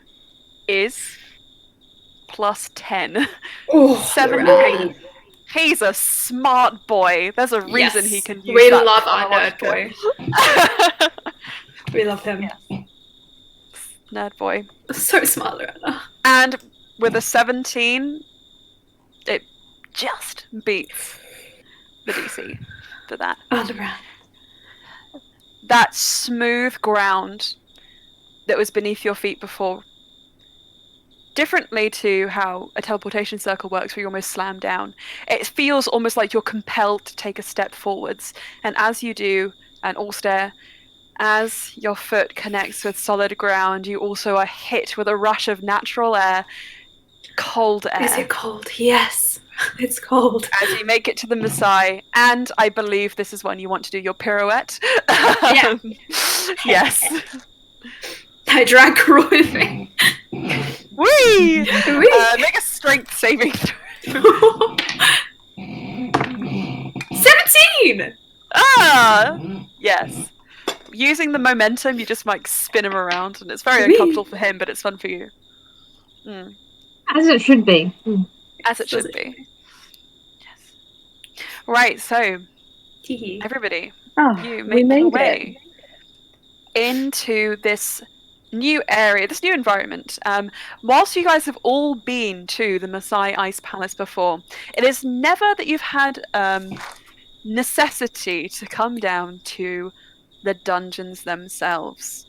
is plus 10. Oh, 17. Loran. He's a smart boy. There's a reason Yes. he can use We that love our nerd chronological- boy. We love him. Nerd boy. So smart, Lorena. And with a 17, it just beats the DC for that. Oh, Lorena. That smooth ground that was beneath your feet before, differently to how a teleportation circle works where you almost slam down, it feels almost like you're compelled to take a step forwards. And as you do, and all stare, as your foot connects with solid ground, you also are hit with a rush of natural air, cold air. Is it cold? Yes, it's cold. As you make it to the Maasai, and I believe this is when you want to do your pirouette. Yeah. Yes. I drag Karul with me. Whee! Whee! Make a strength saving throw. 17! Ah! Yes. Using the momentum, you just like spin him around, and it's very Whee! uncomfortable for him, but it's fun for you. Mm. As it should be. As it should be. Yes. Right, so Hee-hee. everybody, Oh, you we make your made it. way into this new area, this new environment. Whilst you guys have all been to the Maasai Ice Palace before, it is never that you've had necessity to come down to the dungeons themselves.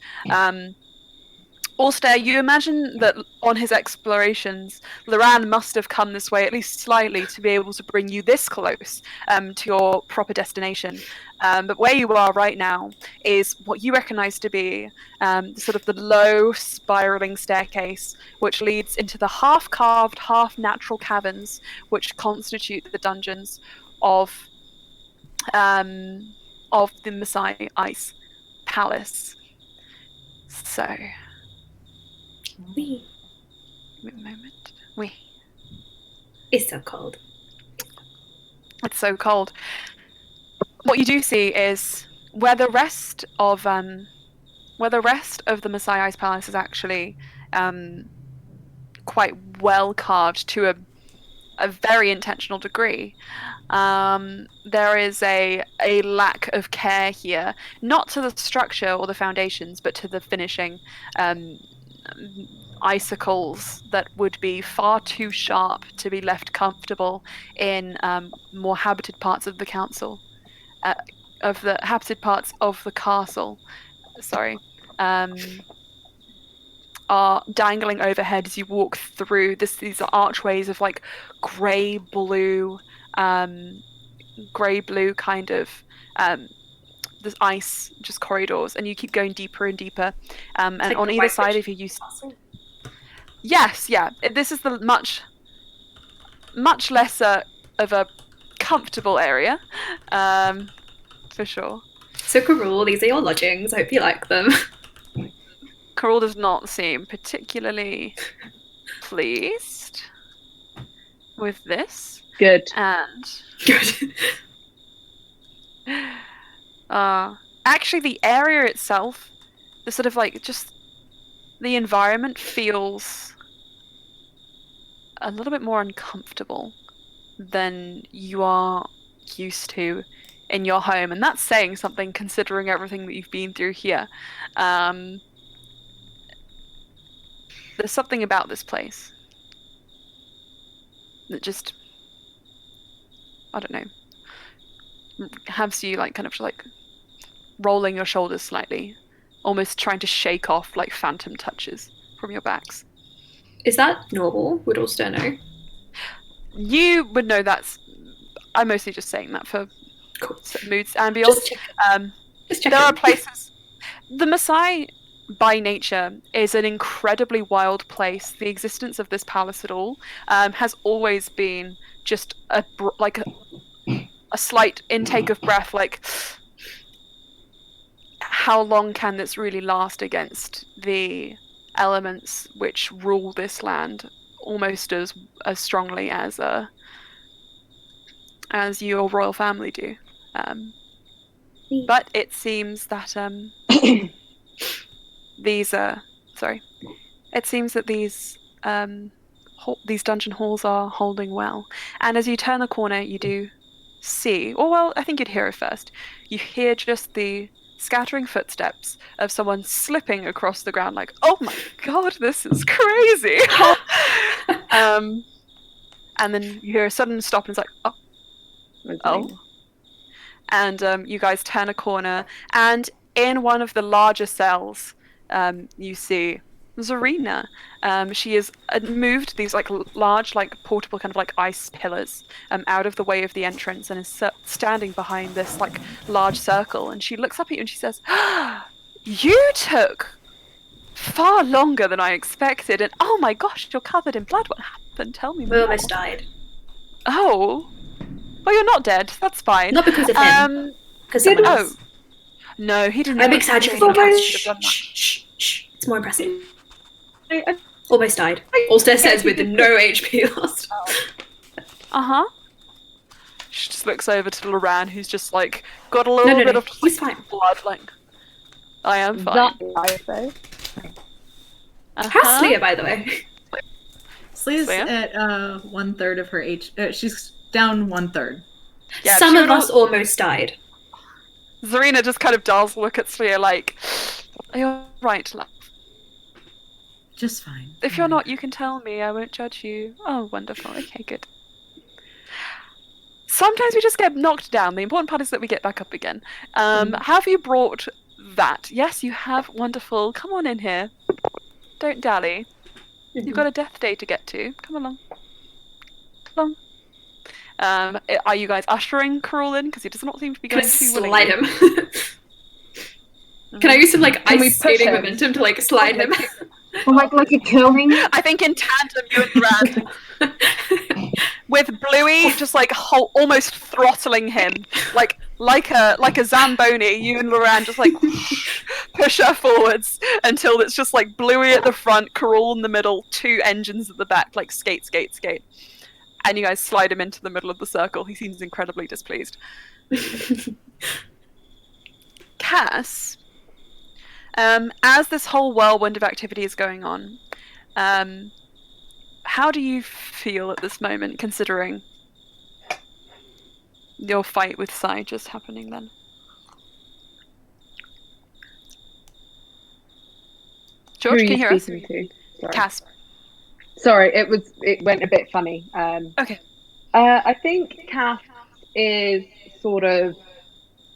Alstair, you imagine that on his explorations, Loran must have come this way at least slightly to be able to bring you this close to your proper destination. But where you are right now is what you recognize to be sort of the low, spiraling staircase, which leads into the half-carved, half-natural caverns, which constitute the dungeons of the Maasai Ice Palace. So... Wee. Wait a moment. Wait. It's so cold. It's so cold. What you do see is where the rest of the Maasai Ice Palace is actually quite well carved to a very intentional degree. There is a lack of care here, not to the structure or the foundations, but to the finishing icicles that would be far too sharp to be left comfortable in more habited parts of the council, habited parts of the castle. Sorry, are dangling overhead as you walk through these archways of like grey blue kind of this ice just corridors, and you keep going deeper and deeper, and Like on the either White side Witch if you Castle? yes, yeah, this is the much lesser of a comfortable area, for sure. So Karul, these are your lodgings. I hope you like them. Karul does not seem particularly pleased with this, Good. and Good. actually the area itself, the sort of like just the environment feels a little bit more uncomfortable than you are used to in your home, and that's saying something considering everything that you've been through here. There's something about this place that just, I don't know, has you like kind of like rolling your shoulders slightly, almost trying to shake off like phantom touches from your backs. Is that normal? Would Alstair know? You would know that's. I'm mostly just saying that for Cool. moods and beyond. Just checking. There are places. The Maasai, by nature, is an incredibly wild place. The existence of this palace at all has always been just a slight intake of breath, like how long can this really last against the elements which rule this land almost as strongly as your royal family do. But it seems that these dungeon halls are holding well. And as you turn the corner, you do see, or well, I think you'd hear it first. You hear just the scattering footsteps of someone slipping across the ground, like, oh my god, this is crazy. And then you hear a sudden stop, and it's like, oh. And you guys turn a corner, and in one of the larger cells, you see Zarina. She has moved these like large, like portable kind of like ice pillars out of the way of the entrance, and is standing behind this like large circle. And she looks up at you and she says, You took far longer than I expected, and oh my gosh, you're covered in blood. What happened? Tell me We more. almost died. Oh. Well, you're not dead. That's fine. Not because of him. Because someone else. No, he didn't. I'm exaggerating. Shh. It's more impressive. Almost died. Ulster says with no HP lost. Uh-huh. She just looks over to Loran, who's just like got a little bit of he's fine. blood. Like, I am fine. How's Slya, by the way? Slya's at 1/3 of her HP. She's down 1/3. Yeah, some of us almost died. Zarina just kind of does look at Slya like, "Are you all right, love? Just fine. If you're not, you can tell me. I won't judge you." Oh, wonderful. Okay, good. Sometimes we just get knocked down. The important part is that we get back up again. Have you brought that? Yes, you have. Wonderful. Come on in here. Don't dally. You've got a death day to get to. Come along. Come along. Are you guys ushering Carol in? Because he does not seem to be going too willingly. Slide him. Can I use some like ice skating momentum to like slide him? Or like a curling? I think in tandem, you and Brand, with Bluey just like almost throttling him, like a Zamboni. You and Loran just like push her forwards until it's just like Bluey at the front, Carol in the middle, two engines at the back, like skate, skate, skate. And you guys slide him into the middle of the circle. He seems incredibly displeased. Cass. As this whole whirlwind of activity is going on, how do you feel at this moment, considering your fight with Sai just happening then? George, can you hear us? Sorry. Cass. Sorry, it went a bit funny. Okay. I think Cass is sort of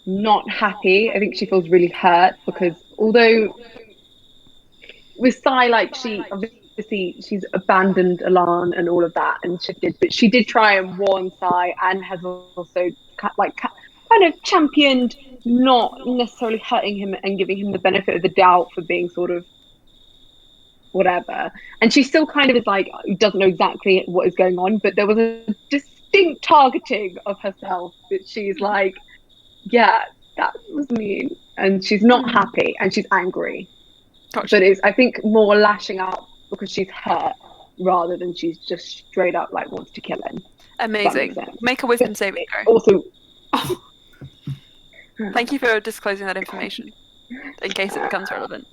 not happy. I think she feels really hurt because although with Sai, like she obviously she's abandoned Alan and all of that and shifted, but she did try and warn Sai and has also kind of championed not necessarily hurting him and giving him the benefit of the doubt for being sort of whatever. And she still kind of is like doesn't know exactly what is going on, but there was a distinct targeting of herself that she's like, yeah, that was mean, and she's not happy and she's angry. Gotcha. But it's I think more lashing out because she's hurt rather than she's just straight up like wants to kill him. Amazing. Make a wisdom saving throw. Also, thank you for disclosing that information in case it becomes relevant.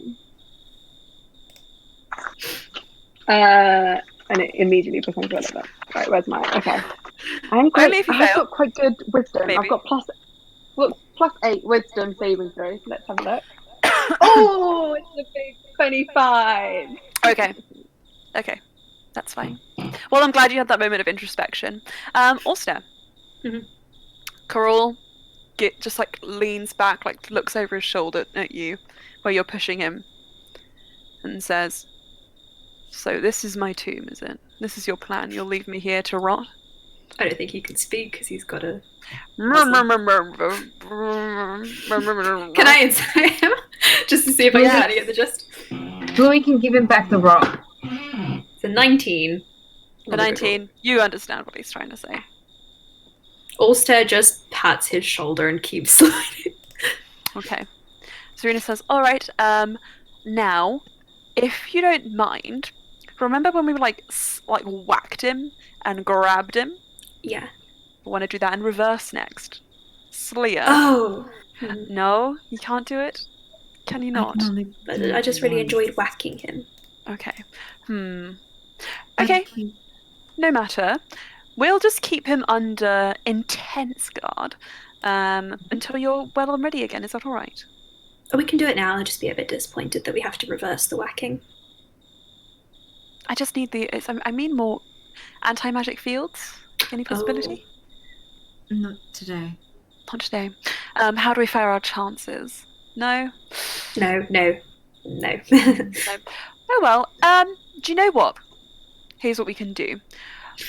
And it immediately becomes relevant. Right, where's my okay? I've got quite good wisdom. Maybe. I've got +8 wisdom saving throws. Let's have a look. Oh, it's a big 25. Okay, that's fine. Well, I'm glad you had that moment of introspection. Ulster. Carol just like leans back, like looks over his shoulder at you, where you're pushing him, and says, "So this is my tomb, is it? This is your plan? You'll leave me here to rot?" I don't think he can speak because he's got a. Can I insight him just to see if I can get the gist? Bluey can give him back the rock. It's a 19. A 19. You understand what he's trying to say. Ulster just pats his shoulder and keeps sliding. Okay. Serena says, "All right. Now, if you don't mind, remember when we like whacked him and grabbed him? Yeah. I want to do that in reverse next. Slya. Oh. No, you can't do it? Can you not? I just really enjoyed whacking him. Okay. Okay. No matter. We'll just keep him under intense guard until you're well and ready again. Is that all right? Oh, we can do it now. I'll just be a bit disappointed that we have to reverse the whacking. I just need I mean more anti-magic fields. Any possibility? Not today. Not today. How do we fare our chances? No? No. No. Oh well, do you know what? Here's what we can do.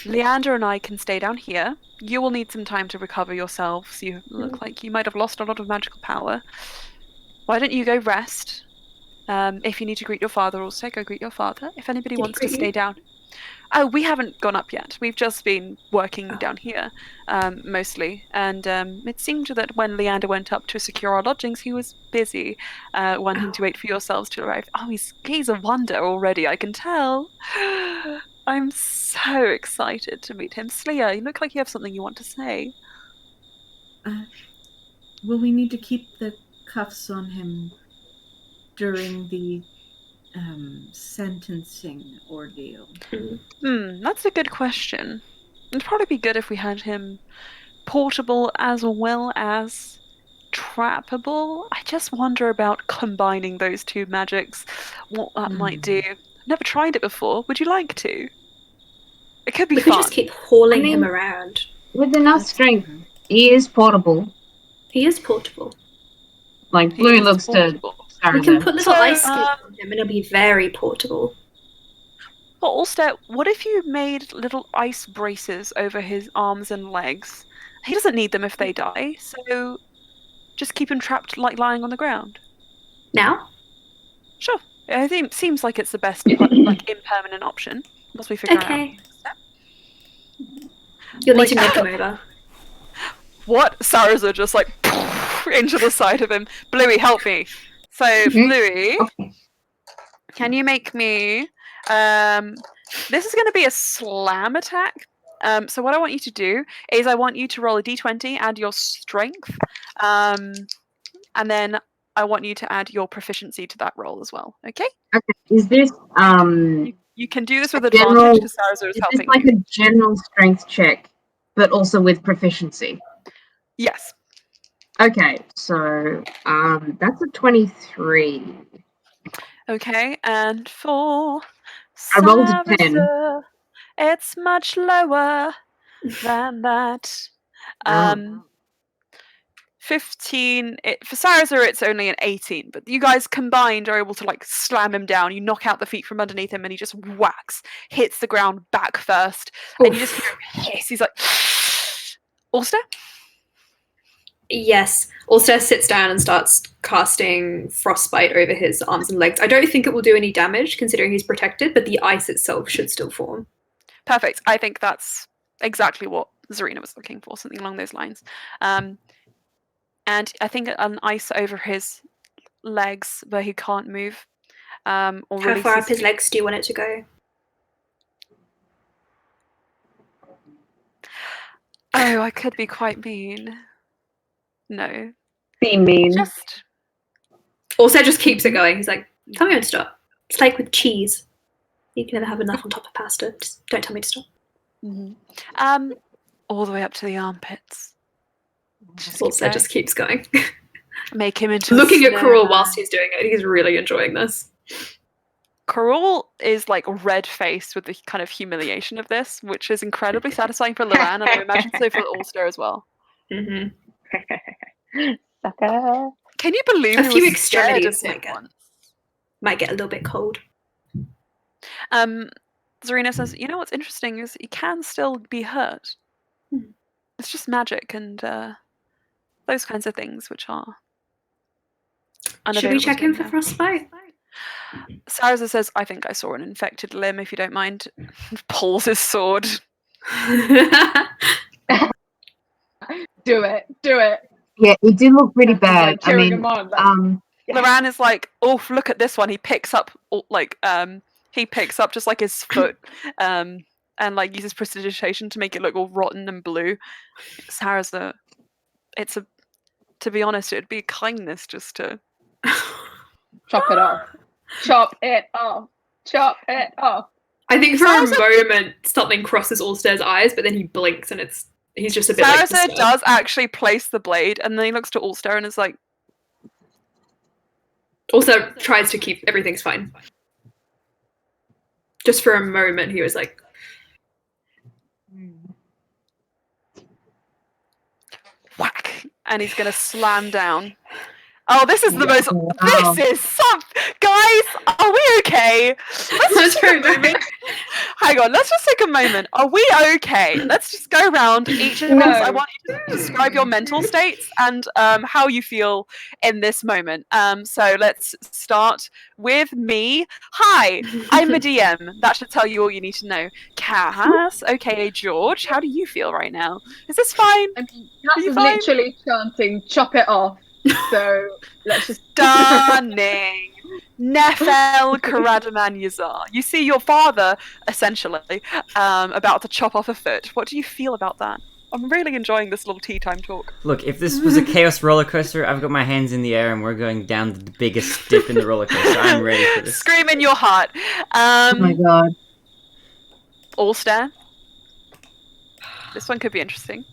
Leander and I can stay down here. You will need some time to recover yourselves. You look like you might have lost a lot of magical power. why don't you go rest? If you need to greet your father, also go greet your father. If anybody wants to stay down. Oh, we haven't gone up yet. We've just been working down here, mostly. And it seemed that when Leander went up to secure our lodgings, he was busy, wanting to wait for yourselves to arrive. Oh, he's a wonder already, I can tell. I'm so excited to meet him. Slya, you look like you have something you want to say. Will we need to keep the cuffs on him during the sentencing ordeal? That's a good question. It'd probably be good if we had him portable as well as trappable. I just wonder about combining those two magics, what that might do. Never tried it before. Would you like to? It could be we fun. could just keep hauling him around. With enough strength, he is portable. He is portable. Like, Blue looks portable. to We can put little So, ice cubes on him and it'll be very portable. But also, what if you made little ice braces over his arms and legs? He doesn't need them if they die, so just keep him trapped like lying on the ground. Now? Sure. I think seems like it's the best like impermanent option. Once we figure out. Okay. You'll need to knock him over. What? Sarah's are just like into the side of him. Bluey, help me. So Bluey, can you make me? This is going to be a slam attack. So what I want you to do is I want you to roll a d20, add your strength, and then I want you to add your proficiency to that roll as well. Okay? Okay. Is this You can do this with advantage because Sarah's is helping this like you. a general strength check, but also with proficiency? Yes. Okay, so that's a 23. Okay, and for I rolled a 10. Sarah, it's much lower than that. 15. For Sarah, it's only an 18, but you guys combined are able to like slam him down. You knock out the feet from underneath him, and he just whacks, hits the ground back first, and you just hear him hiss. He's like, Ulster? Yes. Ulster sits down and starts casting frostbite over his arms and legs. I don't think it will do any damage considering he's protected, but the ice itself should still form. Perfect. I think that's exactly what Zarina was looking for, something along those lines. And I think an ice over his legs where he can't move. How far up his legs do you want it to go? Oh, I could be quite mean. No. Be mean. Also just keeps it going. He's like, tell me when to stop. It's like with cheese. You can never have enough on top of pasta. Just don't tell me to stop. Mm-hmm. All the way up to the armpits. Also just keeps going. Make him into looking at Corul whilst he's doing it. He's really enjoying this. Corul is like red-faced with the kind of humiliation of this, which is incredibly satisfying for Loran, and I imagine so for Ulster as well. Mm-hmm. Sucker. Can you believe a he few was scared of extremities him might get a little bit cold. Zarina says, you know what's interesting is he can still be hurt. It's just magic and those kinds of things which are Should we check him for frostbite? Sarah says, I think I saw an infected limb, if you don't mind. Pulls his sword. Do it. Yeah, it did look pretty bad. Like, I mean, Loran is like, oh, look at this one. He picks up just like his foot, and like uses prestidigitation to make it look all rotten and blue. Sarah's to be honest, it'd be a kindness just to chop it off. Chop it off. I think for a moment something crosses Ulster's eyes, but then he blinks and he's just a bit like Sarah does actually place the blade, and then he looks to Ulster and is like, also tries to keep everything's fine. Just for a moment he was like, whack, and he's gonna slam down. Oh, this is the most. This is some guys. Are we okay? Let's just keep it moving. Hang on, let's just take a moment. Are we okay? Let's just go around each of us. I want you to describe your mental states and how you feel in this moment. So let's start with me. Hi, I'm a DM. That should tell you all you need to know. Cass, aka George, how do you feel right now? Is this fine? I mean, Cass is fine? literally chanting, "Chop it off." So let's just Stunning. Nefel Karadaman Yazar. You see your father, essentially, about to chop off a foot. What do you feel about that? I'm really enjoying this little tea time talk. Look, if this was a chaos roller coaster, I've got my hands in the air and we're going down the biggest dip in the roller coaster. I'm ready for this. Scream in your heart. Oh my god. All stare. This one could be interesting.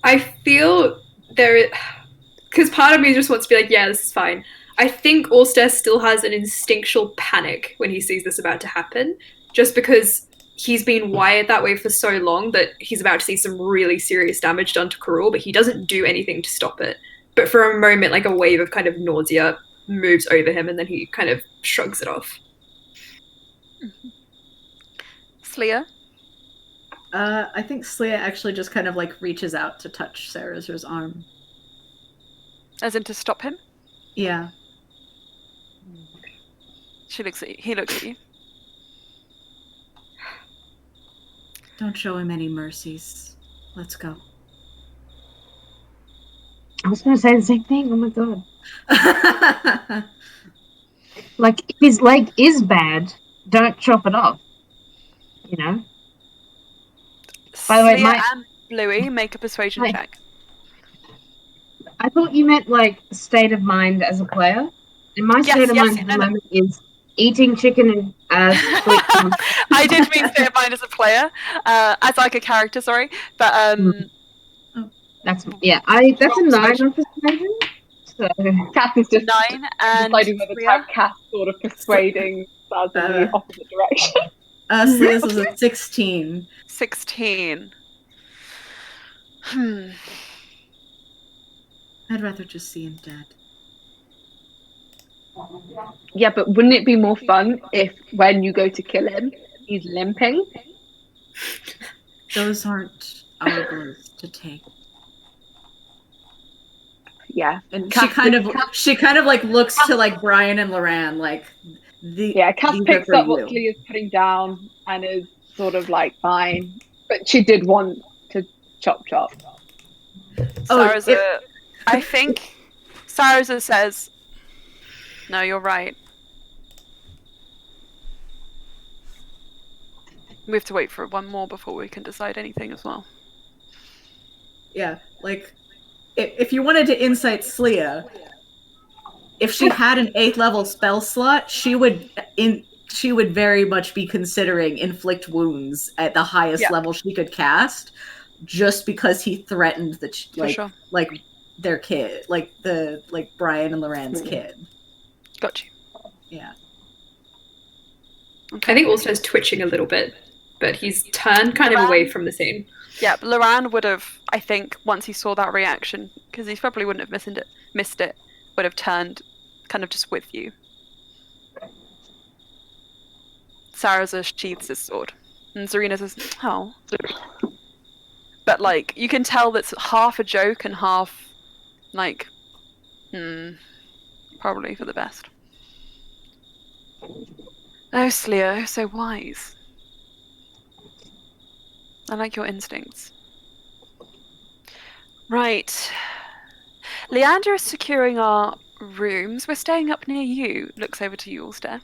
I feel because part of me just wants to be like, yeah, this is fine. I think Allstare still has an instinctual panic when he sees this about to happen, just because he's been wired that way for so long that he's about to see some really serious damage done to Karul, but he doesn't do anything to stop it. But for a moment, like a wave of kind of nausea moves over him, and then he kind of shrugs it off. Slya? I think Slya actually just kind of like reaches out to touch Sarazar's arm. As in to stop him? Yeah. She looks at you. He looks at you. Don't show him any mercies. Let's go. I was going to say the same thing. Oh my god. Like, if his leg is bad, don't chop it off. You know? By the way, Slya and Bluey, make a persuasion Hi. check. I thought you meant, like, state of mind as a player. And my Yes, state of yes, mind at the no. moment is eating chicken and sweet corn. I did mean state of mind as a player, as like a character, sorry. But That's a 9 on persuasion. So Cass is just 9 and deciding whether to have Cass sort of persuading Saz in the opposite direction. Slya's was a 16. 16. I'd rather just see him dead. Yeah, but wouldn't it be more fun if when you go to kill him, he's limping? Those aren't our blows to take. Yeah. And she kind of like looks to like Brian and Loran like Cass picks up what Slya's putting down and is sort of like fine. But she did want to chop. Saraza, I think Saraza says, no, you're right. We have to wait for one more before we can decide anything as well. Yeah, like if you wanted to insight Slya, if she had an 8th level spell slot, she would very much be considering inflict wounds at the highest level she could cast, just because he threatened like their kid, like Brian and Loran's kid. Got you. Yeah. Okay. I think Allstare's twitching a little bit, but he's turned kind of away from the scene. Yeah, Loran would have, I think, once he saw that reaction, because he probably wouldn't have missed it, would have turned kind of just with you. Saraza sheathes his sword, and Zarina says, oh. But, like, you can tell that's half a joke and half, like, probably for the best. Oh, Slya, so wise. I like your instincts. Right. Leander is securing our rooms. We're staying up near you. Looks over to you, Allstare.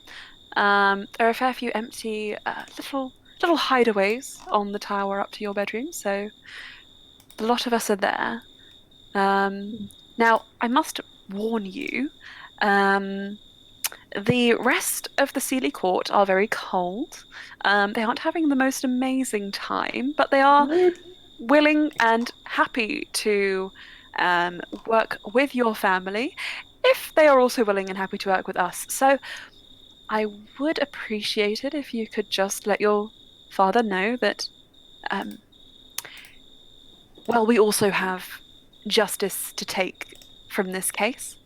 There are a fair few empty little hideaways on the tower up to your bedroom, so a lot of us are there. Now, I must warn you, the rest of the Sealy Court are very cold. They aren't having the most amazing time, but they are willing and happy to work with your family, if they are also willing and happy to work with us. So I would appreciate it if you could just let your father know that, we also have justice to take from this case.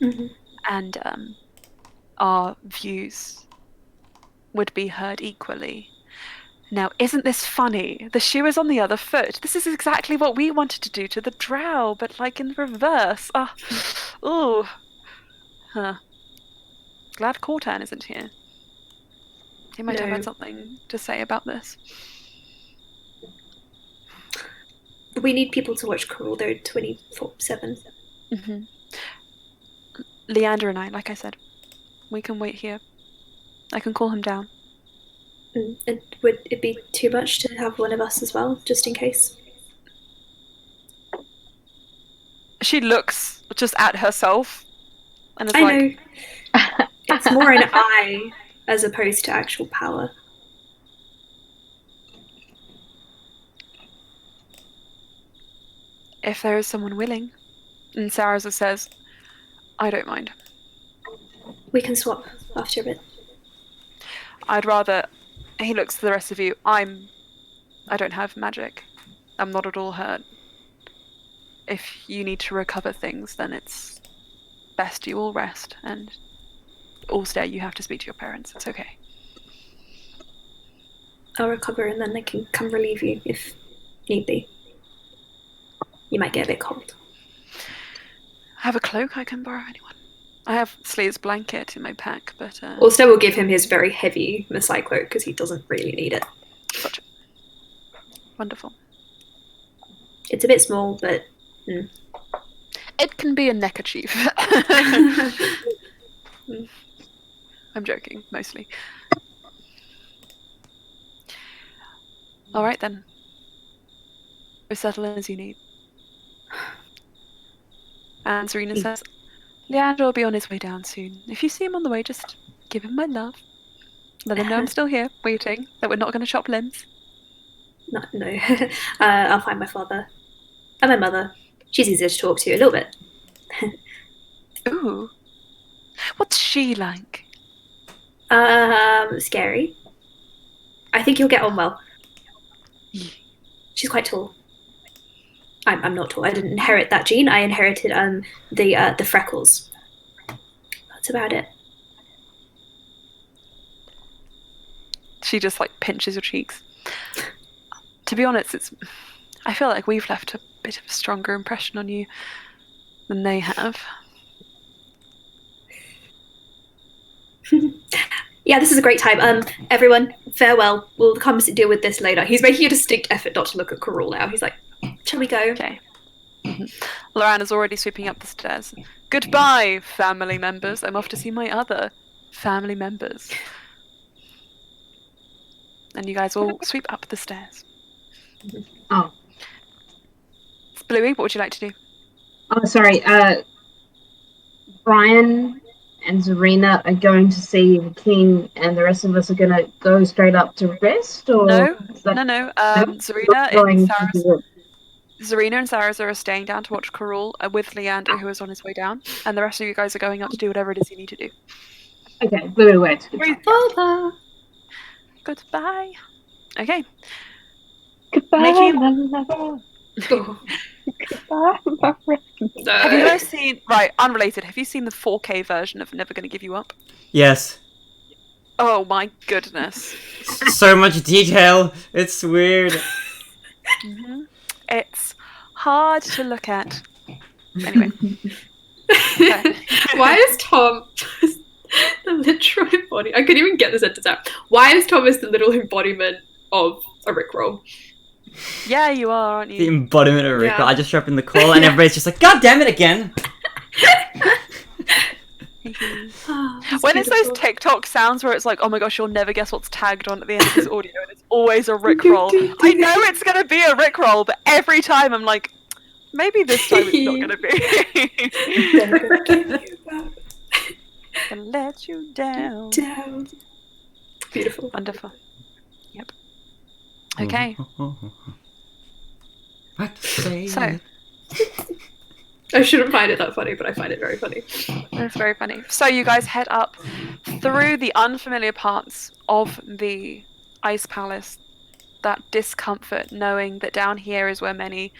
Mm-hmm. And our views would be heard equally. Now, isn't this funny? The shoe is on the other foot. This is exactly what we wanted to do to the drow, but like in reverse. Ooh. Huh. Glad Cortan isn't here. He might have No. had something to say about this. We need people to watch Coral though 24/7. Mm-hmm. Leander and I, like I said, we can wait here. I can call him down. Would it be too much to have one of us as well, just in case? She looks just at herself and is I like, know. It's more an eye as opposed to actual power. if there is someone willing. And Saraza says, I don't mind. We can swap after a bit. I'd rather... He looks to the rest of you. I don't have magic. I'm not at all hurt. If you need to recover things, then it's best you all rest, and Allstay, you have to speak to your parents. It's okay. I'll recover and then I can come relieve you if need be. You might get a bit cold. I have a cloak I can borrow anyone. I have Slea's blanket in my pack, but... Allstay will give him his very heavy Masai cloak because he doesn't really need it. Gotcha. Wonderful. It's a bit small, but... It can be a neckerchief. I'm joking, mostly. Alright then. Go settle in as you need. And Serena says, Leander will be on his way down soon. If you see him on the way, just give him my love. Let him know I'm still here, waiting, that we're not going to chop limbs. No. I'll find my father. And my mother. She's easier to talk to, a little bit. Ooh. What's she like? Scary. I think you'll get on well. She's quite tall. I'm not tall. I didn't inherit that gene. I inherited the freckles. That's about it. She just like pinches your cheeks. To be honest, I feel like we've left a bit of a stronger impression on you than they have. Yeah, this is a great time. Everyone, farewell. We'll come deal with this later. He's making a distinct effort not to look at Coral now. He's like, shall we go? Okay. Loranna's already sweeping up the stairs. Goodbye, family members. I'm off to see my other family members. And you guys all sweep up the stairs. Oh. Bluey, what would you like to do? Oh, sorry. Brian and Zarina are going to see the king, and the rest of us are going to go straight up to rest? Or No. Zarina and Saraza are staying down to watch Coral with Leander, who is on his way down, and the rest of you guys are going up to do whatever it is you need to do. Okay, Bluey waits. Goodbye. Okay. Goodbye. Have you guys seen... Right, unrelated. Have you seen the 4K version of Never Gonna Give You Up? Yes. Oh my goodness. So much detail. It's weird. Mm-hmm. It's hard to look at. Anyway. Why is Tom the literal embodiment? I couldn't even get the sentence out. Why is Thomas the little embodiment of a Rickroll? Yeah, you are, aren't The you? embodiment of Rick. Yeah. I just show up in the call and everybody's just like, God damn it again! When it's those TikTok sounds where it's like, oh my gosh, you'll never guess what's tagged on at the end of this audio, and it's always a Rickroll. I know it's gonna be a Rickroll, but every time I'm like, maybe this time it's not gonna be. Gonna let you down. Beautiful. Wonderful. Yep. Okay. What to say? So, I shouldn't find it that funny, but I find it very funny. that's very funny. So you guys head up through the unfamiliar parts of the Ice Palace. That discomfort, knowing that down here is where many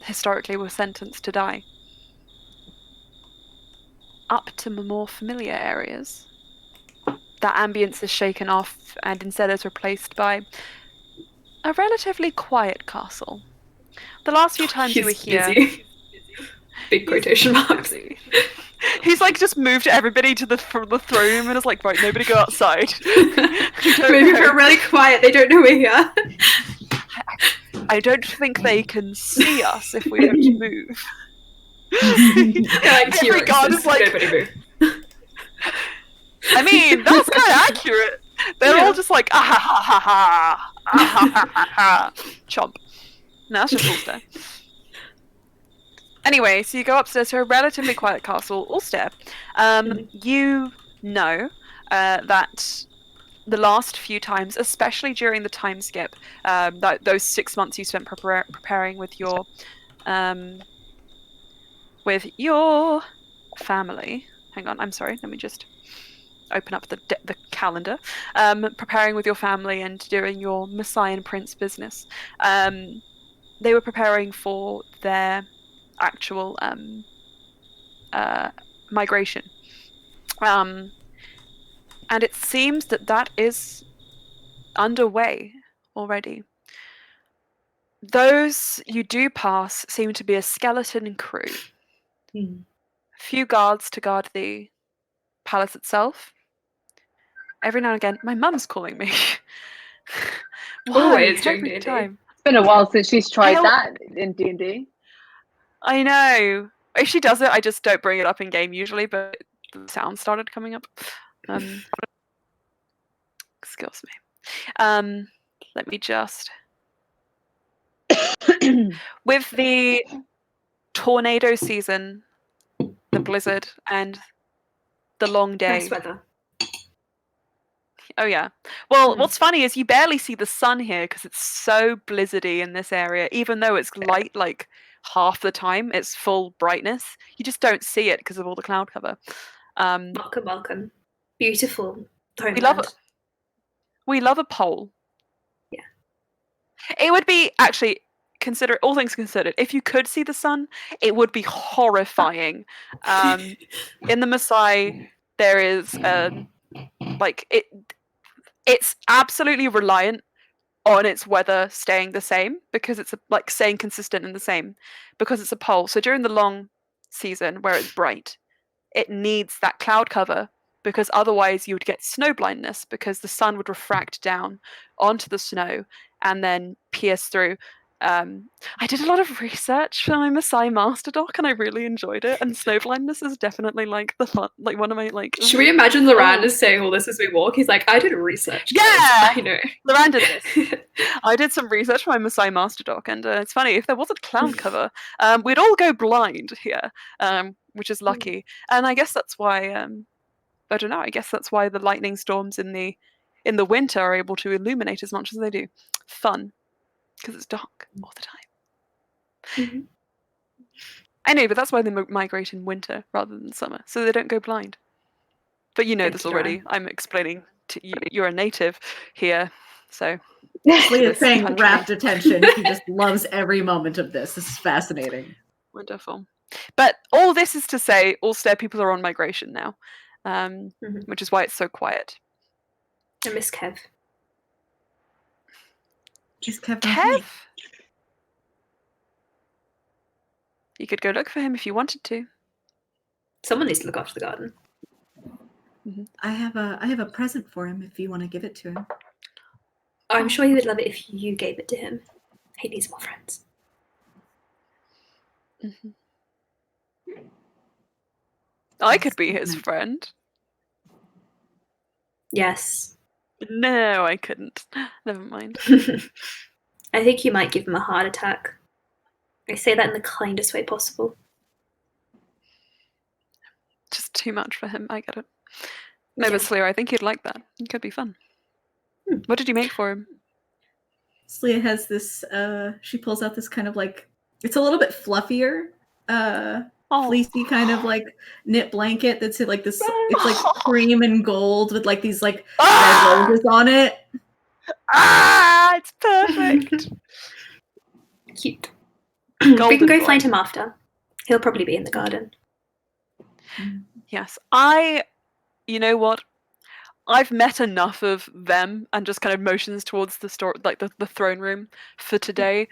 historically were sentenced to die. Up to more familiar areas. that ambience is shaken off and instead is replaced by a relatively quiet castle. The last few times you were here... Busy. Big quotation marks. Busy. He's like just moved everybody to the throne room and is like, right, nobody go outside. Maybe if we're really quiet, they don't know we're here. I don't think they can see us if we don't move. Like Every god is like, nobody move. I mean, that's kind of accurate. They're all just like, ah ha ha ha ha, ah ha ha ha ha, chomp. No, that's just Ulster. Anyway, so you go upstairs to a relatively quiet castle, Ulster. You know that the last few times, especially during the time skip, those 6 months you spent preparing with your family. Hang on, I'm sorry. Let me just open up the calendar. Preparing with your family and doing your Messiah and Prince business. They were preparing for their actual migration. And it seems that is underway already. Those you do pass seem to be a skeleton crew. A few guards to guard the palace itself. Every now and again, my mum's calling me. Always during every D&D. time. It's been a while since she's tried that in D&D. I know. If she does it, I just don't bring it up in game usually, but the sound started coming up. Excuse me. Let me just... With the tornado season, the blizzard, and the long day... Nice weather. Oh yeah. Well, what's funny is you barely see the sun here because it's so blizzardy in this area. Even though it's light like half the time, it's full brightness. You just don't see it because of all the cloud cover. Welcome. Beautiful homeland. We love a pole. Yeah. It would be actually all things considered, if you could see the sun, it would be horrifying. In the Maasai, there is it's absolutely reliant on its weather staying the same because it's staying consistent and the same because it's a pole. So during the long season where it's bright, it needs that cloud cover because otherwise you would get snow blindness because the sun would refract down onto the snow and then pierce through. I did a lot of research for my Maasai Master Doc and I really enjoyed it. And snow blindness is definitely one of my Should we imagine Loran is saying all this as we walk? He's like, I did research. Yeah, I know. Loran did this. I did some research for my Maasai Master Doc, and it's funny if there wasn't cloud cover, we'd all go blind here, which is lucky. And I guess that's why I don't know. I guess that's why the lightning storms in the winter are able to illuminate as much as they do. Fun. Because it's dark all the time. I know, but that's why they migrate in winter rather than summer, so they don't go blind. But you know this already. I'm explaining to you. You're a native here, so... Leah's paying rapt attention. He just loves every moment of this. This is fascinating. Wonderful. But all this is to say, Ulster people are on migration now, which is why it's so quiet. I miss Kev. Kev? You could go look for him if you wanted to. Someone needs to look after the garden. I have a present for him if you want to give it to him. I'm sure he would love it if you gave it to him. He needs more friends. I could be his friend. Yes. No, I couldn't. Never mind. I think you might give him a heart attack. I say that in the kindest way possible. Just too much for him, I get it. No, but Slayer, I think he'd like that. It could be fun. What did you make for him? Slya has this, she pulls out this kind of it's a little bit fluffier, fleecy kind of knit blanket that's like this, it's cream and gold with these red roses on it. It's perfect. Cute. We can go find him after. He'll probably be in the garden. Yes, you know what? I've met enough of them and just kind of motions towards the store, like the throne room for today.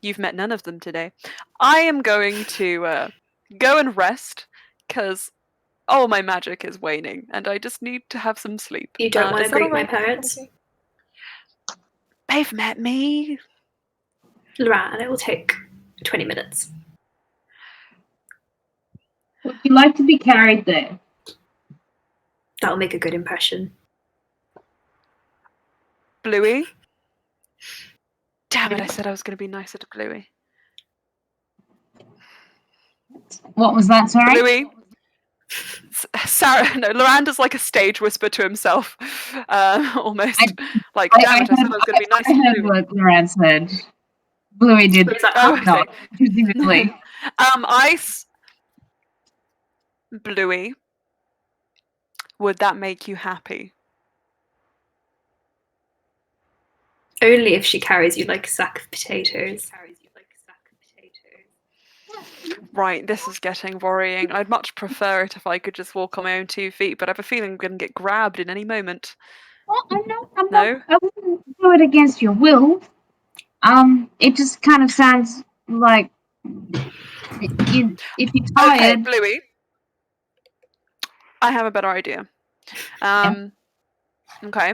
You've met none of them today. I am going to go and rest because all my magic is waning and I just need to have some sleep. You don't want is to that greet my alright? parents? They've met me. Loran, it will take 20 minutes. Would you like to be carried there? That'll make a good impression. Bluey? Damn it, I said I was going to be nicer to Bluey. What was that, sorry? Bluey? Sarah, no, Loranda's like a stage whisper to himself. Almost. Like, damn it, I said I was going to be nicer I to heard Bluey. what Loran said. Bluey did Oh, not, presumably. Bluey, would that make you happy? Only if she carries you like a sack of potatoes. Right, this is getting worrying. I'd much prefer it if I could just walk on my own 2 feet, but I have a feeling I'm going to get grabbed in any moment. Well, I No? wouldn't do it against your will. It just kind of sounds like if you're tired. Okay, Bluey. I have a better idea. Okay.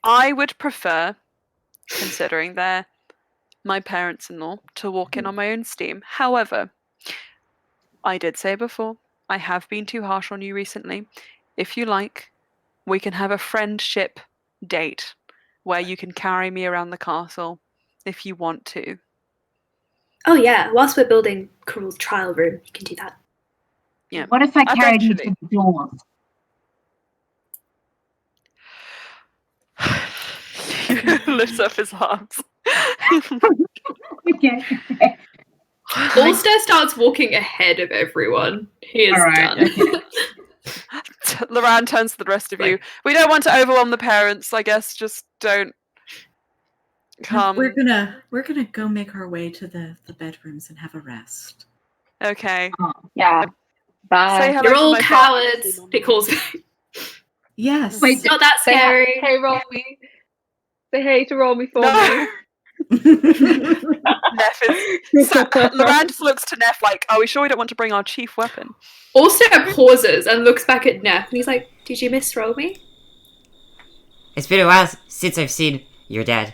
I would prefer, considering they're my parents-in-law, to walk in on my own steam. However, I did say before, I have been too harsh on you recently. If you like, we can have a friendship date where you can carry me around the castle if you want to. Oh yeah, whilst we're building Coral's trial room, you can do that. Yeah. What if I carried you Eventually. to the door? Lifts up his arms. Okay. Ulster starts walking ahead of everyone. He is Alright, done. okay. Loran turns to the rest of you. We don't want to overwhelm the parents, I guess. Just don't come. We're gonna go make our way to the bedrooms and have a rest. Okay. Yeah. Bye. Say hello You're to all my cowards. He calls. Yes. Wait, It's not that Say scary. hey, roll me. Say hey to roll me for No. me. Neff is. Loran just looks to Neff like, are we sure we don't want to bring our chief weapon? Also pauses and looks back at Neff and he's like, did you misroll me? It's been a while since I've seen your dad.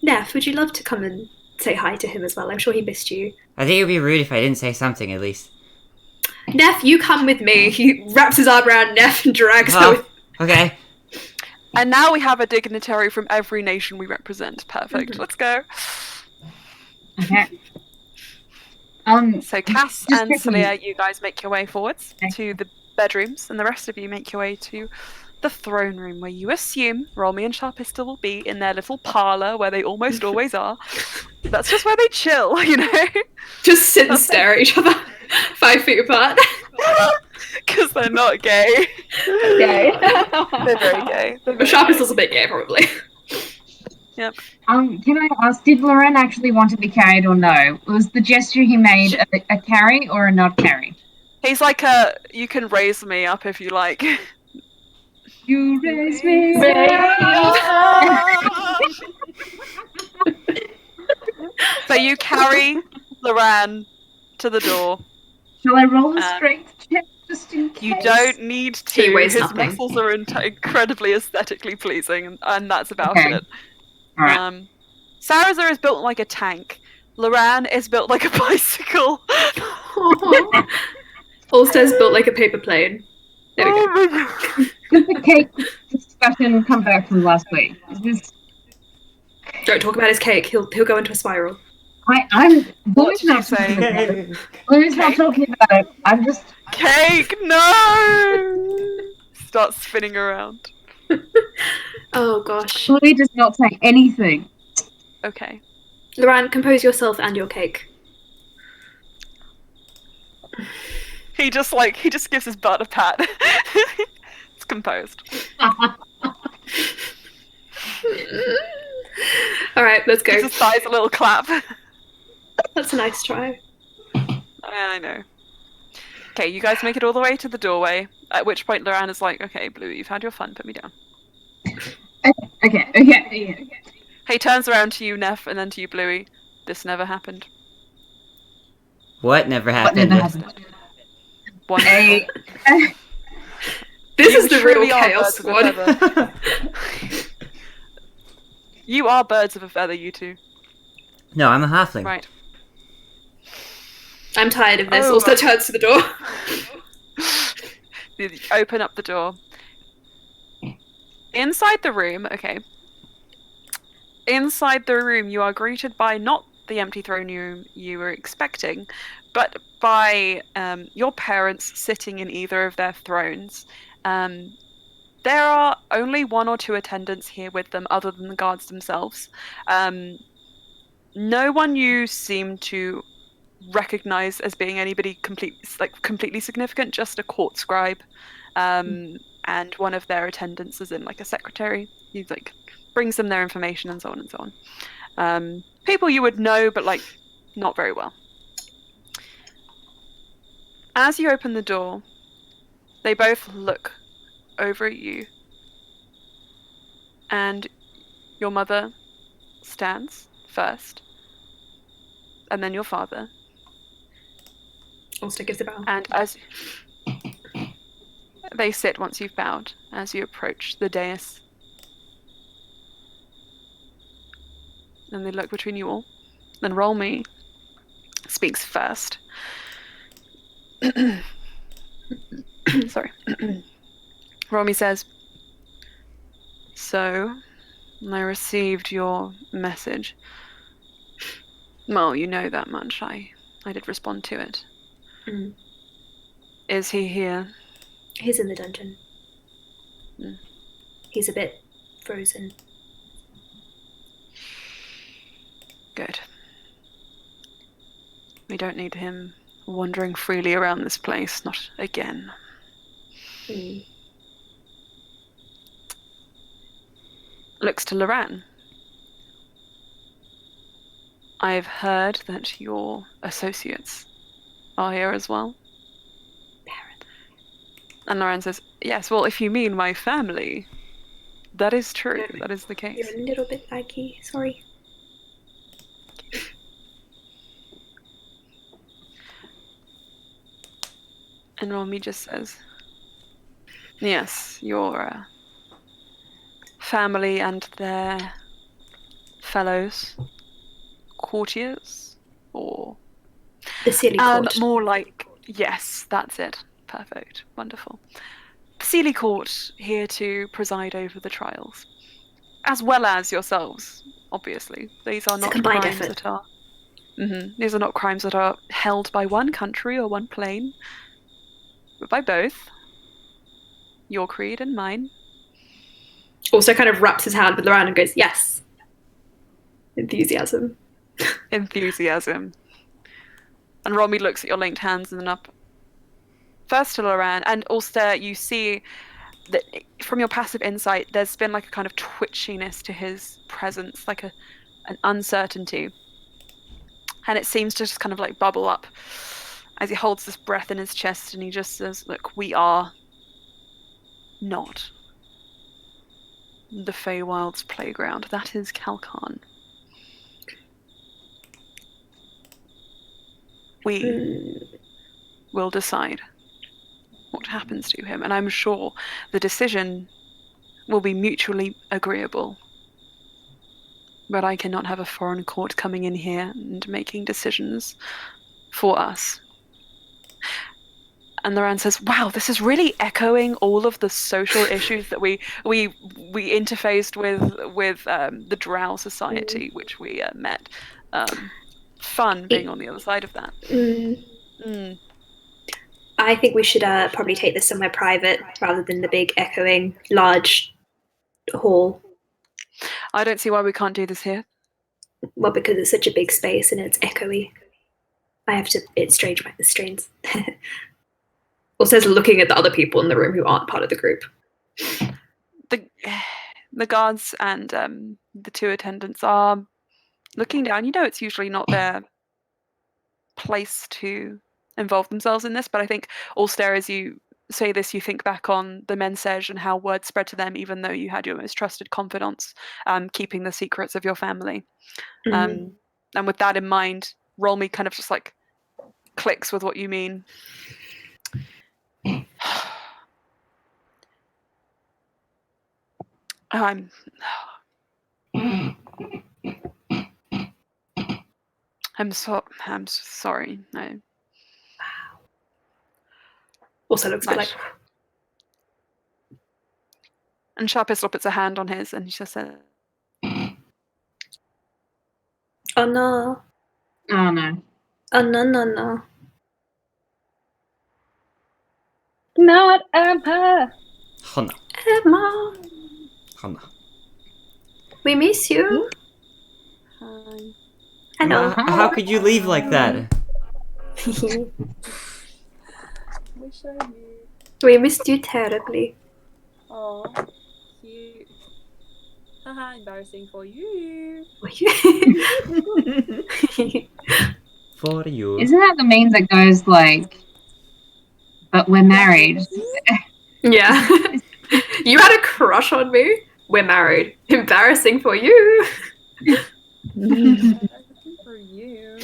Neff, would you love to come and say hi to him as well? I'm sure he missed you. I think it would be rude if I didn't say something at least. Neff, you come with me. He wraps his arm around Neff and drags her Oh, with. okay. And now we have a dignitary from every nation we represent. Perfect. Mhm. Let's go. Okay. So Cass just and quickly- Celia, you guys make your way forwards to the bedrooms, and the rest of you make your way to the throne room, where you assume Rolmy and Sharpista will be in their little parlour, where they almost always are. That's just where they chill, you know? Just sit and stare at each other 5 feet apart. Because they're not gay. Gay. They're very gay. They're But very Sharp is gay. also a bit gay, probably. Yep. Can I ask, did Loran actually want to be carried or no? Was the gesture he made a carry or a not carry? He's like you can raise me up if you like. You raise me So you carry Loran to the door. Shall I roll a strength check just in case? You don't need to. He weighs His nothing. muscles are incredibly aesthetically pleasing, and that's about Okay. it. Alright. Sarazar is built like a tank. Loran is built like a bicycle. Ulster's built like a paper plane. There we go. Oh my God. Did the cake discussion come back from last week? Is this... Don't talk about his cake. He'll go into a spiral. I'm What Bluey's did you not say? talking about it. Bluey's not Cake? talking about it. I'm just... Cake, no! Starts spinning around. Oh gosh. Bluey does not say anything. Okay. Loran, compose yourself and your cake. He just gives his butt a pat. It's composed. Alright, let's go. Gives his thighs a little clap. That's a nice try. I know. Okay, you guys make it all the way to the doorway, at which point Loran is like, okay, Blue, you've had your fun, put me down. Okay. He turns around to you, Neff, and then to you, Bluey. This never happened. What never What happened? never happened? Wonderful. This You is the real truly are chaos birds of a squad. feather. You are birds of a feather, you two. No, I'm a halfling. Right. I'm tired of this. Oh. Also turns to the door. You open up the door. Inside the room, okay. Inside the room, you are greeted by not the empty throne room you were expecting, but by your parents sitting in either of their thrones. There are only 1 or 2 attendants here with them, other than the guards themselves. No one you seem to recognize as being anybody completely significant. Just a court scribe, and one of their attendants, as in like a secretary. He like brings them their information and so on and so on. People you would know, but like not very well. As you open the door, they both look over at you, and your mother stands first, and then your father. Also gives a bow. And as they sit once you've bowed, as you approach the dais. And they look between you all. Then Rolmy speaks first. Sorry. Rolmy says, so, I received your message. Well, you know that much. I did respond to it. Mm. Is he here? He's in the dungeon. Mm. He's a bit frozen. Good. We don't need him wandering freely around this place, not again. Mm. Looks to Loran. I've heard that your associates are here as well. And Loran says, yes, well, if you mean my family, that is true. Yeah. That is the case. You're a little bit laggy. Sorry. And Romy just says, yes, your family and their fellows, courtiers, or The silly court. more like, yes, that's it. Perfect. Wonderful. The Sealy Court here to preside over the trials, as well as yourselves, obviously. These are It's a not combined crimes effort. that are... These are not crimes that are held by one country or one plane, but by both. Your creed and mine. Also kind of wraps his hand with Loran and goes, yes. Enthusiasm. Enthusiasm. And Romy looks at your linked hands and then up. First to Loran, and also you see that from your passive insight, there's been like a kind of twitchiness to his presence, like an uncertainty. And it seems to just kind of like bubble up as he holds this breath in his chest, and he just says, look, we are not the Feywild's playground. That is Kalkan. We will decide what happens to him, and I'm sure the decision will be mutually agreeable. But I cannot have a foreign court coming in here and making decisions for us. And Loran says, wow, this is really echoing all of the social issues that we interfaced with the Drow Society, which we met. Fun being on the other side of that. I think we should probably take this somewhere private rather than the big echoing large hall. I don't see why we can't do this here. Well, because it's such a big space and it's echoey. It's strange by the strains. Also, looking at the other people in the room who aren't part of the group. The guards and the 2 attendants are looking down. You know, it's usually not their place to involved themselves in this, but I think Ulster, as you say this, you think back on the Mensage and how word spread to them, even though you had your most trusted confidants keeping the secrets of your family. And with that in mind, roll me kind of just like clicks with what you mean. I'm sorry. No. Also looks good. Like, and Sharp Pistol puts a hand on his, and he just says, "Oh no! Oh no! Oh no! No! Not Emma. Hana. Emma, Hana. we miss you. Hi. Hello. How could you leave like that? Wish I knew. We missed you terribly. Oh, cute. Haha, embarrassing for you. For you. Isn't that the meme that goes like, "But we're married"? Yeah. You had a crush on me. We're married. Embarrassing for you. Embarrassing for you.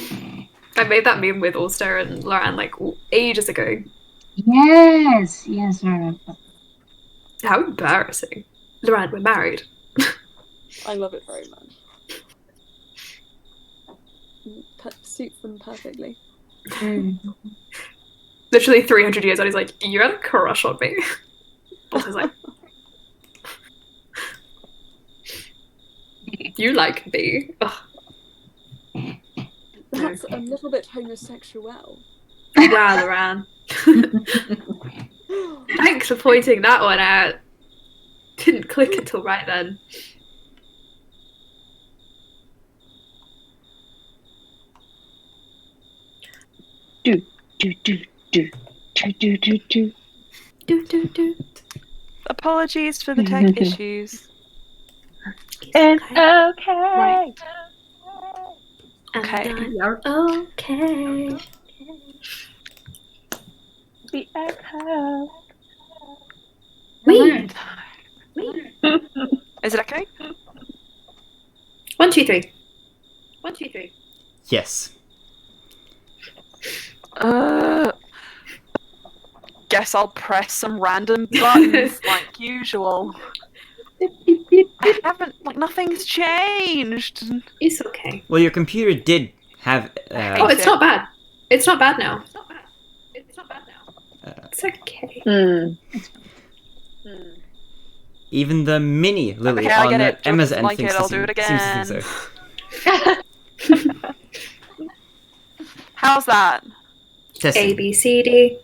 I made that meme with Ulster and Loran like ages ago. Yes, I remember. How embarrassing. Loran, we're married. I love it very much. Suits them perfectly. Literally 300 years on, he's like, you had a crush on me. Ulster's like, you like me. Ugh. That's a little bit homosexual. Wow, Loran. Thanks for pointing that one out. Didn't click until right then. Do. apologies for the tech issues. It's okay. Right. Okay. Okay. The echo. Wait. Is it okay? 1, 2, 3. 1, 2, 3. Yes. Guess I'll press some random buttons like usual. I haven't, nothing's changed. It's okay. Well, your computer did have. Oh, it's not bad. It's not bad now. It's okay. Even the mini Lily Okay, I on get it. Emma's Just end like thinks it, I'll seems do it to think so. How's that? Testing. A, B, C, D.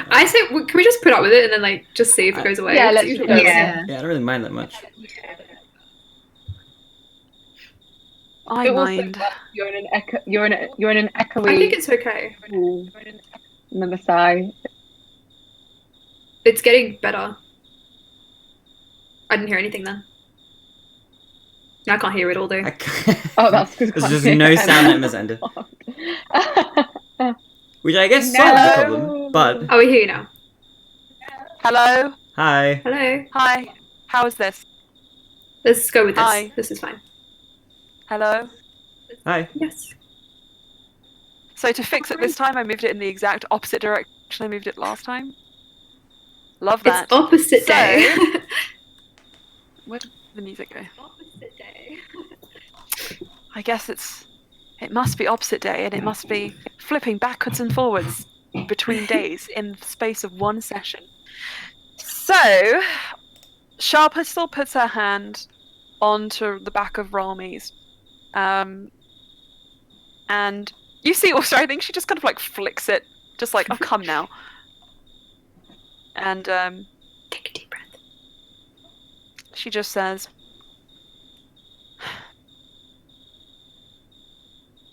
I say, can we just put up with it and then like just see if it goes away? Yeah, It's let's usually go. better. Yeah. Yeah, I don't really mind that much. I It will mind. say that you're in an echo. You're in an echoey. I think it's okay. And then the sigh. It's getting better. I didn't hear anything then. I can't hear it all though. Oh, that's because there's just no sound at Emma's end. Which I guess solves the problem, but... Oh, we hear you now. Hello? Hi. Hello. Hi. How is this? Let's go with this. Hi. This is fine. Hello? Hi. Yes. So to fix it this time, I moved it in the exact opposite direction I moved it last time. Love that. It's opposite day. Where did the music go? Opposite day. I guess it must be opposite day, and it must be flipping backwards and forwards between days in the space of one session. So, Sharpa still puts her hand onto the back of Ralmi's. And you see also, I think she just kind of like flicks it, just like, oh, come now. And Take a deep breath. she just says,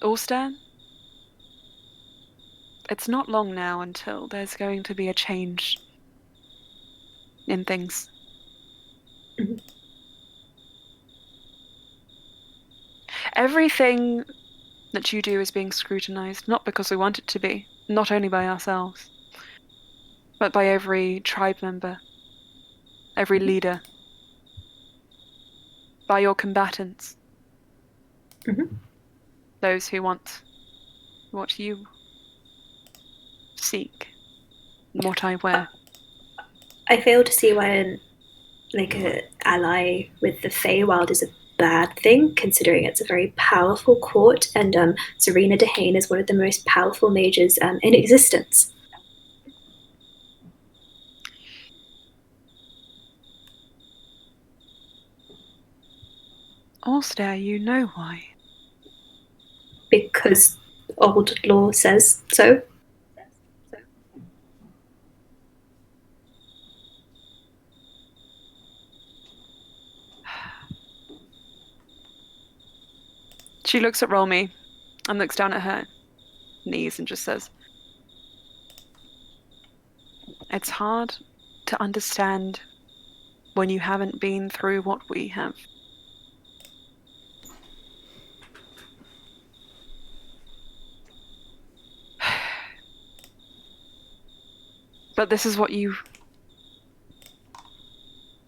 Ulster, it's not long now until there's going to be a change in things. Everything that you do is being scrutinized, not because we want it to be, not only by ourselves, but by every tribe member, every leader, by your combatants, those who want what you seek, what I wear. I fail to see why an ally with the Feywild is a bad thing, considering it's a very powerful court, and Serena Dehane is one of the most powerful mages in existence. Ulster, you know why. Because old law says so. She looks at Rolmy and looks down at her knees and just says, it's hard to understand when you haven't been through what we have. But this is what you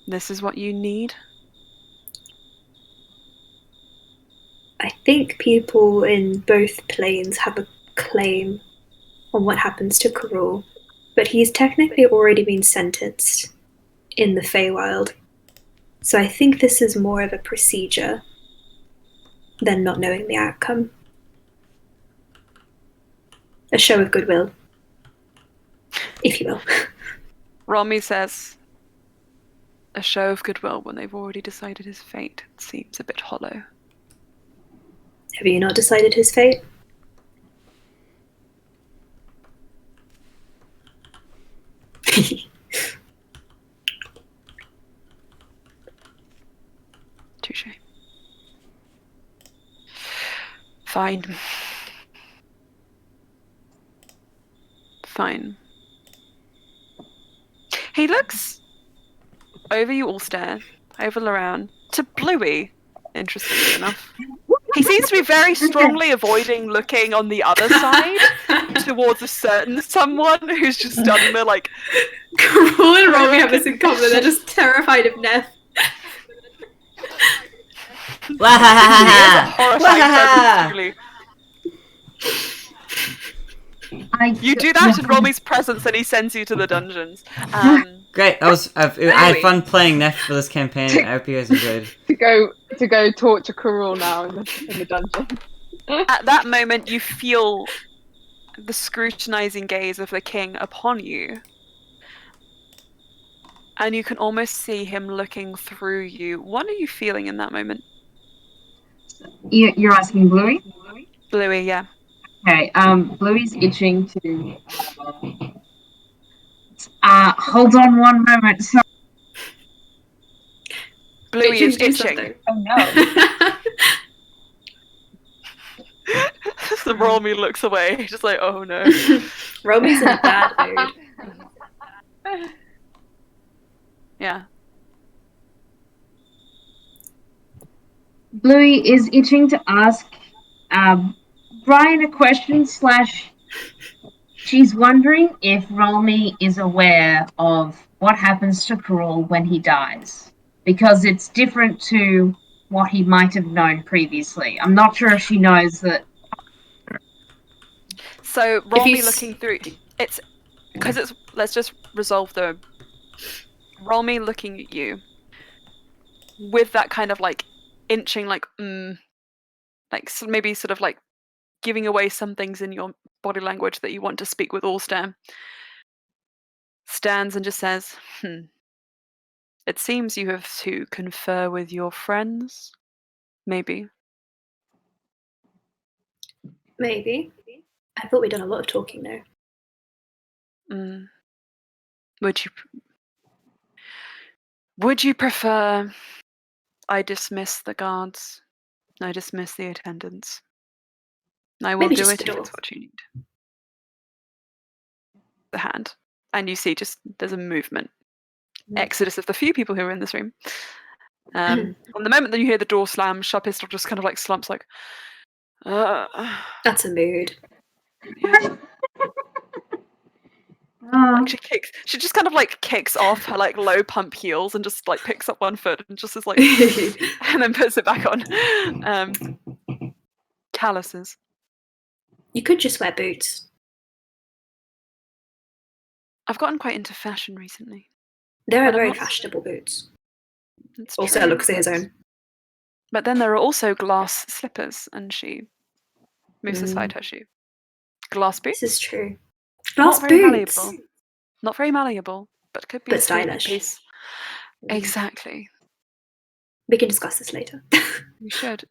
need. I think people in both planes have a claim on what happens to Karul, but he's technically already been sentenced in the Feywild. So I think this is more of a procedure than not knowing the outcome. A show of goodwill, if you will. Rolmy says, a show of goodwill when they've already decided his fate seems a bit hollow. Have you not decided his fate? Touché. Fine. Fine. He looks over you all stare, over Loran, to Bluey, interestingly enough. He seems to be very strongly avoiding looking on the other side towards a certain someone who's just done the like. Karul and Romy have this in common. They're just terrified of Neff. You do that in Romy's presence, and he sends you to the dungeons. Great. I had fun playing Neff for this campaign. I hope you guys enjoyed. To go torture Karul now in the dungeon. At that moment, you feel the scrutinizing gaze of the king upon you, and you can almost see him looking through you. What are you feeling in that moment? You're asking Bluey? Bluey, yeah. Okay, Bluey's itching to... hold on one moment. So... Bluey is itching. Oh no. So Romy looks away, just like, oh no. Romy's in a bad mood. Yeah. Bluey is itching to ask Brian a question / she's wondering if Rolmy is aware of what happens to Karul when he dies, because it's different to what he might have known previously. I'm not sure if she knows that. So Rolmy looking through, it's because it's, let's just resolve the Rolmy looking at you with that kind of like inching, like maybe sort of like giving away some things in your body language that you want to speak with Allstar. Stands and just says, it seems you have to confer with your friends. Maybe. Maybe. I thought we'd done a lot of talking now. Would you prefer I dismiss the guards? I dismiss the attendants. I will do it if it's what you need. The hand. And you see just there's a movement. Exodus of the few people who are in this room. On the moment that you hear the door slam, Sharpistol just kind of like slumps like, That's a mood. yeah. Oh, Like she just kind of like kicks off her like low pump heels and just like picks up one foot and just is like, and then puts it back on. Calluses. You could just wear boots. I've gotten quite into fashion recently. There are But I'm very not- fashionable boots. It's Also, true. looks at his own. But then there are also glass slippers, and she moves aside her shoe. Glass boots. This is true. Not Glass very boots. malleable. Not very malleable, but could be But a three-piece stylish. piece. Exactly. We can discuss this later. We should.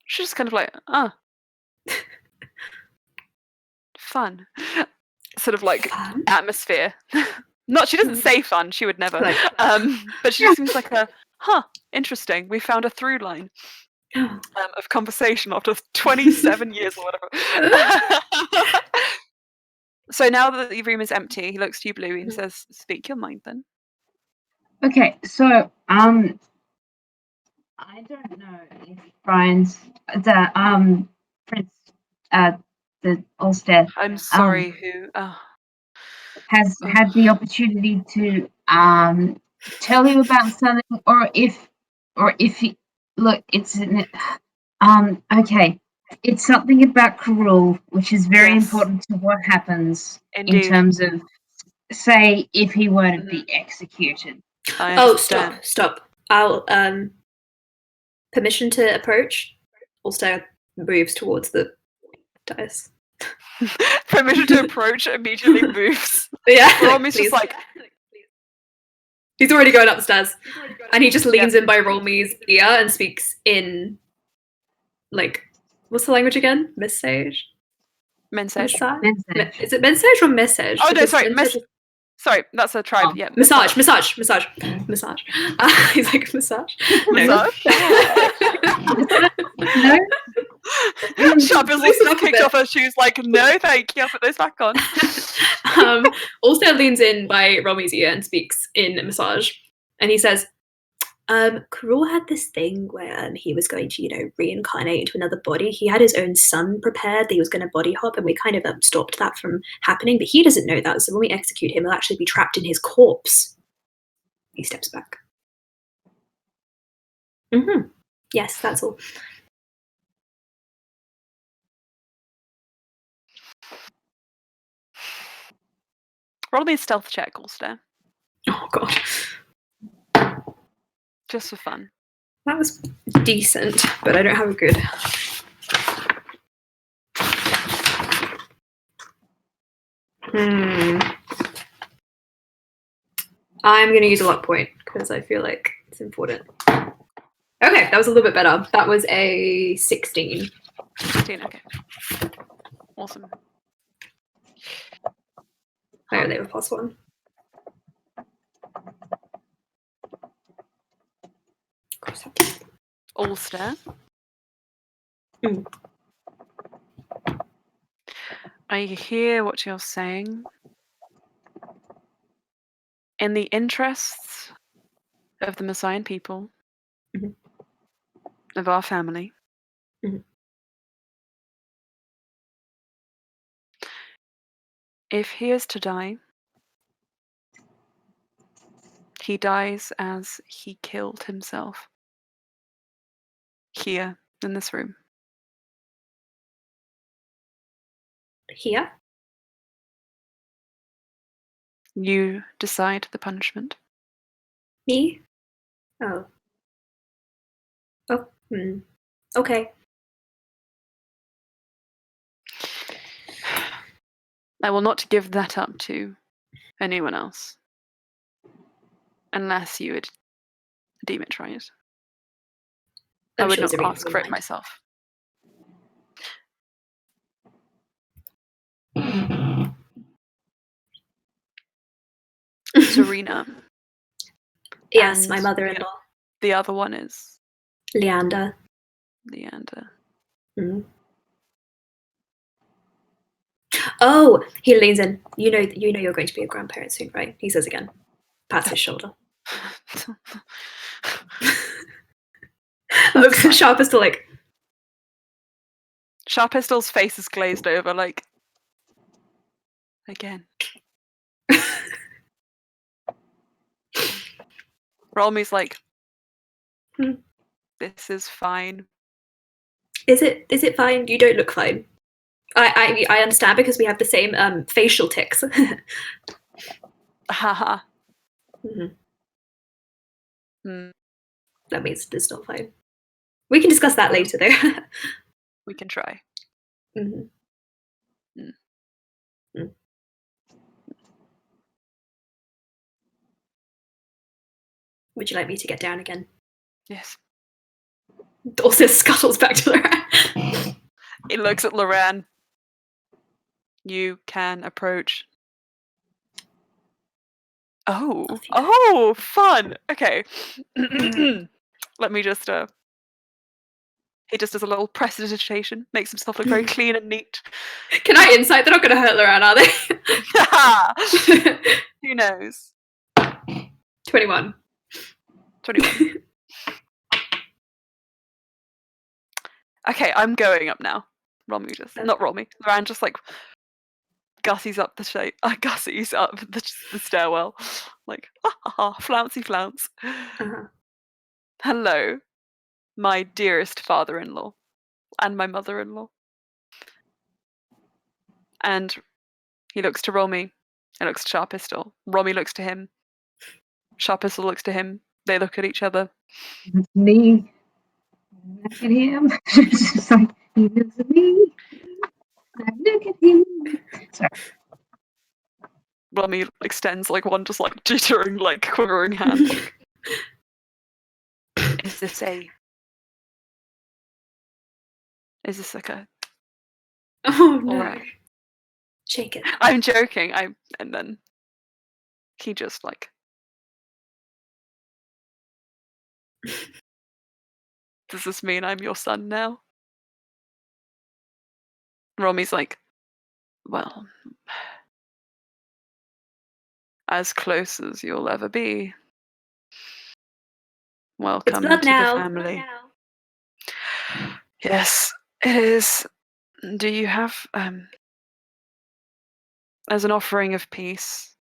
She's just kind of like, fun. Sort of like Fun? atmosphere. Not, she doesn't say fun, she would never. Like- but she just seems like interesting. We found a through line of conversation after 27 years or whatever. So now that the room is empty, he looks to you, Bluey, and says, "Speak your mind, then." okay, so I don't know if Brian's the Prince the Ulster I'm sorry, who? has had the opportunity to tell you about something, or if he look, it's okay. It's something about Karul, which is very Yes. important to what happens Indeed. in terms of, say, if he were to be executed. I Oh, understand. stop. I'll permission to approach. Ulster moves towards the dice. Permission to approach immediately moves. Yeah. Romy's just please. like, He's already going upstairs. And he just leans in by Rolmy's ear and speaks in, like, what's the language again? Message? mensage. Mensage. Is it message or message? Oh no, Because sorry, message is- sorry, that's a tribe. Oh. Yeah, Massage. He's like, massage? Massage? No? Sharp is Loosen up just a kicked bit. off her shoes like, no, thank you. I'll put those back on. Also leans in by Romy's ear and speaks in massage. And he says, Karul had this thing where he was going to, reincarnate into another body. He had his own son prepared that he was going to body hop, and we kind of stopped that from happening. But he doesn't know that, so when we execute him, he'll actually be trapped in his corpse. He steps back. Yes, that's all. Roll me a stealth check, Ulster. Oh, God. Just for fun. That was decent, but I don't have a good. I'm going to use a luck point because I feel like it's important. Okay, that was a little bit better. That was a 16. 16, okay. Awesome. Oh, they were +1. Ulster. I hear what you're saying. In the interests of the Messian people, of our family, if he is to die, he dies as he killed himself. Here, in this room. Here? You decide the punishment. Me? Oh. Oh. Okay. I will not give that up to anyone else. Unless you would deem it right. I I'm would sure not there's a ask reason for it behind. myself. Serena. Yes, And my mother-in-law. The other one is Leander. Leander. Oh, he leans in. You know you're going to be a grandparent soon, right? He says again. Pats his shoulder. Looks at Sharp Pistol like. Sharp Pistol's face is glazed over, like, again. Rolmy's like, this is fine. Is it fine? You don't look fine. I understand because we have the same facial tics. Haha. That means it's not fine. We can discuss that later, though. We can try. Would you like me to get down again? Yes. Also scuttles back to Loran. He looks at Loran. You can approach. Oh, fun. Okay. Let me just he just does a little prestidigitation, makes himself look very clean and neat. Can I insight? They're not going to hurt Loran, are they? Who knows? 21. 21. Okay, I'm going up now. Not Romy. Loran just like gussies up the stairwell, like flouncy flounce. Hello, my dearest father-in-law, and my mother-in-law. And he looks to Romy. He looks to Sharp Pistol. Romy looks to him. Sharp Pistol looks to him. They look at each other. Me. Look at him. It's just like, he looks at me. I look at him. Sorry. Romy extends like one just like jittering, like quivering hand. Is this like a... Oh no. Right. Shake it. I'm joking. And then he just like... Does this mean I'm your son now? Romy's like, well, as close as you'll ever be. Welcome to the family. Yes, it is. Do you have, as an offering of peace,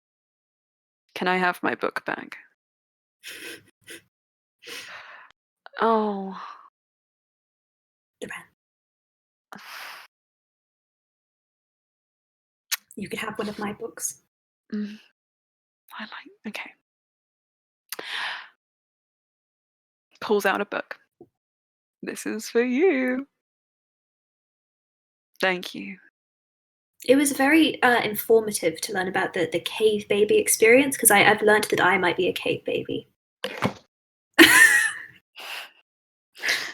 can I have my book bag? Oh. You can have one of my books. Okay. Pulls out a book. This is for you. Thank you. It was very informative to learn about the cave baby experience, because I've learned that I might be a cave baby.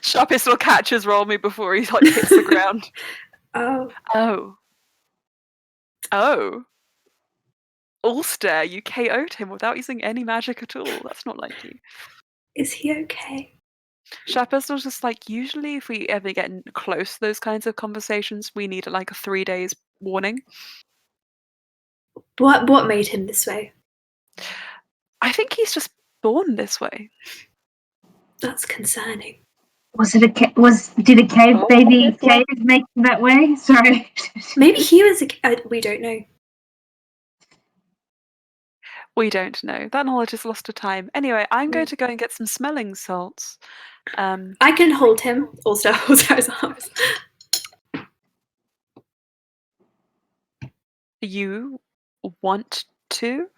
Sharp Pistol catches Romy before he like hits the ground. Oh. Ulster, you KO'd him without using any magic at all. That's not like you. Is he okay? Sharp Pistol's just like, usually if we ever get close to those kinds of conversations, we need like a 3 days warning. What made him this way? I think he's just born this way. That's concerning. Did a cave baby cave make him that way? Sorry. Maybe he was we don't know. We don't know. That knowledge is lost to time. Anyway, I'm going to go and get some smelling salts. I can hold him. Also holds out his arms. You want to?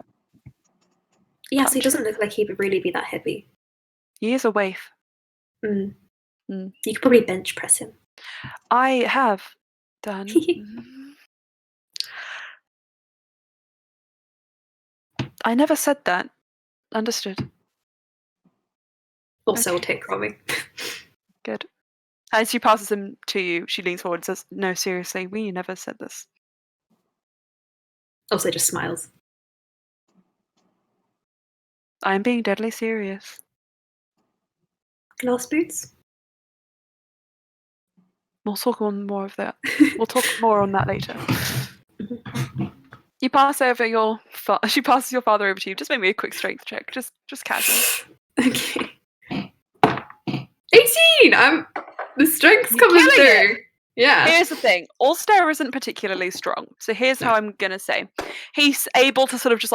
Yes, he doesn't look like he would really be that heavy. He is a waif. You could probably bench press him. I have done. I never said that. Understood. Also, will take Romy. Good. As she passes him to you, she leans forward and says, "No, seriously, we never said this." Also, just smiles. I'm being deadly serious. Glass boots? We'll talk on more of that. We'll talk more on that later. You pass over she passes your father over to you. Just make me a quick strength check. Just casual. Okay. 18! The strength's You're coming killing through. Yeah. Here's the thing. Ulster isn't particularly strong. So here's how I'm gonna say. He's able to sort of just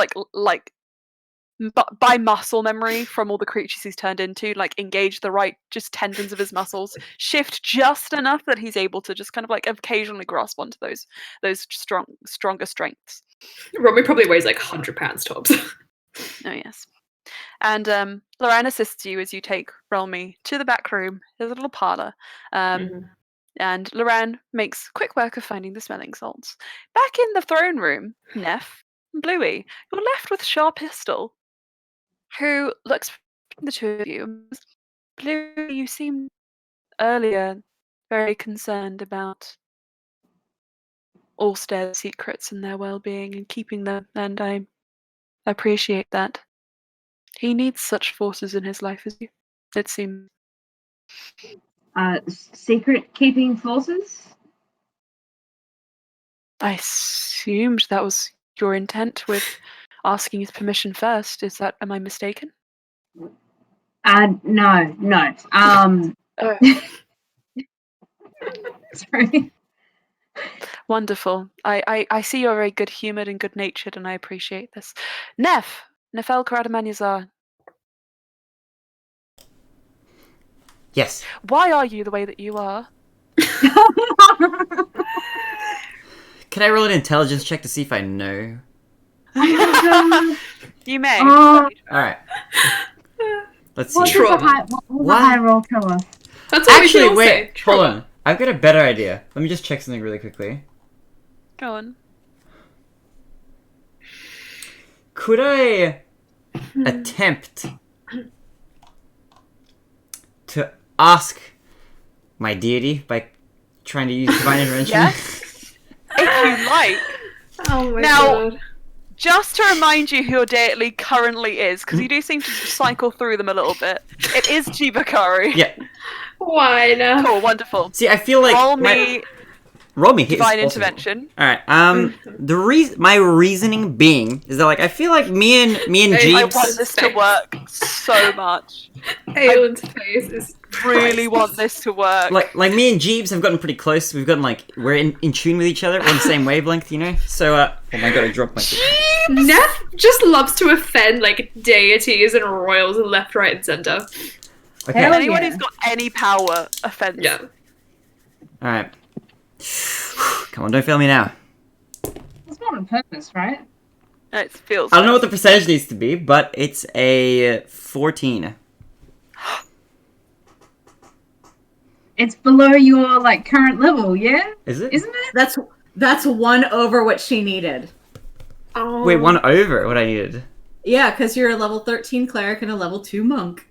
by muscle memory from all the creatures he's turned into, like engage the right just tendons of his muscles, shift just enough that he's able to just kind of like occasionally grasp onto those stronger strengths. Romy probably weighs like 100 pounds tops. Oh yes. And Loran assists you as you take Relmy to the back room. There's a little parlor. And Loran makes quick work of finding the smelling salts. Back in the throne room, Neff and Bluey, you're left with Sharp Pistol, who looks at the two of you. Bluey, you seemed earlier very concerned about Ulster's secrets and their well-being and keeping them, and I appreciate that. He needs such forces in his life as you, it seems. Secret keeping forces? I assumed that was your intent with asking his permission first. Am I mistaken? No. Sorry. Wonderful. I see you're very good-humoured and good-natured, and I appreciate this. Nefel Karadamanyazar. Yes. Why are you the way that you are? Can I roll an intelligence check to see if I know? You may. Alright. Let's see. What the high roll tell us? That's what Actually, we can all wait. say. Hold on. I've got a better idea. Let me just check something really quickly. Go on. Could I attempt to ask my deity by trying to use divine intervention? Yes. If you like. Oh my Now, god. just to remind you who your deity currently is, because you do seem to cycle through them a little bit, it is Jibakari. Yeah. Why now? Cool, wonderful. See, I feel like roll me divine intervention. All right. My reasoning being is that like I feel like me and Jeeves. I want this to work so much. Aelin's face is Really want this to work. Like me and Jeeves have gotten pretty close. We've gotten we're in tune with each other. We're on the same wavelength, you know. So oh my god, I dropped my. Neff just loves to offend like deities and royals left, right, and center. Okay. Anyone who's got any power offends. Yeah. All right. Come on, don't fail me now. It's not on purpose, right? It feels. I don't know what the percentage needs to be, but it's a 14. It's below your current level, yeah? Is it? Isn't it? That's one over what she needed. Oh. Wait, one over what I needed. Yeah, because you're a level 13 cleric and a level 2 monk.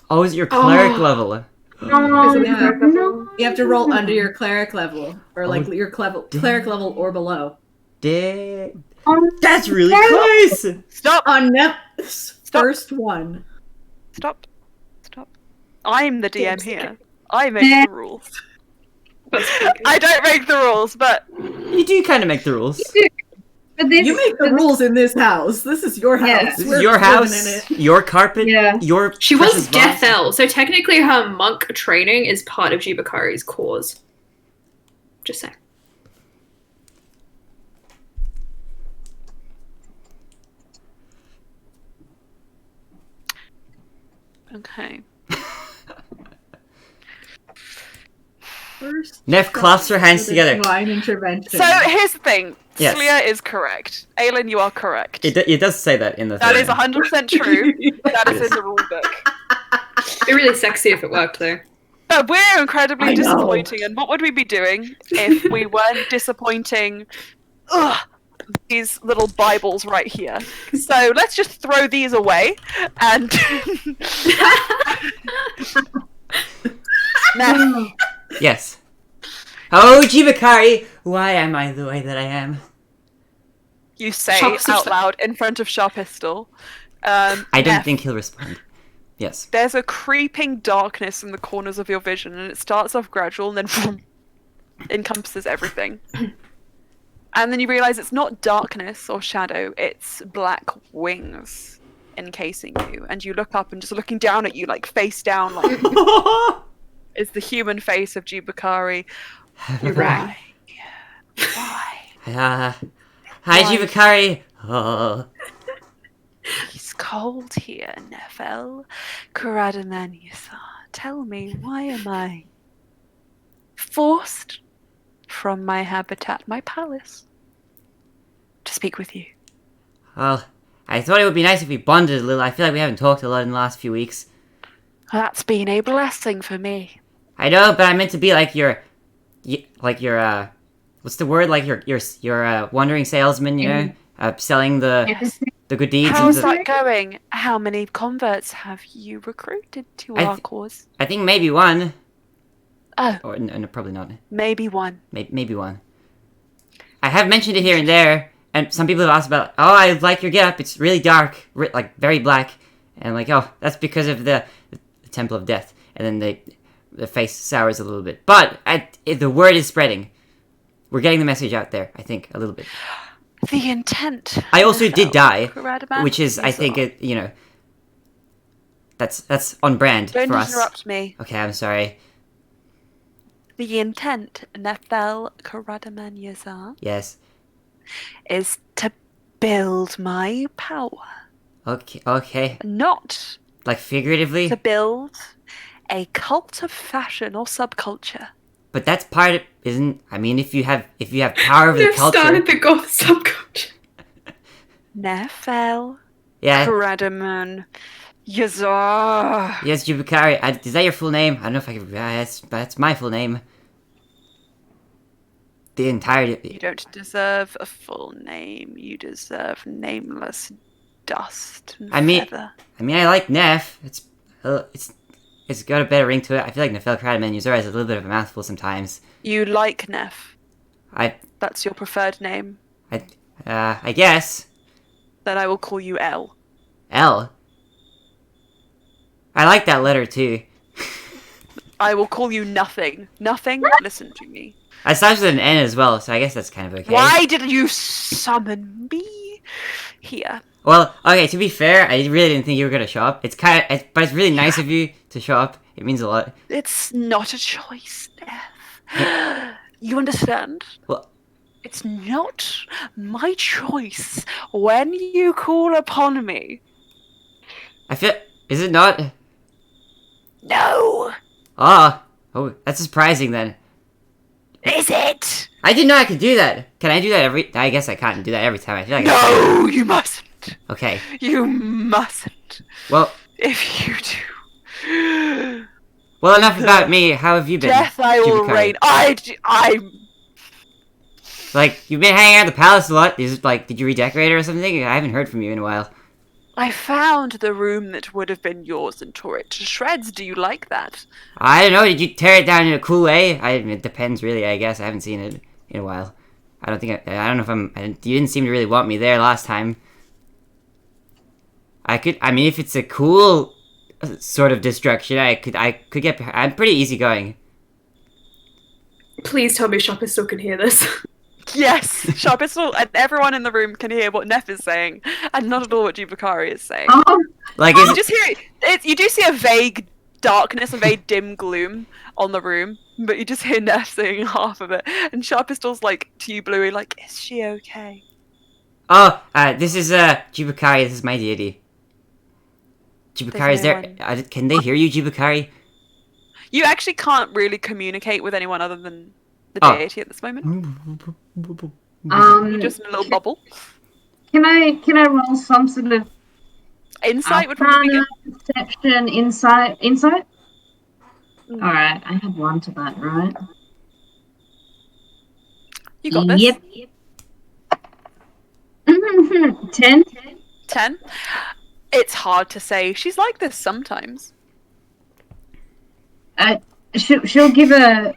Oh, is it your cleric level? Oh, Yeah. no. You have to roll under your cleric level, or your cleric level or below. That's really close! Stop! On Neff's first one. Stop. I'm the DM here. I make the rules. I don't make the rules, but You do kind of make the rules. But this, You make the rules in this house. This is your house. Yeah. This We're is your living house, in it. your carpet, Yeah. your She precious was vase. Gethel, so technically her monk training is part of Jibakari's cause. Just saying. okay. Neff clasps her hands together. Divine intervention. So here's the thing. Yes. Slya is correct. Aelin, you are correct. It does say that in the That thing. is 100% true. That is in the rule book. It'd be really sexy if it worked though. But we're incredibly I know. disappointing, and what would we be doing if we weren't disappointing these little Bibles right here? So let's just throw these away, and... Now, Yes. Oh, Jibakari, why am I the way that I am? you say Chocks out of- loud in front of Sharp Pistol. I don't Neff, think he'll respond. Yes. there's a creeping darkness in the corners of your vision, and it starts off gradual and then boom, encompasses everything. And then you realize it's not darkness or shadow, it's black wings encasing you, and you look up, and just looking down at you, like face down, like is the human face of Jubakari. You're right. Why? Hi, Why? Jubakari. Oh. It's cold here, Nefel. Kuradamanyasa. Tell me, why am I forced from my habitat, my palace, to speak with you? Well, I thought it would be nice if we bonded a little. I feel like we haven't talked a lot in the last few weeks. That's been a blessing for me. I know, but I meant to be like your what's the word? Like your wandering salesman, you know, selling the good deeds. How's that going? How many converts have you recruited to our cause? I think maybe one. Oh. Or no, probably not. Maybe one. Maybe one. I have mentioned it here and there, and some people have asked about, oh, I like your getup. It's really dark, like very black, and like, oh, that's because of the Temple of Death. And then the face sours a little bit. But the word is spreading. We're getting the message out there, I think, a little bit. The intent. I also did die, Kuradaman, which is, I think, that's on brand Don't for us. Don't interrupt me. Okay, I'm sorry. The intent, Nefel Kuradaman Yazar, Yes. is to build my power. Okay. Not Like figuratively? to build a cult of fashion or subculture. But that's part of, I mean, if you have power of the They've culture. started the goth subculture. Nefel Yeah. Kuradaman Yazar. Yes, Jubakari. Is that your full name? I don't know if I can. That's my full name. The entire. You don't deserve a full name. You deserve nameless dust and feather. I mean, I like Nef. It's got a better ring to it. I feel like Nefel Kuradaman Yazar is a little bit of a mouthful sometimes. You like Nef. I That's your preferred name. I guess. Then I will call you L. L. I like that letter too. I will call you Nothing. Nothing? Listen to me. It starts with an N as well, so I guess that's kind of okay. Why did you summon me here? Well, okay, to be fair, I really didn't think you were gonna show up. But it's really nice of you to show up. It means a lot. It's not a choice, Nef. You understand? Well, it's not my choice when you call upon me. Is it not? No. Oh, that's surprising then. Is it? I didn't know I could do that. Can I do that I guess I can't do that every time. I feel like No, you mustn't. Okay. You mustn't. Well, if you do. Well, enough about me. How have you been? Death I will reign. Like, you've been hanging out at the palace a lot. Did you redecorate it or something? I haven't heard from you in a while. I found the room that would have been yours and tore it to shreds. Do you like that? I don't know. Did you tear it down in a cool way? It depends, really, I guess. I haven't seen it in a while. I don't know if you didn't seem to really want me there last time. I mean, if it's a cool sort of destruction, I could get, I'm pretty easygoing. Please tell me Shopper still can hear this. Yes, Sharpistol and everyone in the room can hear what Nef is saying, and not at all what Jubakari is saying. Like, you just hear you do see a vague darkness, a vague dim gloom on the room, but you just hear Nef saying half of it, and Sharpistol's like to you, Bluey, like, is she okay? Oh, this is Jubakari. This is my deity. Jubakari, is there? Can they hear you, Jubakari? You actually can't really communicate with anyone other than the deity at this moment. You're just in a little bubble. Can I roll some sort of insight? Would probably be good. Perception, insight. All right, I have one to that, right? You got this. Yep. 10. 10. It's hard to say. She's like this sometimes. She'll give a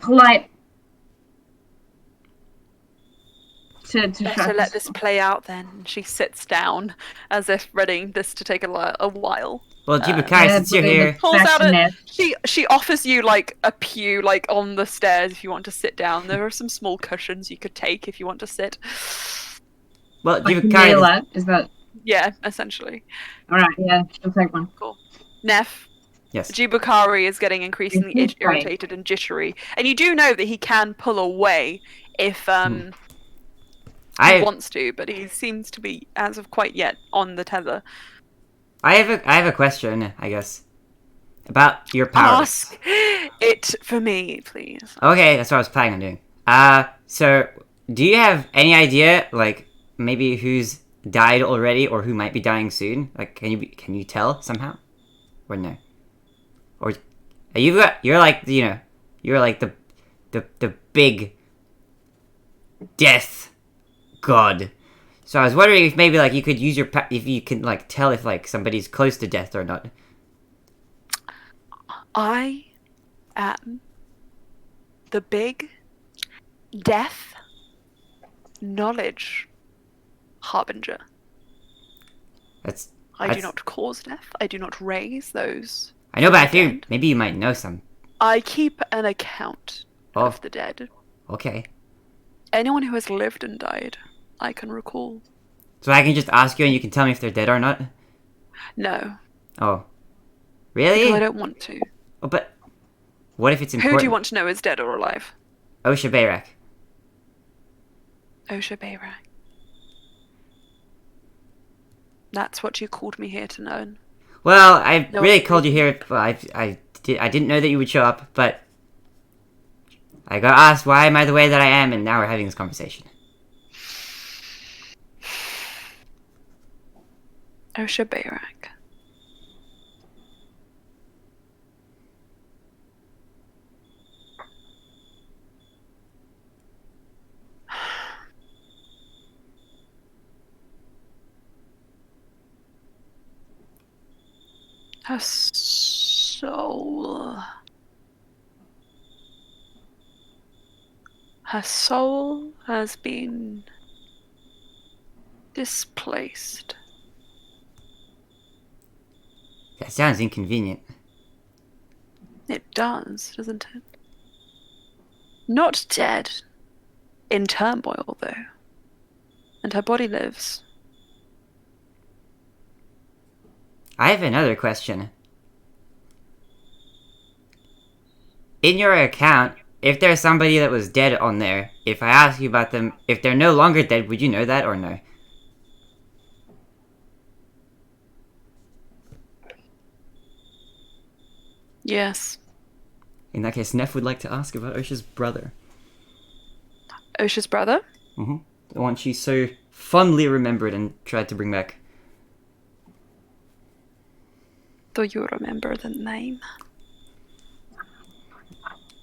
polite to Better let this play out then. She sits down as if ready this to take a while. Well, Jubakari, since you're here, pulls out she offers you like a pew like on the stairs if you want to sit down. There are some small cushions you could take if you want to sit. Well, like Jubakari, is that Yeah, essentially. All right, yeah, she'll take one. Cool. Neff. Yes. Jibukari is getting increasingly He's great. irritated and jittery, and you do know that he can pull away if he wants to, but he seems to be, as of quite yet, on the tether. I have a question, I guess, about your powers. Ask it for me, please. Okay, that's what I was planning on doing. So do you have any idea, like maybe who's died already or who might be dying soon? Like, can you tell somehow, or no? Or you're like the big death god. So I was wondering if maybe like you could use your if you can like tell if like somebody's close to death or not. I am the big death knowledge harbinger. I do not cause death. I do not raise those. I know, but I think maybe you might know some. I keep an account of the dead. Okay. Anyone who has lived and died, I can recall. So I can just ask you and you can tell me if they're dead or not? No. Oh. Really? Because I don't want to. Oh, but what if it's important? Who do you want to know is dead or alive? Osha Bayrak. Osha Bayrak. That's what you called me here to know. Well, I really called you here, but I didn't know that you would show up, but I got asked why am I the way that I am, and now we're having this conversation. Osha Bayrak. Her soul. Her soul has been displaced. That sounds inconvenient. It does, doesn't it? Not dead. In turmoil, though. And her body lives. I have another question. In your account, if there's somebody that was dead on there, if I ask you about them, if they're no longer dead, would you know that or no? Yes. In that case, Neff would like to ask about Osha's brother. Osha's brother? Mm-hmm. The one she so fondly remembered and tried to bring back. Do you remember the name?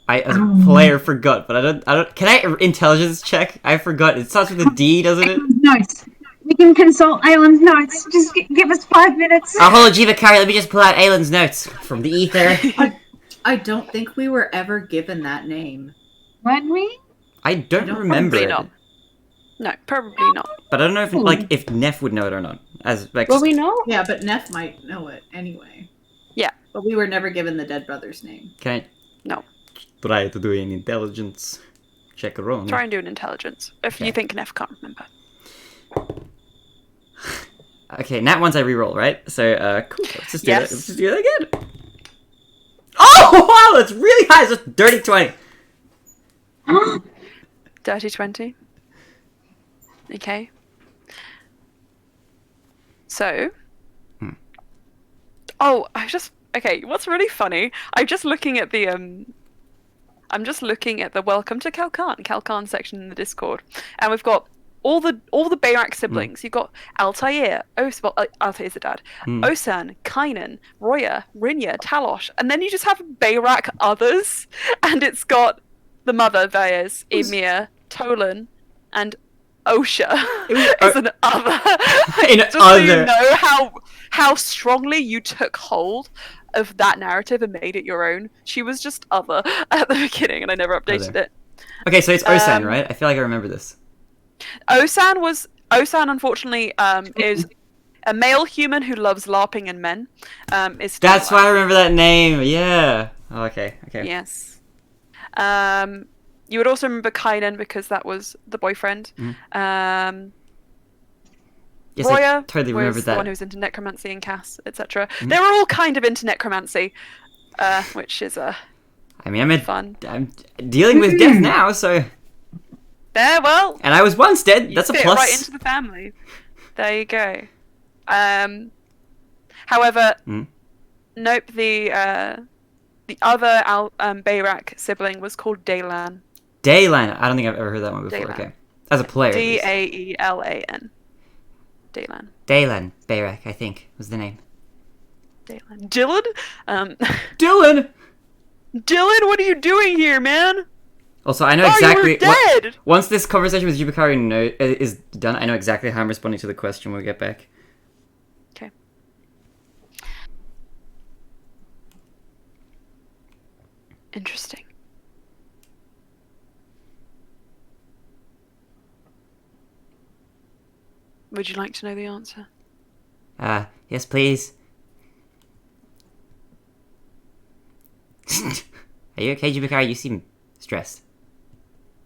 I, as a player, forgot, but I don't. Can I intelligence check? I forgot. It starts with a D, doesn't it? Notes. We can consult Aylin's notes. Just give us 5 minutes. Oh, hold on, Jivakari. Let me just pull out Aylin's notes from the ether. I don't think we were ever given that name. Weren't we? I don't remember Probably it. not. No, probably not. But I don't know if if Neff would know it or not. As like, Well, we know. Yeah, but Neff might know it anyway. Yeah. But we were never given the dead brother's name. Can I No. try to do an intelligence check wrong? Try and do an intelligence. If you think Neff can't remember. Okay, nat ones I reroll, right? So, cool. Let's just do Yes. that. Let's just do that again. Oh, wow, that's really high. It's just dirty 20. Dirty 20. Okay. So. Oh, okay, what's really funny, I'm just looking at the Welcome to Kalkan section in the Discord. And we've got all the Bayrak siblings. You've got Altair, Altair's the dad, Osan, Kynan, Roya, Rinya, Talosh, and then you just have Bayrak others, and it's got the mother, Vayez, Emir, Tolan, and Osha is an other. Just so you know how strongly you took hold of that narrative and made it your own. She was just other at the beginning, and I never updated it. Okay, so it's Osan, right? I feel like I remember this. Osan, unfortunately, is a male human who loves LARPing and men. That's why I remember that name. Yeah. Oh, okay. Yes. You would also remember Kynan because that was the boyfriend. Yes, Roya I totally was remember the one that. who was into necromancy, and Cass, etc. Mhm. They were all kind of into necromancy, which is I mean, fun. I'm dealing with death now, so. There, well. And I was once dead. You That's a fit plus. right into the family. There you go. However, nope. The other Bayrak sibling was called Daelan. Daelan. I don't think I've ever heard that one before. Daelan. Okay, as a player. Daelan. Daelan. Daelan Bayrak, I think, was the name. Daelan. Dylan. Dylan. Dylan, what are you doing here, man? Also, I know exactly. You were dead. Once this conversation with Jubakari is done, I know exactly how I'm responding to the question when we get back. Okay. Interesting. Would you like to know the answer? Yes, please. Are you okay, Jubakari? You seem stressed.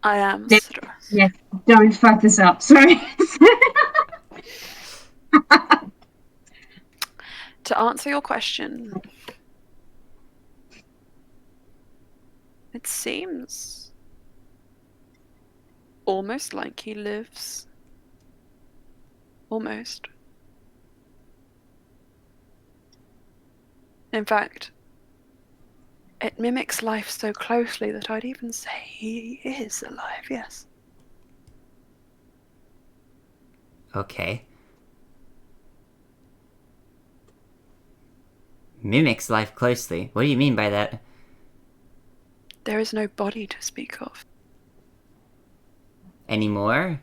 I am Yes. stressed. Yes, don't fuck this up. Sorry. To answer your question, it seems almost like he lives. Almost. In fact, it mimics life so closely that I'd even say he is alive, yes. Okay. Mimics life closely. What do you mean by that? There is no body to speak of. Anymore?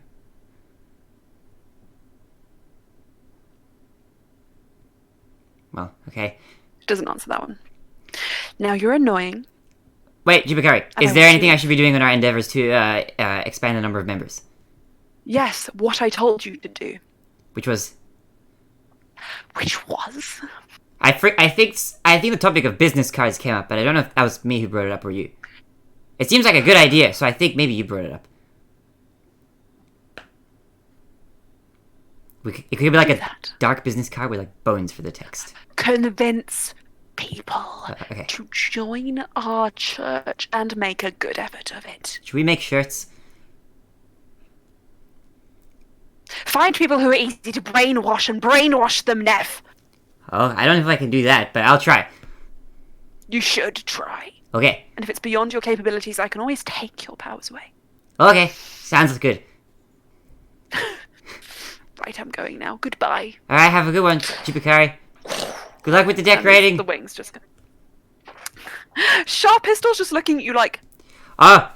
Well, okay. Doesn't answer that one. Now you're annoying. Wait, Jubakari, And is I there will anything see. I should be doing in our endeavors to expand the number of members? Yes, what I told you to do. Which was? Which was? I think the topic of business cards came up, but I don't know if that was me who brought it up or you. It seems like a good idea, so I think maybe you brought it up. It could be like a dark business card with like bones for the text. Convince people Okay. to join our church and make a good effort of it. Should we make shirts? Find people who are easy to brainwash and brainwash them, Neff. Oh, I don't know if I can do that, but I'll try. You should try. Okay. And if it's beyond your capabilities, I can always take your powers away. Okay. Sounds good. Right, I'm going now. Goodbye. Alright, have a good one, Jubakari. Good luck with the decorating. The wings just... Sharp Pistol's just looking at you like... Oh,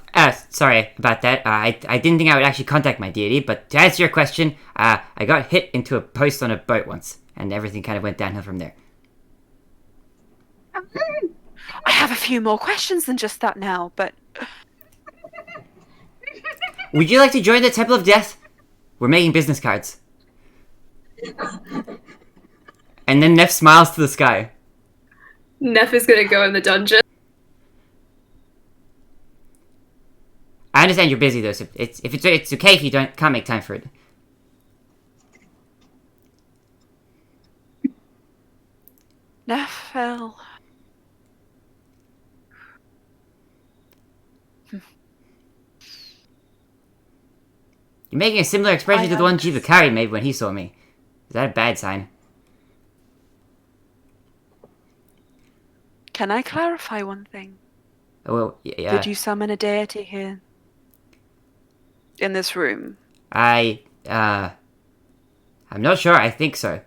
sorry about that. I didn't think I would actually contact my deity, but to answer your question, I got hit into a post on a boat once, and everything kind of went downhill from there. I have a few more questions than just that now, but... Would you like to join the Temple of Death? We're making business cards. And then Neff smiles to the sky. Neff is gonna go in the dungeon. I understand you're busy though, so it's okay if you can't make time for it. Neffel. You're making a similar expression to the one Jubakari made when he saw me. Is that a bad sign? Can I clarify one thing? Oh, well, yeah. Did you summon a deity here? In this room? I'm not sure. I think so.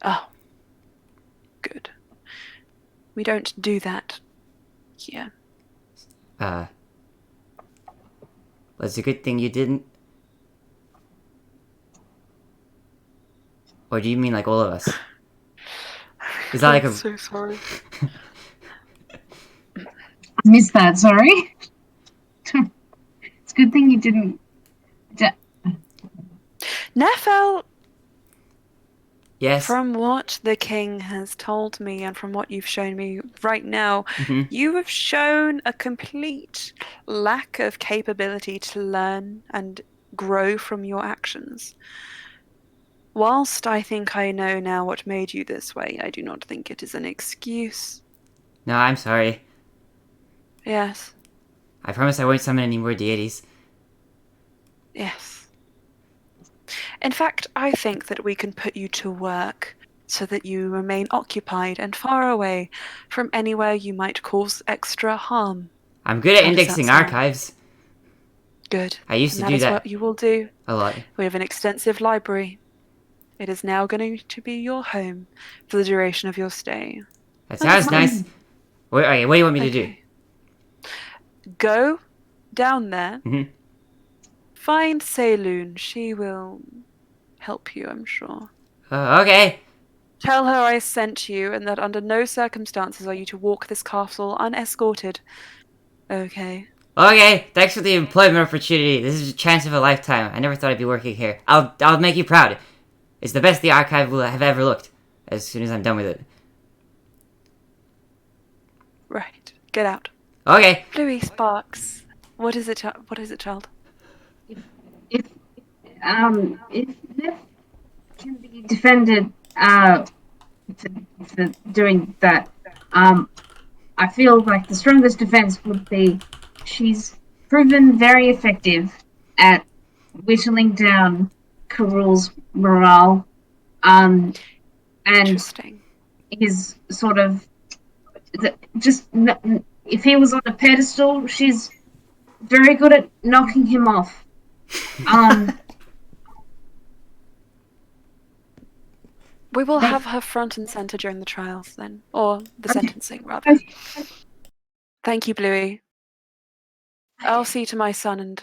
Oh. Good. We don't do that here. Well, it's a good thing you didn't. Or do you mean like all of us? Is that like a... I'm so sorry. I missed that, sorry. It's a good thing you didn't... Neffel, Yes? from what the king has told me and from what you've shown me right now, you have shown a complete lack of capability to learn and grow from your actions. whilst I think I know now what made you this way, I do not think it is an excuse. No, I'm sorry. Yes. I promise I won't summon any more deities. Yes. In fact, I think that we can put you to work so that you remain occupied and far away from anywhere you might cause extra harm. I'm good at How does that indexing sound? archives. Good. I used to And do that is that what you will do. a lot. We have an extensive library. It is now going to be your home for the duration of your stay. That sounds nice. What do you want me to do? Okay. Go down there. Mhm. Find Slyan'ssun. She will help you, I'm sure. Okay. Tell her I sent you and that under no circumstances are you to walk this castle unescorted. Okay. Okay, thanks for the employment opportunity. This is a chance of a lifetime. I never thought I'd be working here. I'll make you proud. It's the best the archive will have ever looked. As soon as I'm done with it. Right. Get out. Okay. Bluey Sparks. What is it, child? If Nef can be defended for doing that, I feel like the strongest defense would be she's proven very effective at whittling down Karul's morale, and Interesting. his sort of if he was on a pedestal, she's very good at knocking him off. We will have her front and center during the trials then. Or the sentencing, rather. Okay. Thank you, Bluey. I'll see to my son and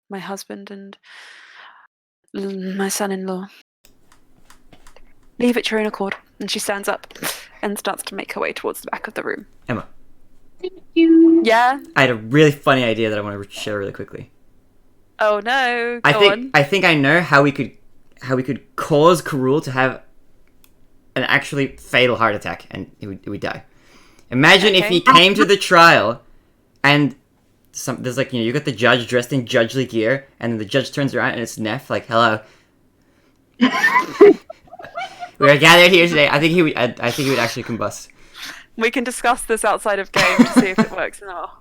my husband and my son-in-law. Leave at your own accord. And she stands up and starts to make her way towards the back of the room. Emma. Thank you. Yeah? I had a really funny idea that I want to share really quickly. Oh no, go on. I think I know how we could cause Karul to have an actually fatal heart attack and he would die. Imagine if he came to the trial and there's like, you got the judge dressed in judgely gear and then the judge turns around and it's Neff like, hello. We are gathered here today. I think he would actually combust. We can discuss this outside of game to see if it works in our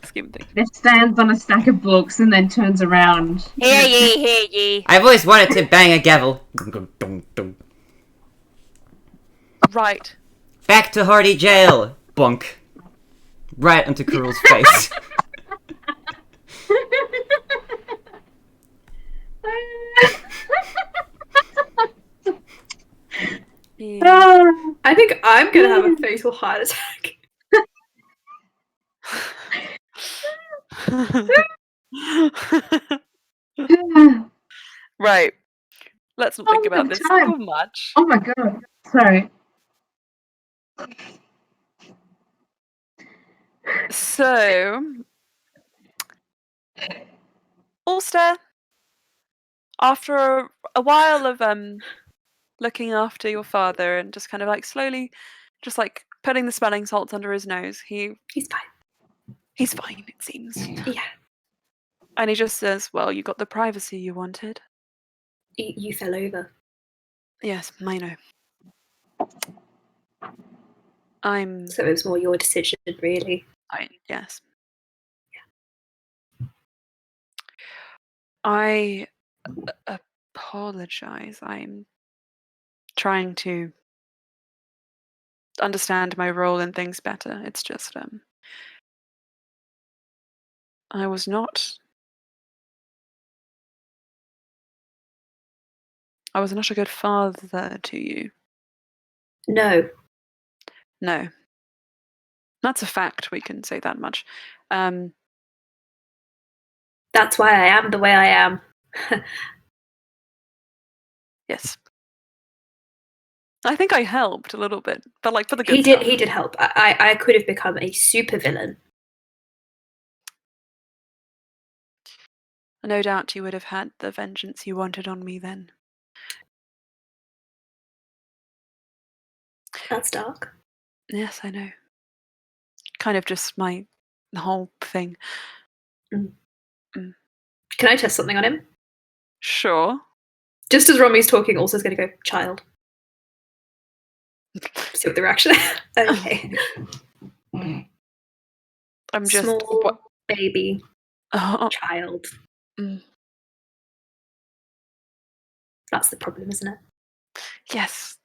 scheme of things. Nef stands on a stack of books and then turns around. Hear ye. I've always wanted to bang a gavel. Right. Back to Hardy Jail. Bonk. Right onto Karul's face. Yeah. I think I'm gonna have a fatal heart attack. Right. Let's not think about this time. too much. Oh my god. Sorry. So, Ulster, after a while of looking after your father and just kind of like slowly, just like putting the smelling salts under his nose, He's fine. he's fine, it seems. Yeah. And he just says, "Well, you got the privacy you wanted." You fell over. Yes, I know. So it was more your decision, really. Yes. I apologize. I'm trying to understand my role in things better. It's just I was not a good father to you. No. No. That's a fact, we can say that much. That's why I am the way I am. Yes. I think I helped a little bit, but like for the good He stuff. did help. I could have become a supervillain. No doubt you would have had the vengeance you wanted on me then. That's dark. Yes, I know. Kind of just the whole thing. Can I test something on him? Sure. Just as Romi's talking, also is going to go, child. See what the reaction is. Okay. I'm just small baby Oh, child. Mm. That's the problem, isn't it? yes.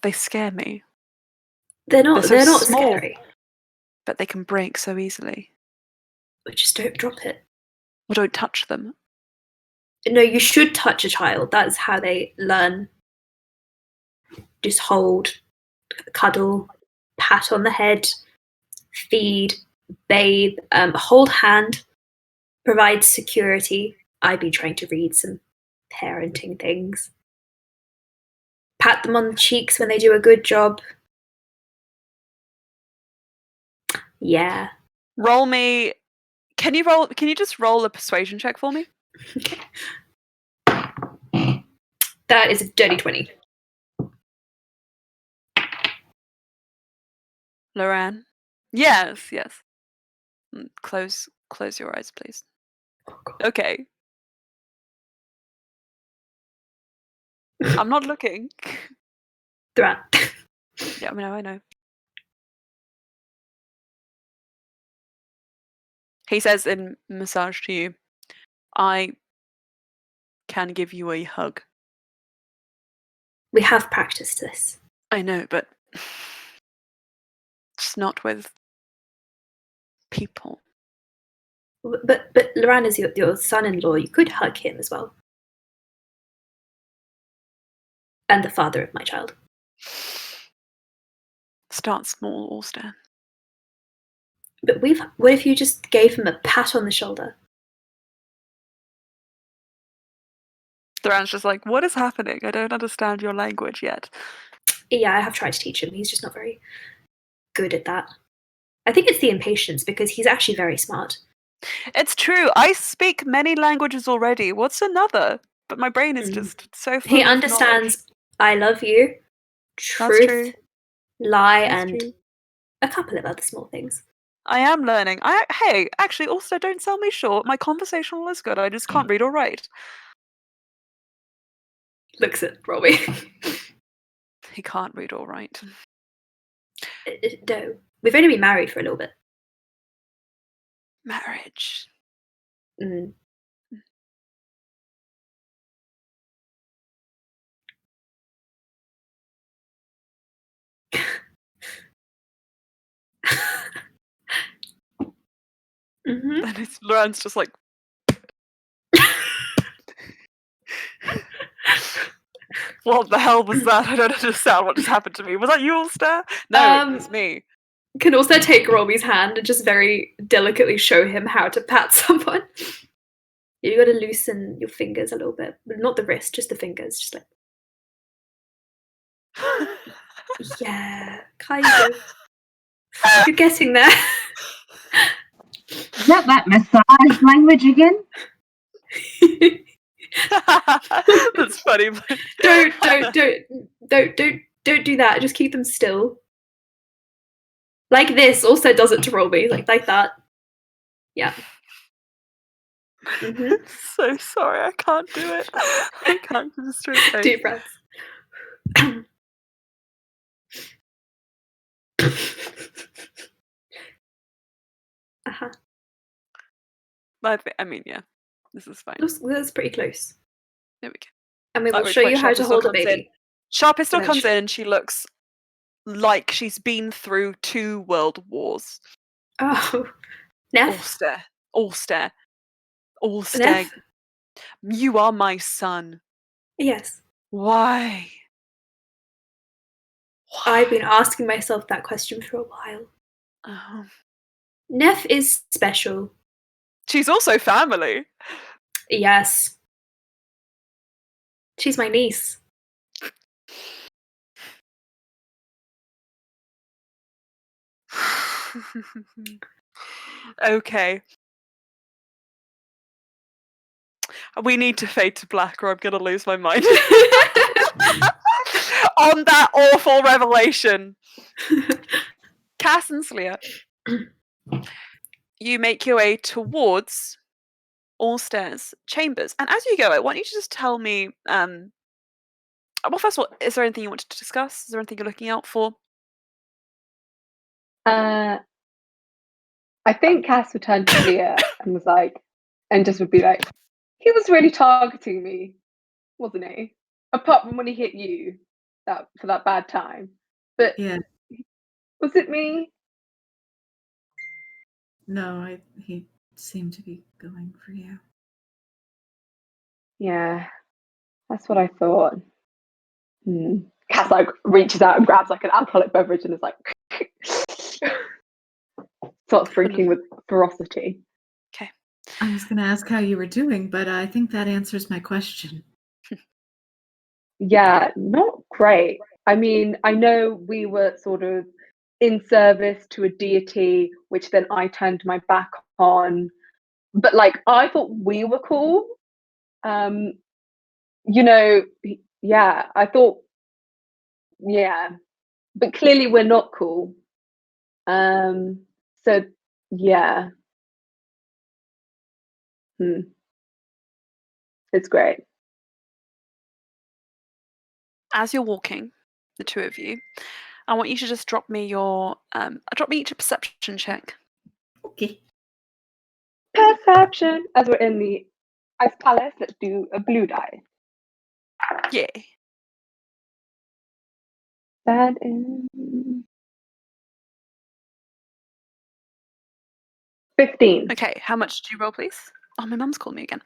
They scare me. They're not. They're so They're not small. scary. But they can break so easily. But just don't drop it. Or don't touch them. No, you should touch a child. That's how they learn. Just hold, cuddle, pat on the head, feed, bathe, hold hand, provide security. I've been trying to read some parenting things. Pat them on the cheeks when they do a good job. Yeah. Roll me. Can you just roll a persuasion check for me? Okay. That is a dirty 20. Loran? Yes. Close your eyes, please. Okay. I'm not looking. Throughout. Yeah, I know. He says in massage to you, I can give you a hug. We have practiced this. I know, but just not with people. But Loran is your son-in-law. You could hug him as well. And the father of my child. Start small, Ulster. But what if you just gave him a pat on the shoulder? Loran's just like, what is happening? I don't understand your language yet. Yeah, I have tried to teach him. He's just not very good at that. I think it's the impatience because he's actually very smart. It's true. I speak many languages already. What's another? But my brain is just so full He of understands I love you, That's truth, true. lie, That's and true. a couple of other small things. I am learning. Hey, actually, also don't sell me short. My conversational is good. I just can't read or write. Looks at Robbie. He can't read or write. No, we've only been married for a little bit. Marriage. Mm. Mm-hmm. And Loren's just like. What the hell was that? I don't understand what just happened to me. Was that you, Ulster? No, it was me. Can also take Robbie's hand and just very delicately show him how to pat someone. You got to loosen your fingers a little bit, but not the wrist, just the fingers, just like. Yeah, kind of. You're getting there. Is that massage language again? That's funny. But... Don't do that. Just keep them still. Like this also does it to Robbie, like that. Yeah. Mm-hmm. So sorry, I can't do it. I can't do the straight face. Deep breaths. Uh-huh. I mean, yeah, this is fine. That's pretty close. There we go. And we will show you how to hold a baby. Sharpistol comes in and she looks like she's been through 2 world wars. Oh. Neff? Ulster. Neff? You are my son. Yes. Why? I've been asking myself that question for a while. Oh. Neff is special. She's also family. Yes. She's my niece. Okay. We need to fade to black or I'm going to lose my mind. On that awful revelation. Cass and Slya, you make your way towards all stairs chambers. And as you go, I want you to just tell me. Well, first of all, is there anything you wanted to discuss? Is there anything you're looking out for? I think Cass would turn to Leah and was like, and just would be like, he was really targeting me, wasn't he? Apart from when he hit you for that bad time. But Yeah. was it me? No, he seemed to be going for you. Yeah, that's what I thought. Cass like reaches out and grabs like an alcoholic beverage and is like starts drinking with ferocity. Okay. I was going to ask how you were doing, but I think that answers my question. Yeah, not great. I mean, I know we were sort of in service to a deity, which then I turned my back on. But like, I thought we were cool. You know, yeah, I thought, yeah, but clearly we're not cool. So yeah, it's great. As you're walking, the two of you, I want you to just drop me each a perception check. Okay. Perception. As we're in the Ice Palace, let's do a blue die. Yeah. That is 15. Okay, how much did you roll, please? Oh, my mum's called me again.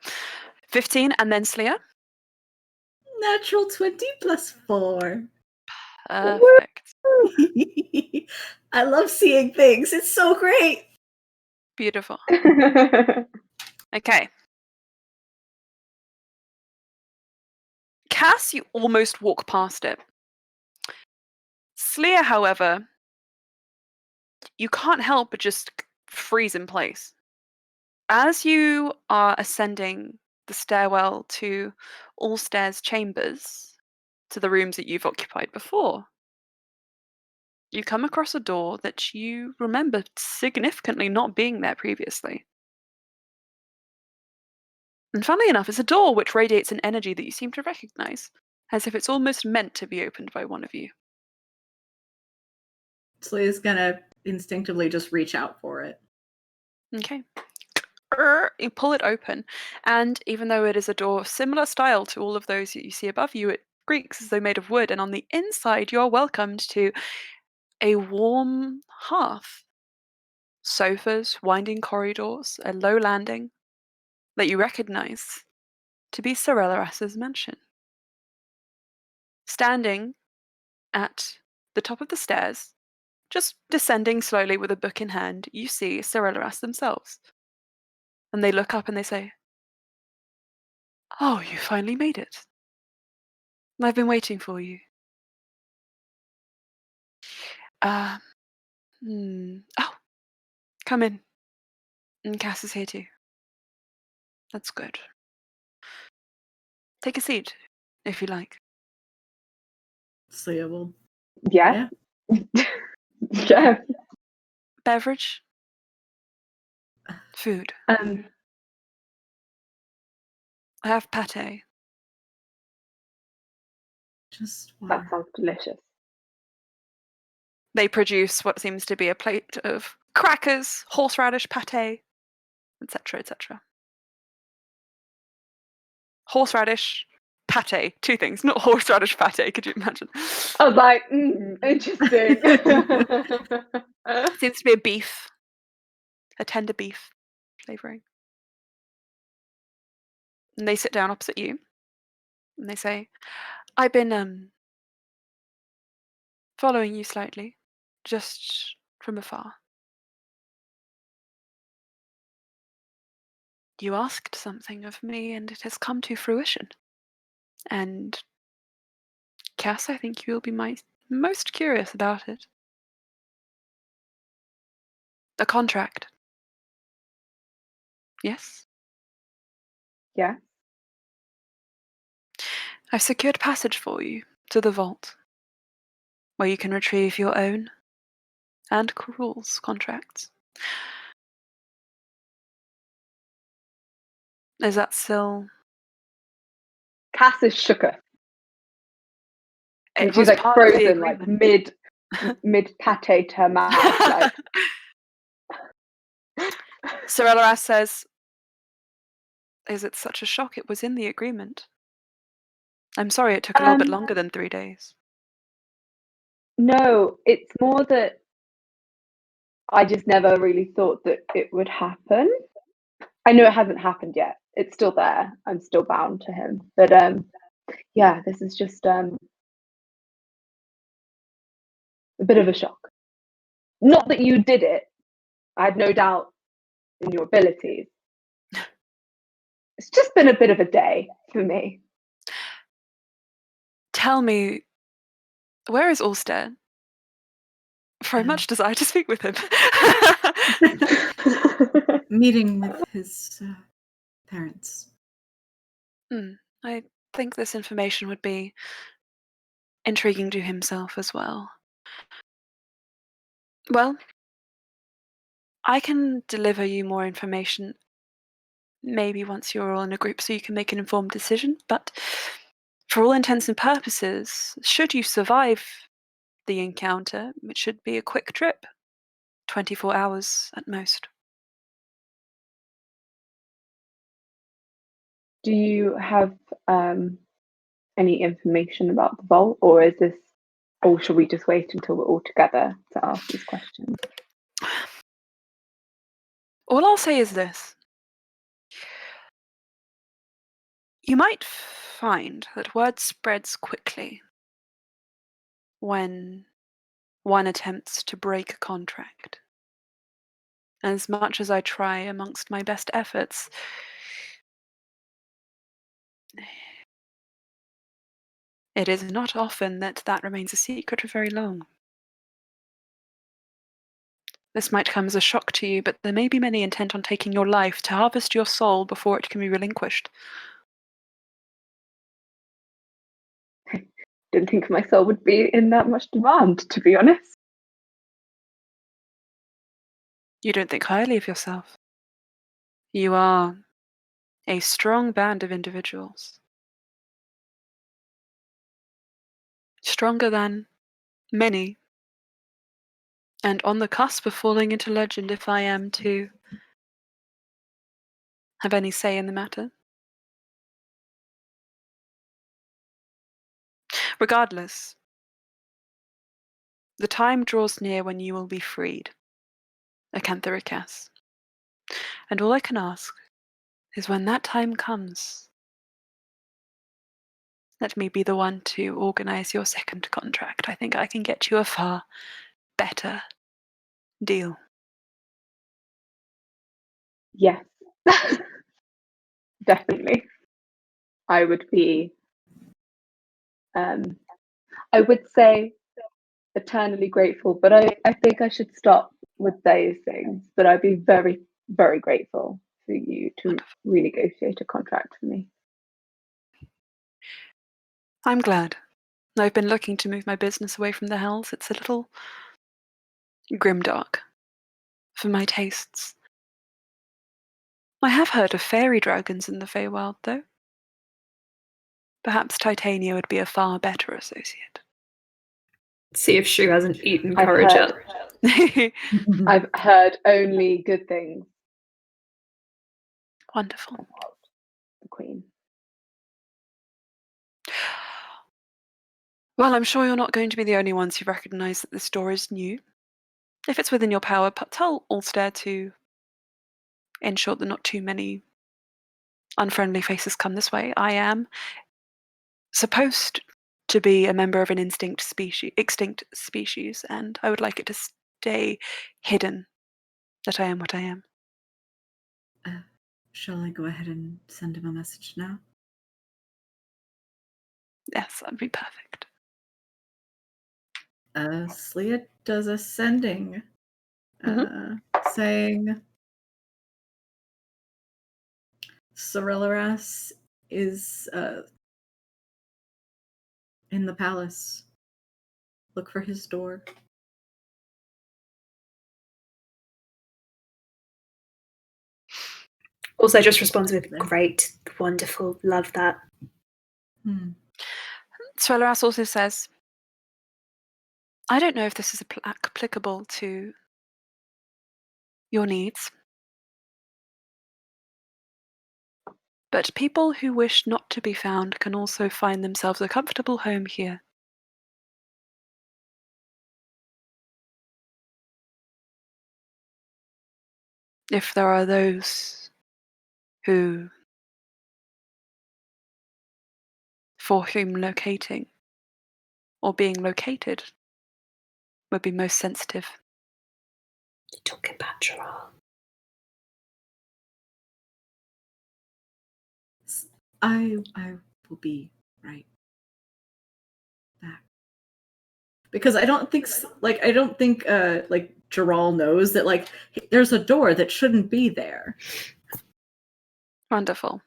15, and then Slya? Natural 20 plus 4. Perfect. I love seeing things. It's so great. Beautiful. Okay. Cass, you almost walk past it. Slya, however, you can't help but just freeze in place. As you are ascending the stairwell to all stairs chambers, to the rooms that you've occupied before, you come across a door that you remember significantly not being there previously. And funnily enough, it's a door which radiates an energy that you seem to recognize, as if it's almost meant to be opened by one of you. Slya's gonna instinctively just reach out for it. Okay. You pull it open, and even though it is a door of similar style to all of those that you see above you, it creaks as though made of wood, and on the inside you're welcomed to a warm hearth, sofas, winding corridors, a low landing that you recognize to be Cerellaras's mansion. Standing at the top of the stairs, just descending slowly with a book in hand, you see Cerellaras themselves. And they look up and they say, "Oh, you finally made it. I've been waiting for you." Oh, come in. And Cass is here too. That's good. Take a seat, if you like. Slya will. Yeah. Yeah. Beverage? Food. Um, I have pate. Just that one. sounds delicious. They produce what seems to be a plate of crackers, horseradish pate, etc., etc. Horseradish pate, two things, not horseradish pate, could you imagine? I was like, interesting. Seems to be a beef, a tender beef flavouring. And they sit down opposite you, and they say, "I've been following you slightly, just from afar. You asked something of me, and it has come to fruition. And Cass, I think you will be most curious about it. A contract. Yes? Yeah. I've secured passage for you to the vault, where you can retrieve your own and Cruel's contracts. Is that still... Cass is shooketh. And It she's was like part of the frozen, like agreement. mid pate to her mouth. Like Sorella says, is it such a shock? It was in the agreement. I'm sorry it took a little bit longer than 3 days. No, it's more that I just never really thought that it would happen. I know it hasn't happened yet. It's still there. I'm still bound to him. But yeah, this is just a bit of a shock. Not that you did it. I have no doubt in your abilities. It's just been a bit of a day for me. Tell me, where is Ulster? For I much desire to speak with him. Meeting with his parents. I think this information would be intriguing to himself as well. Well, I can deliver you more information maybe once you're all in a group so you can make an informed decision, but for all intents and purposes, should you survive the encounter, it should be a quick trip. 24 hours at most. Do you have any information about the vault, or should we just wait until we're all together to ask these questions? All I'll say is this. You might find that word spreads quickly when one attempts to break a contract. As much as I try amongst my best efforts, it is not often that remains a secret for very long. This might come as a shock to you, but there may be many intent on taking your life to harvest your soul before it can be relinquished. Didn't think my soul would be in that much demand, to be honest. You don't think highly of yourself. You are a strong band of individuals. Stronger than many. And on the cusp of falling into legend if I am to have any say in the matter. Regardless, the time draws near when you will be freed, Acanthoricus. And all I can ask is when that time comes, let me be the one to organize your second contract. I think I can get you a far better deal. Yes. Definitely. I would be, I would say eternally grateful, but I think I should stop with those things. But I'd be very, very grateful for you to renegotiate a contract for me. I'm glad. I've been looking to move my business away from the Hells. It's a little grimdark for my tastes. I have heard of fairy dragons in the Feywild, though. Perhaps Titania would be a far better associate. See if Shu hasn't eaten courage up. I've heard only good things. Wonderful. About the Queen. Well, I'm sure you're not going to be the only ones who recognise that this door is new. If it's within your power, tell Ulster to ensure that not too many unfriendly faces come this way. I am supposed to be a member of an extinct species, and I would like it to stay hidden that I am what I am. Shall I go ahead and send him a message now? Yes, that'd be perfect. Slya does a sending, saying Sorella is in the palace. Look for his door. Also, just responds with great, wonderful, love that. Swelleras also says, I don't know if this is applicable to your needs, but people who wish not to be found can also find themselves a comfortable home here. If there are those for whom locating or being located would be most sensitive. You're talking about Gerard. I will be right back. Because I don't think Gerald knows that like there's a door that shouldn't be there. Wonderful.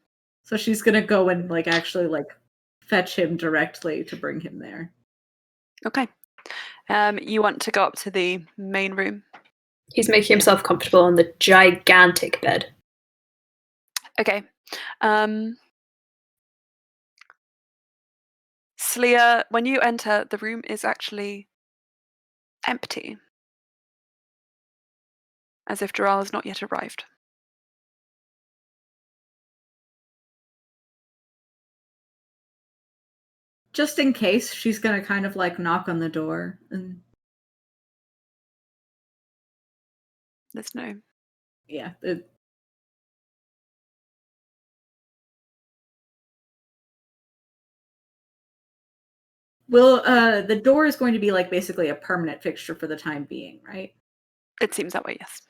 So she's gonna go and like actually like fetch him directly to bring him there. Okay. You want to go up to the main room? He's making himself comfortable on the gigantic bed. Okay. Slya, when you enter, the room is actually empty. As if Doral has not yet arrived. Just in case, she's gonna kind of like knock on the door and There's no. Yeah. Well, the door is going to be like basically a permanent fixture for the time being, right? It seems that way, yes.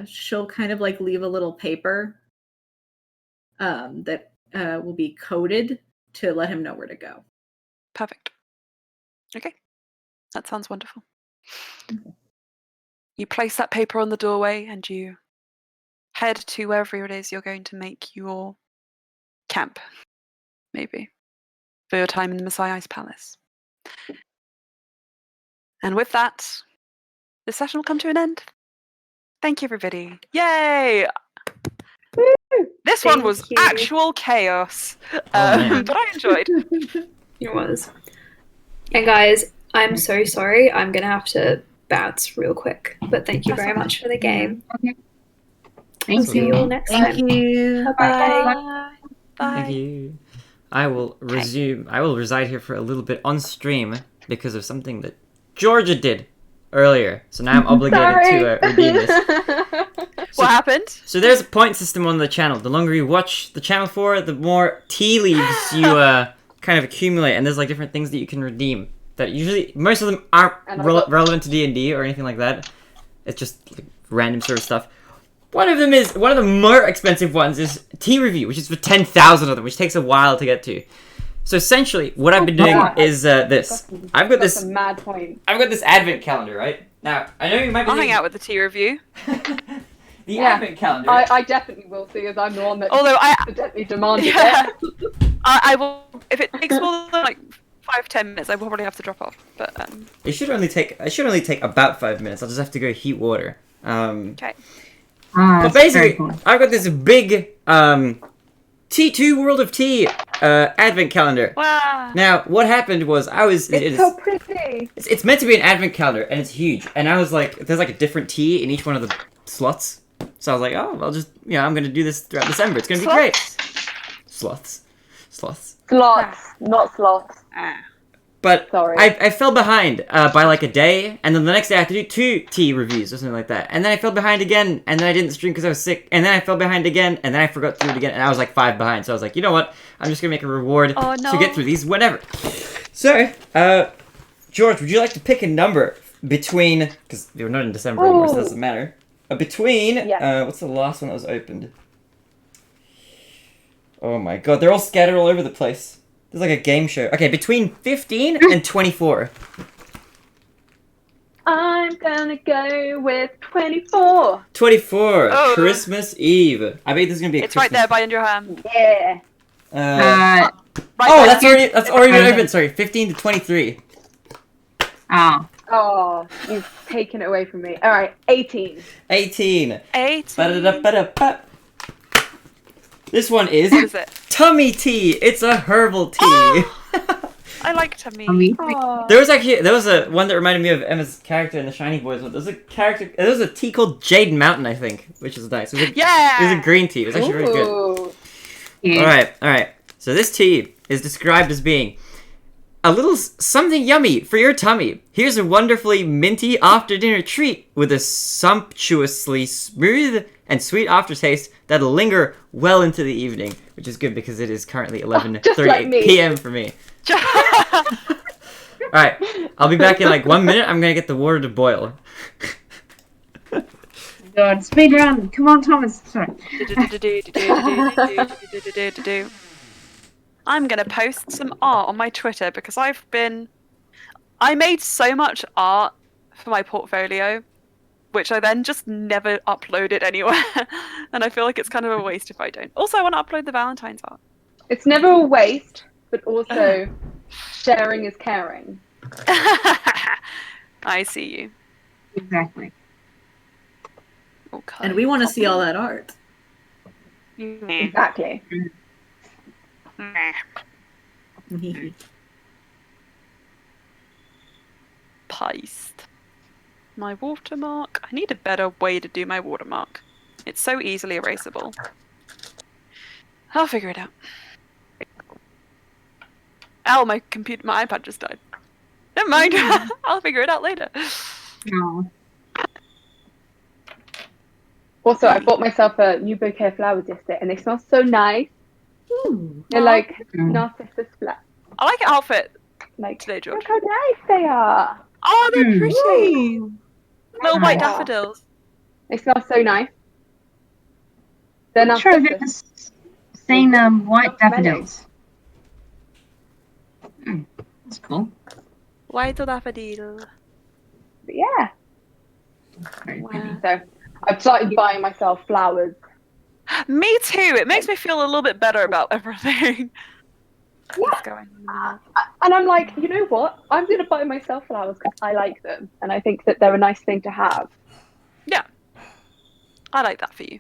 She'll kind of like leave a little paper that will be coded to let him know where to go. Perfect. Okay. That sounds wonderful. Okay. You place that paper on the doorway and you head to wherever it is you're going to make your camp, maybe, for your time in the Messiah's Palace. And with that, the session will come to an end. Thank you, everybody. Yay! This one was actual chaos, but I enjoyed. It was. And guys, I'm so sorry. I'm going to have to bounce real quick. But thank you very much for the game. Okay. Thank See you all next time. Thank you. Bye-bye. Bye. Thank you. I will resume. I will reside here for a little bit on stream because of something that Georgia did earlier. So now I'm obligated to redeem this. What happened? So there's a point system on the channel. The longer you watch the channel for, the more tea leaves you kind of accumulate, and there's like different things that you can redeem. That usually, most of them aren't relevant to D&D or anything like that. It's just like random sort of stuff. One of the more expensive ones is tea review, which is for 10,000 of them, which takes a while to get to. So essentially, what I've been doing is this. I've got this mad point. I've got this advent calendar, right? Now, I know you might be I'll hang out with the tea review. The advent calendar. I definitely will see, as I'm the one that accidentally demanded it. I will, if it takes more than like 5-10 minutes, I will probably have to drop off. But it should only take about 5 minutes. I'll just have to go heat water. Okay. But basically, I've got this big T2 World of Tea advent calendar. Wow. Now, what happened was It's so pretty. It's meant to be an advent calendar, and it's huge. And I was like, there's like a different tea in each one of the slots. So I was like, oh, I'll just, I'm going to do this throughout December. It's going to be great. Sloths, not sloths. But Sorry. I fell behind by like a day, and then the next day I had to do 2 tea reviews or something like that. And then I fell behind again, and then I didn't stream because I was sick. And then I fell behind again, and then I forgot to do it again, and I was like 5 behind. So I was like, you know what? I'm just going to make a reward to get through these whenever. So, George, would you like to pick a number between, because we're not in December anymore, so it doesn't matter. Between, what's the last one that was opened? Oh my god, they're all scattered all over the place. There's like a game show. Okay, between 15 and 24. I'm gonna go with 24. 24, Christmas Eve. I bet this is gonna be a It's Christmas... right there by your hand. Yeah. That's already been open. Sorry, 15 to 23. Oh, you've taken it away from me. All right, 18. 18. 18. Ba-da-da-ba-da-ba. This one is What is it? tummy tea. It's a herbal tea. Oh! I like tummy. There was a one that reminded me of Emma's character in the Shiny Boys one. There was a tea called Jade Mountain, I think, which is nice. It was a green tea. It was actually very good. Ooh. Yeah. All right. So this tea is described as being a little something yummy for your tummy. Here's a wonderfully minty after-dinner treat with a sumptuously smooth and sweet aftertaste that'll linger well into the evening, which is good because it is currently 11:38 like me. p.m. for me. Alright, I'll be back in like 1 minute. I'm gonna get the water to boil. God, speed run. Come on, Thomas. Sorry. I'm gonna post some art on my Twitter because I made so much art for my portfolio, which I then just never uploaded anywhere. And I feel like it's kind of a waste if I don't. Also, I want to upload the Valentine's art. It's never a waste, but also sharing is caring. I see you. Exactly. Okay. And we want to see all that art. Exactly. Paste. My watermark. I need a better way to do my watermark. It's so easily erasable. I'll figure it out. Ow, my iPad just died. Never mind. I'll figure it out later. No. Also, I bought myself a new bouquet of flowers yesterday, and they smell so nice. Ooh. They're like narcissus flowers. I like your outfit Like, today, George. look how nice they are. Oh, they're pretty. Ooh. Little white Yeah. daffodils. They smell so nice. They're I'm sure I've narcissus. ever seen white daffodils. That's cool. White daffodil. But yeah. Very Wow. pretty. So I've started buying myself flowers. Me too. It makes me feel a little bit better about everything. What's Yeah. going on? And I'm like, you know what? I'm going to buy myself flowers because I like them. And I think that they're a nice thing to have. Yeah. I like that for you.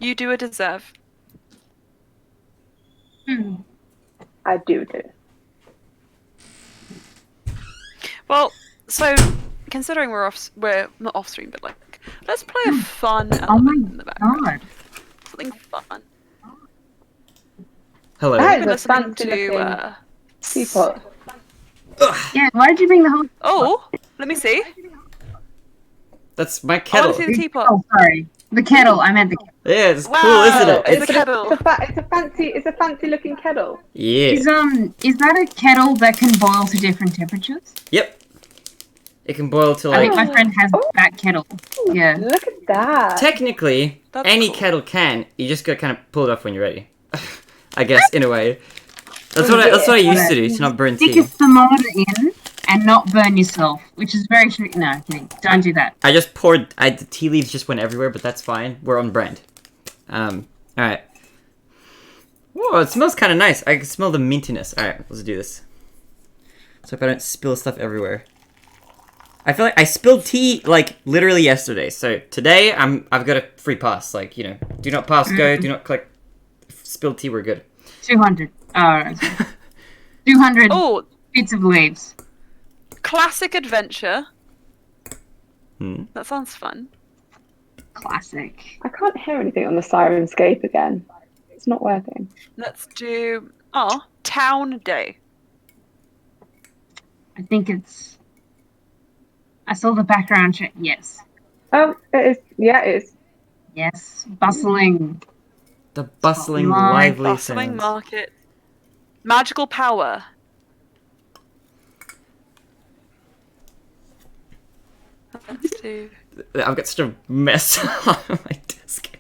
You do a deserve. I do. Well, so considering we're not off stream, but like, let's play a fun Oh element my in the background. god. Something fun. Hello. That We've is been a listening fancy to. looking teapot. Yeah, why did you bring the whole... Oh, let me see. That's my I kettle. want to see the teapot. Oh, sorry. The kettle. I meant the kettle. Yeah, it's Wow, cool, isn't it? it's a kettle. It's a fancy looking kettle. Yeah. Is that a kettle that can boil to different temperatures? Yep. It can boil to I like. think my friend has that kettle. Yeah. Look at that. Technically, That's any cool. kettle can. You just gotta kind of pull it off when you're ready. I guess in a way. That's what I used to do to not burn Stick tea. a thermometer in and not burn yourself, which is very tricky. No, kidding. Don't do that. I just poured. The tea leaves just went everywhere, but that's fine. We're on brand. All right. Whoa, it smells kind of nice. I can smell the mintiness. All right, let's do this. So if I don't spill stuff everywhere. I feel like I spilled tea like literally yesterday. So today I've got a free pass. Like, you know, do not pass go. Do not click. Spilled tea. We're good. 200. 200 Oh, bits of leaves. classic adventure. Hmm. That sounds fun. Classic. I can't hear anything on the Sirenscape again. It's not working. Let's do Town Day. I think it's... I saw the background check. Yes. Oh, it is. Yeah, it is. Yes. Bustling. The bustling, Like lively Bustling sounds. market. Magical power. Let's do. I've got such a mess on my desk.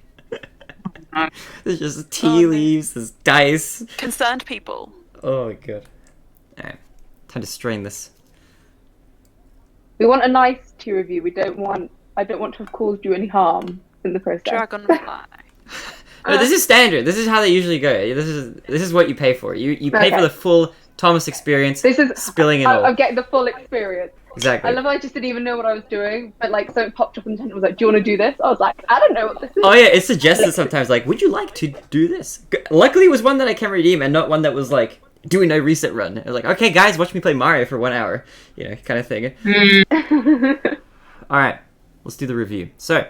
There's just tea Oh, no. leaves, there's dice. Concerned people. Oh my god. Alright. Time to strain this. We want a nice tea review. I don't want to have caused you any harm in the process. Dragonfly. No, this is standard. This is how they usually go. This is what you pay for. You pay for Okay. the full Thomas experience. This is spilling it all. I'm getting the full experience. Exactly. I love how I just didn't even know what I was doing, but like something popped up on the tent and was like, "Do you want to do this?" I was like, "I don't know what this is." Oh yeah, it suggested sometimes like, would you like to do this? Luckily, it was one that I can redeem and not one that was like doing a reset run. It was like, okay, guys, watch me play Mario for 1 hour, you know, kind of thing. All right, let's do the review. So,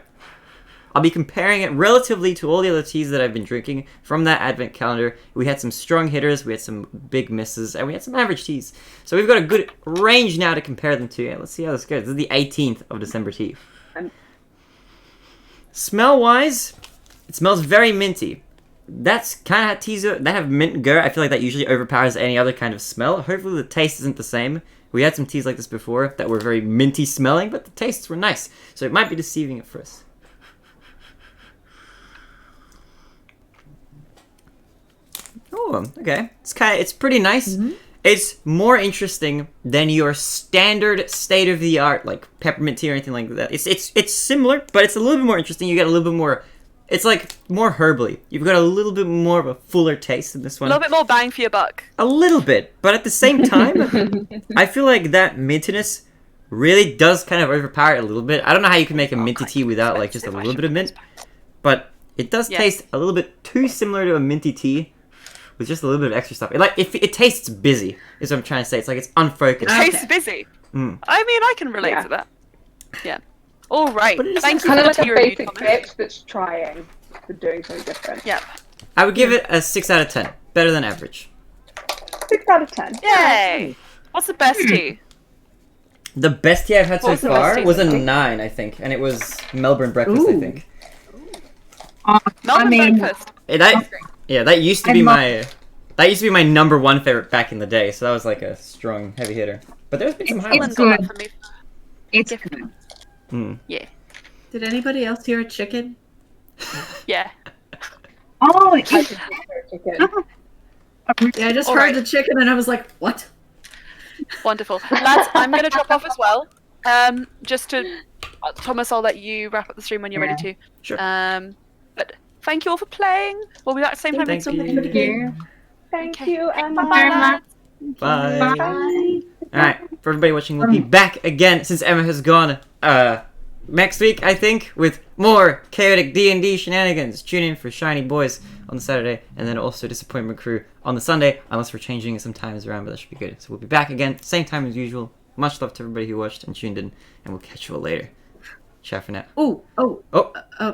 I'll be comparing it relatively to all the other teas that I've been drinking from that advent calendar. We had some strong hitters, we had some big misses, and we had some average teas. So we've got a good range now to compare them to. Let's see how this goes. This is the 18th of December tea. Smell-wise, it smells very minty. That's kind of how teas that have mint go. I feel like that usually overpowers any other kind of smell. Hopefully the taste isn't the same. We had some teas like this before that were very minty smelling, but the tastes were nice. So it might be deceiving at first. Oh, okay. It's pretty nice. Mm-hmm. It's more interesting than your standard state-of-the-art like peppermint tea or anything like that. It's similar, but it's a little bit more interesting. You get a little bit more. It's like more herbally. You've got a little bit more of a fuller taste in this one. A little bit more bang for your buck. A little bit, but at the same time, I feel like that mintiness really does kind of overpower it a little bit. I don't know how you can make a minty tea without like just a little bit of mint, but it does taste a little bit too similar to a minty tea with just a little bit of extra stuff. It tastes busy, is what I'm trying to say. It's like it's unfocused. It tastes busy. Mm. I mean, I can relate to that. Yeah. All right. Thank you kind for of the like tea a review, basic Thomas. bitch that's trying for doing something different. Yeah. I would give it a 6 out of 10. Better than average. 6 out of 10. Yay! What's the best tea? The best tea I've had so What was the best far tea was a so far? 9, I think, and it was Melbourne breakfast, I think. Melbourne breakfast. That used to be my number one favorite back in the day. So that was like a strong heavy hitter. But there's been some highlights. It's good. For me. It's good. Mm. Yeah. Did anybody else hear a chicken? Yeah. Oh, I just prefer chicken. Yeah, I just All heard right. the chicken and I was like, what? Wonderful. Lads, I'm going to drop off as well. Just to... Thomas, I'll let you wrap up the stream when you're ready to. Sure. But thank you all for playing. We'll be back at the same time Thank next week. you. Thank you, Emma. Bye-bye, lads. Bye. Bye. Alright, for everybody watching, we'll be back again since Emma has gone next week, I think, with more chaotic D&D shenanigans. Tune in for Shiny Boys on the Saturday, and then also Disappointment Crew on the Sunday, unless we're changing some times around, but that should be good. So we'll be back again, same time as usual. Much love to everybody who watched and tuned in, and we'll catch you all later. Ciao for now. Oh,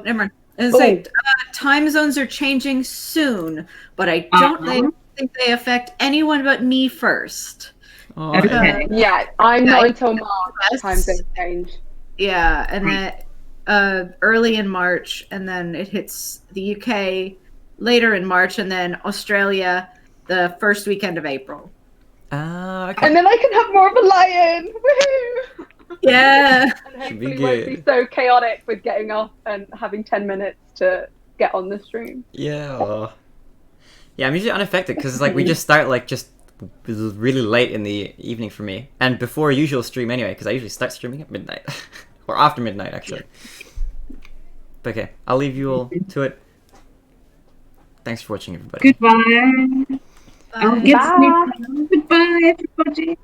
never mind. And time zones are changing soon, but I don't think they affect anyone but me first. Oh, Okay. Yeah, I'm not until March. Time zone change. Yeah, and then early in March, and then it hits the UK later in March, and then Australia the first weekend of April. okay. And then I can have more of a lion. Woohoo! Yeah. And Should be hopefully won't be good. so chaotic with getting up and having 10 minutes to get on the stream. Yeah. Yeah, I'm usually unaffected because it's like we just start like just really late in the evening for me, and before usual stream anyway, because I usually start streaming at midnight or after midnight actually. But okay, I'll leave you all to it. Thanks for watching, everybody. Goodbye. I'll get Bye. Goodbye, everybody.